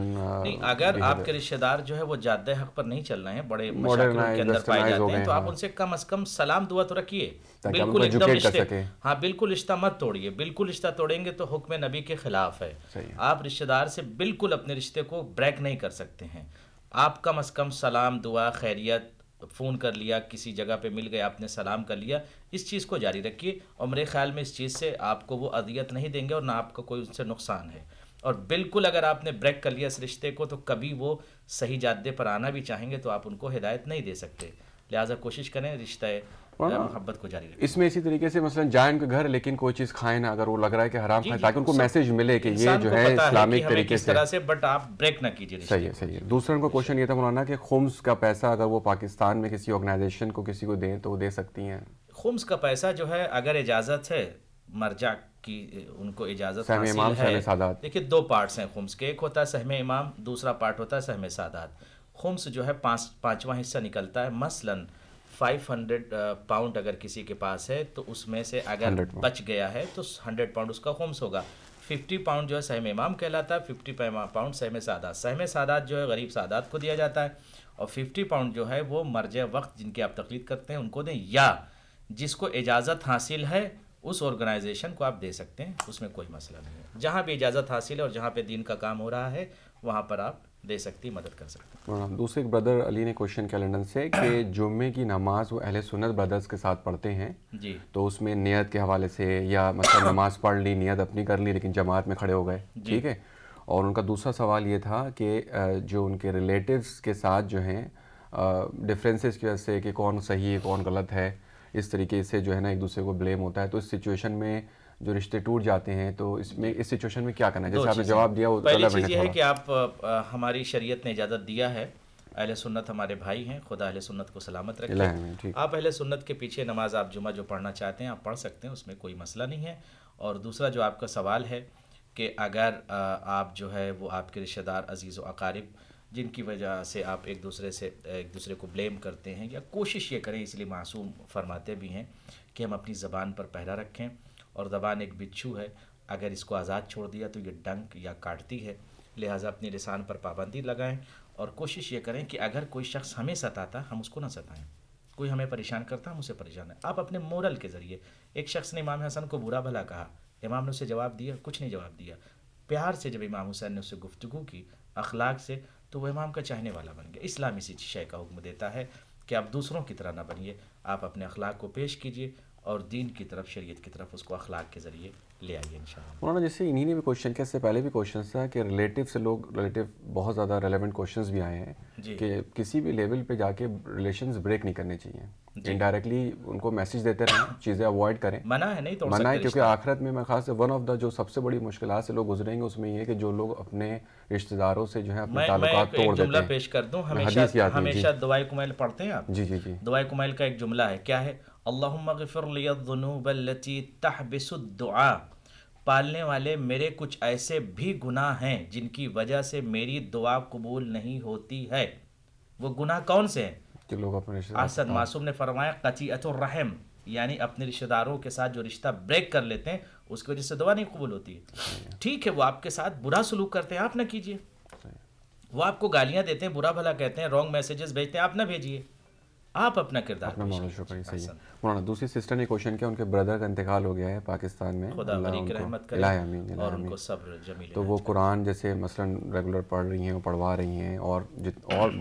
اگر آپ کے رشتہ دار جو ہے وہ جادہ حق پر نہیں چل رہے ہیں, بڑے مشاکلوں کے اندر پائے جاتے ہیں, تو آپ ان سے کم از کم سلام دعا تو رکھیے, بالکل ایک دم رشتے, ہاں بالکل رشتہ مت توڑیے. بالکل رشتہ توڑیں گے تو حکم نبی کے خلاف ہے. آپ رشتہ دار سے بالکل اپنے رشتے کو بریک نہیں کر سکتے ہیں. آپ کم از کم سلام دعا خیریت, فون کر لیا, کسی جگہ پہ مل گئے آپ نے سلام کر لیا, اس چیز کو جاری رکھیے. اور میرے خیال میں اس چیز سے آپ کو وہ اذیت نہیں دیں گے اور نہ آپ کو کوئی ان سے نقصان ہے. اور بالکل اگر آپ نے بریک کر لیا اس رشتے کو تو کبھی وہ صحیح جادے پر آنا بھی چاہیں گے تو آپ ان کو ہدایت نہیں دے سکتے. لہٰذا کوشش کریں رشتہ محبت کو جاری رکھیں. اس میں اسی طریقے سے مثلا جائیں ان کے گھر لیکن کوئی چیز کھائیں نا اگر وہ لگ رہا ہے کہ حرام کھائیں, تاکہ ان کو میسج ملے کہ یہ جو ہے اسلامک طریقے سے, بٹ آپ بریک نہ کیجیے. صحیح ہے, صحیح ہے. دوسرا ان کو کوشچن یہ تھا مولانا کہ خمس کا پیسہ اگر وہ پاکستان میں کسی آرگنائزیشن کو کسی کو دیں تو وہ دے سکتی ہیں؟ خمس کا پیسہ جو ہے اگر اجازت ہے مرجع کی, ان کو اجازت حاصل ہے. دیکھیے دو پارٹس ہیں خمس کے, ایک ہوتا ہے سہم امام, دوسرا پارٹ ہوتا ہے سہم سادات. خمس جو ہے 5واں حصہ نکلتا ہے. مثلاً 500 پاؤنڈ اگر کسی کے پاس ہے تو اس میں سے اگر بچ گیا ہے تو 100 پاؤنڈ اس کا خمس ہوگا. 50 پاؤنڈ جو ہے سہم امام کہلاتا ہے, 50 پاؤنڈ سہم سادات. سہم سادات جو ہے غریب سادات کو دیا جاتا ہے, اور 50 پاؤنڈ جو ہے وہ مرجع وقت جن کی آپ تقلید کرتے ہیں ان کو دیں, یا جس کو اجازت حاصل ہے اس آرگنائزیشن کو آپ دے سکتے ہیں, اس میں کوئی مسئلہ نہیں ہے. جہاں بھی اجازت حاصل ہے اور جہاں پہ دین کا کام ہو رہا ہے وہاں پر آپ دے سکتی, مدد کر سکتے ہیں. دوسرے ایک بردر علی نے کوشچن کیا لندن سے کہ جمعے کی نماز وہ اہل سنت بردرز کے ساتھ پڑھتے ہیں, جی, تو اس میں نیت کے حوالے سے یا مثلا نماز پڑھ لی, نیت اپنی کر لی لیکن جماعت میں کھڑے ہو گئے, ٹھیک ہے. اور ان کا دوسرا سوال یہ تھا کہ جو ان کے ریلیٹیوز کے ساتھ جو ہیں ڈفرینسز کی وجہ سے کہ کون صحیح ہے کون غلط ہے, اس طریقے سے جو ہے نا ایک دوسرے کو بلیم ہوتا ہے, تو اس سچویشن میں جو رشتے ٹوٹ جاتے ہیں تو اس میں اس سچویشن میں کیا کرنا ہے؟ جیسے آپ نے جواب دیا, پہلی چیز یہ ہے کہ آپ, ہماری شریعت نے اجازت دیا ہے, اہل سنت ہمارے بھائی ہیں, خدا اہل سنت کو سلامت رکھے. آپ اہل سنت کے پیچھے نماز آپ جمعہ جو پڑھنا چاہتے ہیں آپ پڑھ سکتے ہیں, اس میں کوئی مسئلہ نہیں ہے. اور دوسرا جو آپ کا سوال ہے کہ اگر آپ جو ہے وہ آپ کے رشتہ دار عزیز و اقارب جن کی وجہ سے آپ ایک دوسرے کو بلیم کرتے ہیں, یا کوشش یہ کریں, اس لیے معصوم فرماتے بھی ہیں کہ ہم اپنی زبان پر پہرا رکھیں, اور زبان ایک بچھو ہے, اگر اس کو آزاد چھوڑ دیا تو یہ ڈنک یا کاٹتی ہے, لہٰذا اپنی لسان پر پابندی لگائیں. اور کوشش یہ کریں کہ اگر کوئی شخص ہمیں ستاتا ہم اس کو نہ ستائیں, کوئی ہمیں پریشان کرتا ہم اسے پریشان ہے. آپ اپنے مورل کے ذریعے, ایک شخص نے امام حسن کو برا بھلا کہا, امام نے اسے جواب دیا, کچھ نہیں جواب دیا, پیار سے جب امام حسین نے اسے گفتگو کی اخلاق سے, تو وہ امام کا چاہنے والا بن گیا. اسلام اسی شے کا حکم دیتا ہے کہ آپ دوسروں کی طرح نہ بنیے, آپ اپنے اخلاق کو پیش کیجیے, اور دین کی طرف، شریعت کی طرف اس کو اخلاق کے ذریعے لے آئیے انشاءاللہ۔ مولانا جیسے انہی نے بھی کوشچن کیا، اس سے پہلے بھی کوشچنس تھا کہ ریلیٹیو سے لوگ، ریلیٹیو بہت زیادہ ریلیونٹ کوشچنس بھی آئے ہیں کہ کسی بھی لیول پہ جا کے ریلیشنز بریک نہیں کرنے چاہیے، انڈائریکٹلی ان کو میسیج دیتے رہیں، چیزیں اوائڈ کریں، منع ہے نہیں توڑ سکتے، منع ہے کیونکہ آخرت میں خاص ون آف دا جو سب سے بڑی مشکلات سے لوگ گزریں گے اس میں یہ ہے کہ جو لوگ اپنے رشتہ داروں سے جو ہے اپنے تعلقات توڑ دیتے ہیں۔ جملہ پیش کر دوں، ہمیشہ دعائے کمیل پڑھتے ہیں آپ؟ جی جی جی، دعائے کمیل کا ایک جملہ ہے، کیا ہے؟ اللہم اغفر لی الذنوب التي تحبس الدعاء، پالنے والے میرے کچھ ایسے بھی گناہ ہیں جن کی وجہ سے میری دعا قبول نہیں ہوتی ہے۔ وہ گناہ کون سے ہیں؟ کہ لوگ اپنے رشتہ اسد معصوم نے فرمایا قطیعۃ الرحم، یعنی اپنے رشتہ داروں کے ساتھ جو رشتہ بریک کر لیتے ہیں اس کی وجہ سے دعا نہیں قبول ہوتی ہے۔ ٹھیک ہے، وہ آپ کے ساتھ برا سلوک کرتے ہیں، آپ نہ کیجیے، وہ آپ کو گالیاں دیتے ہیں، برا بھلا کہتے ہیں، رانگ میسیجز بھیجتے ہیں، آپ نہ بھیجیے، آپ اپنا کردار اپنا معاملہ شروع کریے۔ صحیح ہے مولانا۔ دوسری سسٹر نے کوشچن کیا، ان کے بردر کا انتقال ہو گیا ہے پاکستان میں، خدا غریق رحمت کرے اور ان کو صبر جمیل، تو وہ قرآن جیسے مثلا ریگولر پڑھ رہی ہیں، پڑھوا رہی ہیں، اور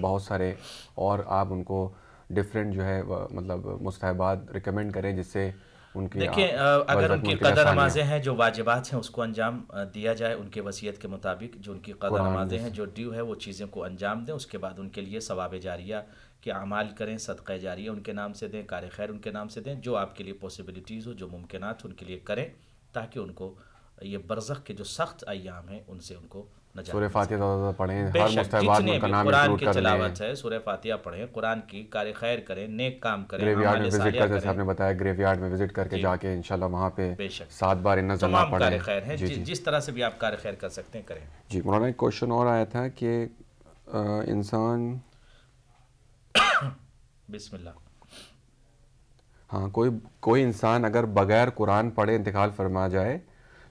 بہت سارے اور آپ ان کو ڈفرینٹ جو ہے مطلب مستحبات ریکمینڈ کریں جس سے ان کی، دیکھیں اگر ان کی قضا نمازیں ہیں جو واجبات ہیں اس کو انجام دیا جائے ان کے وصیت کے مطابق، جو ان کی قضا نمازیں ہیں جو ڈیو ہے وہ چیزیں کو انجام دیں، اس کے بعد ان کے لیے ثواب جاریہ کے اعمال کریں، صدقہ جاریہ ان کے نام سے دیں، کار خیر ان کے نام سے دیں، جو آپ کے لیے پاسبلٹیز ہو، جو ممکنات ان کے لیے کریں، تاکہ ان کو یہ برزخ کے جو سخت ایام ہیں ان سے ان کو نجات۔ سورہ فاتحہ زیادہ پڑھیں، ہر مستحبات میں کا نام قرآن کی تلاوت ہے، سورہ فاتحہ پڑھیں، قرآن کی کار خیر کریں، نیک کام کریں، گریو یارڈ میں وزٹ کر، جیسے آپ نے بتایا گریو یارڈ میں وزٹ کر کے جا کے انشاءاللہ وہاں پہ 7 بار ان نزلہ پڑھیں، کار خیر ہے، جس طرح سے بھی آپ کار خیر کر سکتے ہیں کریں۔ جی مولانا ایک کوشچن اور آیا تھا کہ انسان، بسم اللہ، ہاں کوئی انسان اگر بغیر قرآن پڑھے انتقال فرما جائے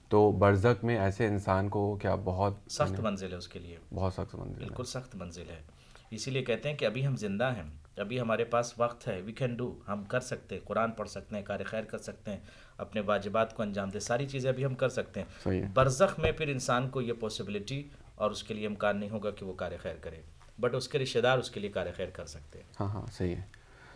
تو برزخ میں ایسے انسان کو کیا بہت سخت منزل ہے اس کے لیے، بہت سخت منزل، بالکل سخت منزل ہے۔ اسی لیے کہتے ہیں کہ ابھی ہم زندہ ہیں، ابھی ہمارے پاس وقت ہے، وی کین ڈو، ہم کر سکتے ہیں، قرآن پڑھ سکتے ہیں، کار خیر کر سکتے ہیں، اپنے واجبات کو انجام دیں، ساری چیزیں ابھی ہم کر سکتے ہیں۔ برزخ میں پھر انسان کو یہ پاسبلٹی اور اس کے لیے امکان نہیں ہوگا کہ وہ کار خیر کرے، بٹ اس کے رشتہ دار اس کے لیے کار خیر کر سکتے ہیں۔ ہاں ہاں صحیح ہے۔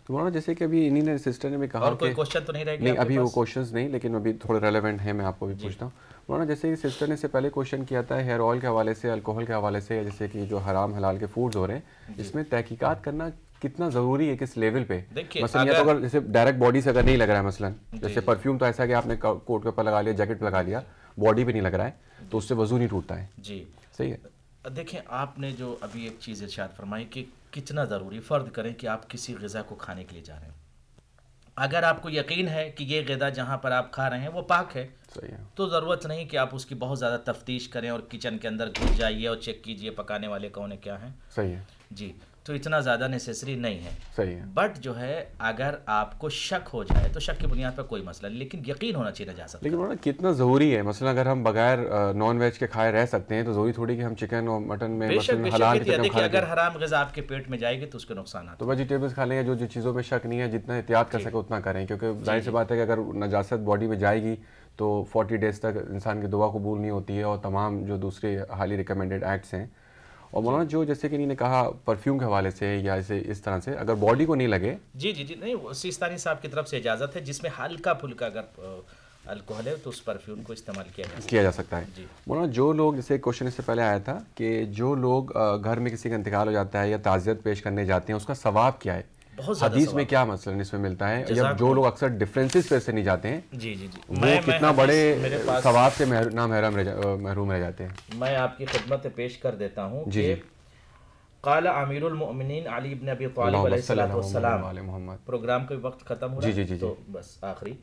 تو مولانا جیسے کہ ابھی انہی نے سسٹر نے بھی کہا، اور کوئی کوشچن تو نہیں رہ گیا؟ نہیں ابھی وہ کوشچنز نہیں، لیکن ابھی تھوڑے ریلیونٹ ہیں، میں آپ کو بھی پوچھتا ہوں مولانا۔ جیسے کہ سسٹر نے سے پہلے کوشچن کیا تھا ہیئر آئل کے حوالے سے، الکوہل کے حوالے سے، جیسے کہ جو حرام حلال کے فوڈز ہو رہے ہیں، اس میں تحقیقات کرنا کتنا ضروری ہے، کس لیول پہ؟ مثلا یہ تو اگر جیسے ڈائریکٹ باڈی سے اگر نہیں لگ رہا ہے، مثلا جیسے پرفیوم تو ایسا ہے کہ آپ نے کوٹ کے اوپر لگا لیا، جیکٹ پہ لگا لیا، باڈی پہ نہیں لگ رہا ہے تو اس سے وضو نہیں ٹوٹتا ہے۔ جی صحیح ہے۔ دیکھیں آپ نے جو ابھی ایک چیز ارشاد فرمائی کہ کتنا ضروری، فرض کریں کہ آپ کسی غذا کو کھانے کے لیے جا رہے ہیں، اگر آپ کو یقین ہے کہ یہ غذا جہاں پر آپ کھا رہے ہیں وہ پاک ہے، تو ضرورت نہیں کہ آپ اس کی بہت زیادہ تفتیش کریں اور کچن کے اندر گھس جائیے اور چیک کیجئے پکانے والے کون ہیں، کیا ہیں۔ صحیح ہے جی، تو اتنا زیادہ نیسیسری نہیں ہے۔ صحیح ہے، بٹ جو ہے اگر آپ کو شک ہو جائے تو شک کی بنیاد پر کوئی مسئلہ نہیں، لیکن یقین ہونا چاہیے نجاست۔ لیکن کتنا ضروری ہے، مثلا اگر ہم بغیر نان ویج کے کھائے رہ سکتے ہیں تو ضروری تھوڑی کہ ہم چکن اور مٹن میں حلال کی دیکھیں اگر حرام غذا آپ کے پیٹ میں جائے گی تو اس کے نقصانات، تو ویجیٹیبلس کھا لیں، جو چیزوں پہ شک نہیں ہے جتنا احتیاط کر سکے اتنا کریں، کیونکہ ظاہر سی بات ہے کہ اگر نجاست باڈی میں جائے گی تو 40 ڈیز تک انسان کی دعا قبول نہیں ہوتی ہے، اور تمام جو دوسرے ہائیلی ریکمینڈیڈ ایکٹس ہیں۔ اور مولانا جو جیسے کہ انہوں نے کہا پرفیوم کے حوالے سے یا اس طرح سے اگر باڈی کو نہیں لگے، جی نہیں، سیستانی صاحب کی طرف سے اجازت ہے جس میں ہلکا پھلکا اگر الکوہل ہے تو اس پرفیوم کو استعمال کیا جا سکتا ہے۔ مولانا جو لوگ، جیسے کوشچن اس سے پہلے آیا تھا کہ جو لوگ گھر میں کسی کا انتقال ہو جاتا ہے یا تعزیت پیش کرنے جاتے ہیں اس کا ثواب کیا ہے، حدیث میں کیا مثلا اس میں ملتا ہے، یا جو لوگ اکثر ڈفرینسز پہ سے نہیں جاتے ہیں وہ کتنا بڑے ثواب سے محروم رہ جاتے ہیں؟ میں آپ کی خدمت پیش کر دیتا ہوں کہ قال امیر المؤمنین علی بن ابی طالب علیہ السلام، پروگرام کا وقت ختم ہو رہا ہے تو بس آخری،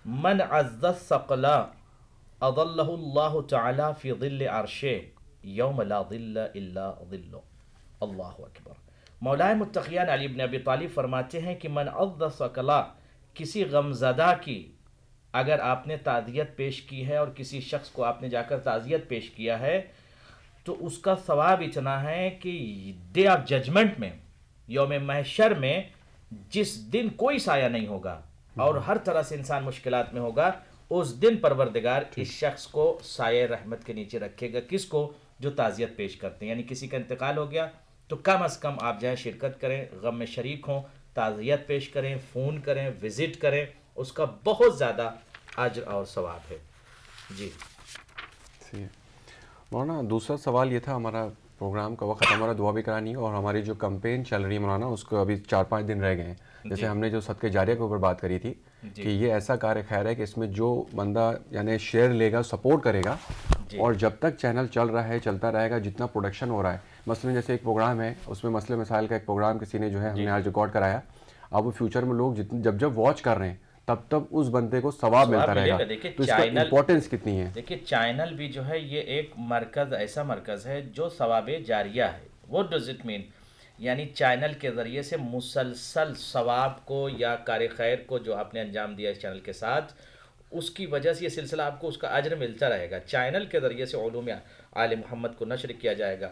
من عز الثقل اظلہ اللہ تعالی فی ظل عرشہ یوم لا ظل الا ظلہ، اللہ اکبر۔ مولا متقیان علی بن ابی طالب فرماتے ہیں کہ من عز الثقل، کسی غمزدہ کی اگر آپ نے تعزیت پیش کی ہے اور کسی شخص کو آپ نے جا کر تعزیت پیش کیا ہے تو اس کا ثواب اتنا ہے کہ ڈے آف ججمنٹ میں، یوم محشر میں، جس دن کوئی سایہ نہیں ہوگا اور ہر طرح سے انسان مشکلات میں ہوگا، اس دن پروردگار اس شخص کو سایہ رحمت کے نیچے رکھے گا۔ کس کو؟ جو تعزیت پیش کرتے ہیں، یعنی کسی کا انتقال ہو گیا تو کم از کم آپ جائیں، شرکت کریں، غم میں شریک ہوں، تعزیت پیش کریں، فون کریں، وزٹ کریں، اس کا بہت زیادہ اجر اور ثواب ہے. جی مولانا دوسرا سوال یہ تھا، ہمارا پروگرام کا وقت ہمارا دعا بھی کرانی ہے، اور ہماری جو کمپین چل رہی ہے مولانا اس کو ابھی 4-5 دن رہ گئے ہیں. جیسے ہم نے جو صدقہ جاریہ کے اوپر بات کری تھی کہ یہ ایسا کار خیر ہے کہ اس میں جو بندہ یعنی شیئر لے گا، سپورٹ کرے گا، اور جب تک چینل چل رہا ہے چلتا رہے گا، جتنا پروڈکشن ہو رہا ہے. مثلا جیسے ایک پروگرام ہے، اس میں مسئلے مسائل کا ایک پروگرام کسی نے جو ہے ہم نے آج ریکارڈ کرایا. اب وہ فیوچر میں لوگ جب واچ کر رہے ہیں تب اس بندے کو ثواب ملتا رہے گا. تو اس کا امپورٹنس کتنی ہے؟ دیکھیے چینل بھی جو ہے یہ ایک مرکز، ایسا مرکز ہے جو ثواب جاریہ ہے. What does it mean؟ یعنی چینل کے ذریعے سے مسلسل ثواب کو یا کار خیر کو جو آپ نے انجام دیا اس چینل کے ساتھ، اس کی وجہ سے یہ سلسلہ آپ کو اس کا اجر ملتا رہے گا. چینل کے ذریعے سے علوم آل محمد کو نشر کیا جائے گا،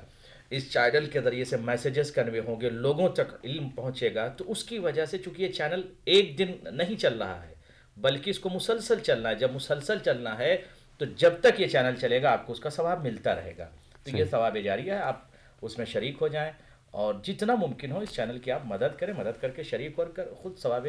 اس چینل کے ذریعے سے میسیجز کنوے ہوں گے، لوگوں تک علم پہنچے گا. تو اس کی وجہ سے چونکہ یہ چینل ایک دن نہیں چل رہا ہے بلکہ اس کو مسلسل چلنا ہے. جب مسلسل چلنا ہے تو جب تک یہ چینل چلے گا آپ کو اس کا ثواب ملتا رہے گا. تو یہ ثواب جاریہ ہے، آپ اس میں شریک ہو جائیں اور جتنا ممکن ہو اس چینل کی آپ مدد کریں، مدد کر کے شریک ہو کر خود ثواب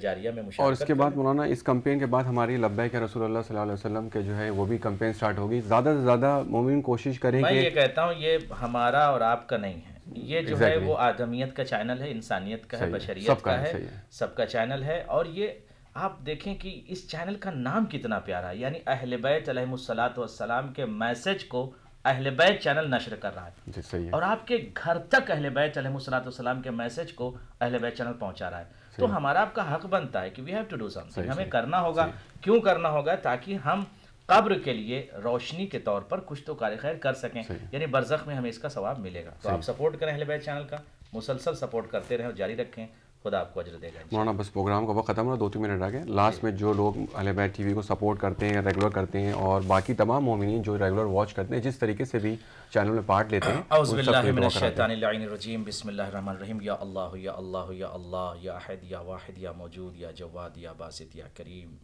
جاریہ میں مشارکت. اور اس کے بعد مولانا اس کمپین کے بعد ہماری لبیک رسول اللہ صلی اللہ علیہ وسلم کے جو ہے وہ بھی کمپین سٹارٹ ہوگی. زیادہ سے زیادہ مومن کوشش کریں کہ میں یہ کہتا ہوں یہ ہمارا اور آپ کا نہیں ہے، یہ جو ہے وہ آدمیت کا چینل ہے، انسانیت کا ہے، بشریت کا ہے، سب کا چینل ہے. اور یہ آپ دیکھیں کہ اس چینل کا نام کتنا پیارا ہے، یعنی اہل بیت علیہ الصلوۃ والسلام کے میسج کو اہل بیت چینل نشر کر رہا ہے، اور آپ کے گھر تک اہل بیت علیہ الصلوۃ والسلام کے میسج کو اہل بیت چینل پہنچا رہا ہے. تو ہمارا آپ کا حق بنتا ہے کہ we have to do something, ہمیں کرنا ہوگا. کیوں کرنا ہوگا؟ تاکہ ہم قبر کے لیے روشنی کے طور پر کچھ تو کار خیر کر سکیں، یعنی برزخ میں ہمیں اس کا ثواب ملے گا. تو آپ سپورٹ کریں اہل بیت چینل کا، مسلسل سپورٹ کرتے رہیں اور جاری رکھیں، خدا آپ کو اجر دے گا. مولانا بس پروگرام کا وقت ختم ہوا، 2-3 منٹ آگے. لاسٹ میں جو لوگ اہل بیت ٹی وی کو سپورٹ کرتے ہیں، ریگولر کرتے ہیں، اور باقی تمام مومنین جو ریگولر واچ کرتے ہیں، جس طریقے سے بھی چینل میں پارٹ لیتے ہیں، اعوذ باللہ من الشیطان اللعین الرجیم، بسم اللہ الرحمن الرحیم. یا اللہ یا اللہ یا اللہ یا احد یا واحد یا موجود یا جواد یا باسط یا کریم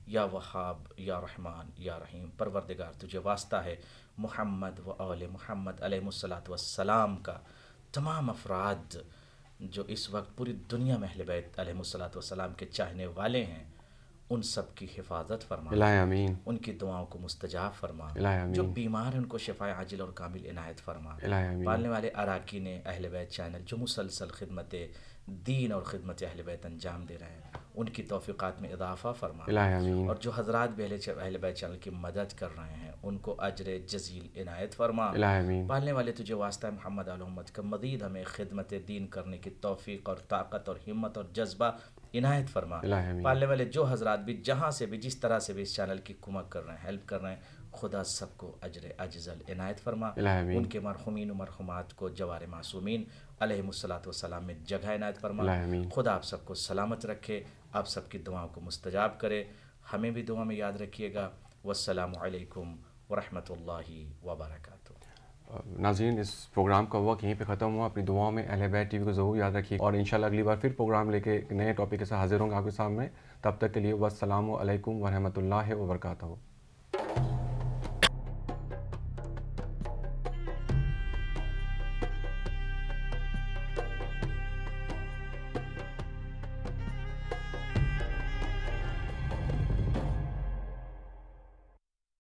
یا وہاب یا رحمان یا رحیم. پروردگار تجھے واسطہ ہے محمد و آل محمد علیہ الصلوۃ والسلام کا تمام افراد جو اس وقت پوری دنیا میں اہل بیت علیہ الصلوۃ والسلام کے چاہنے والے ہیں، ان سب کی حفاظت فرما، الہی آمین. ان کی دعاؤں کو مستجاب فرما، الہی آمین. جو بیمار ہیں ان کو شفاء عاجل اور کامل عنایت فرما. الہی آمین. پالنے والے اراکین اہل بیت چینل جو مسلسل خدمت دین اور خدمت اہل بیت انجام دے رہے ہیں، ان کی توفیقات میں اضافہ فرما. الہی آمین. اور جو حضرات بھی اہل بیت چینل کی مدد کر رہے ہیں ان کو اجر جزیل عنایت فرما. الہی آمین. پالنے والے تجھے واسطہ ہے محمد آل محمد کا مزید ہمیں خدمت دین کرنے کی توفیق اور طاقت اور ہمت اور جذبہ عنایت فرما. پالنے والے جو حضرات بھی جہاں سے بھی جس طرح سے بھی اس چینل کی کمک کر رہے ہیں، ہیلپ کر رہے ہیں، خدا سب کو اجر اجزل عنایت فرما. ان کے مرحومین و مرحومات کو جوار معصومین علیہ الصلوۃ والسلام میں جگہ عنایت فرما. خدا آپ سب کو سلامت رکھے، آپ سب کی دعاؤں کو مستجاب کرے. ہمیں بھی دعا میں یاد رکھیے گا. والسلام علیکم ورحمۃ اللہ وبرکاتہ. ناظرین اس پروگرام کا وقت یہیں پہ ختم ہوا. اپنی دعاؤں میں اہل بیت ٹی وی کو ضرور یاد رکھیے، اور انشاءاللہ اگلی بار پھر پروگرام لے کے ایک نئے ٹاپک کے ساتھ حاضر ہوں گا آپ کے سامنے. تب تک کے لیے والسلام علیکم ورحمۃ اللہ وبرکاتہ.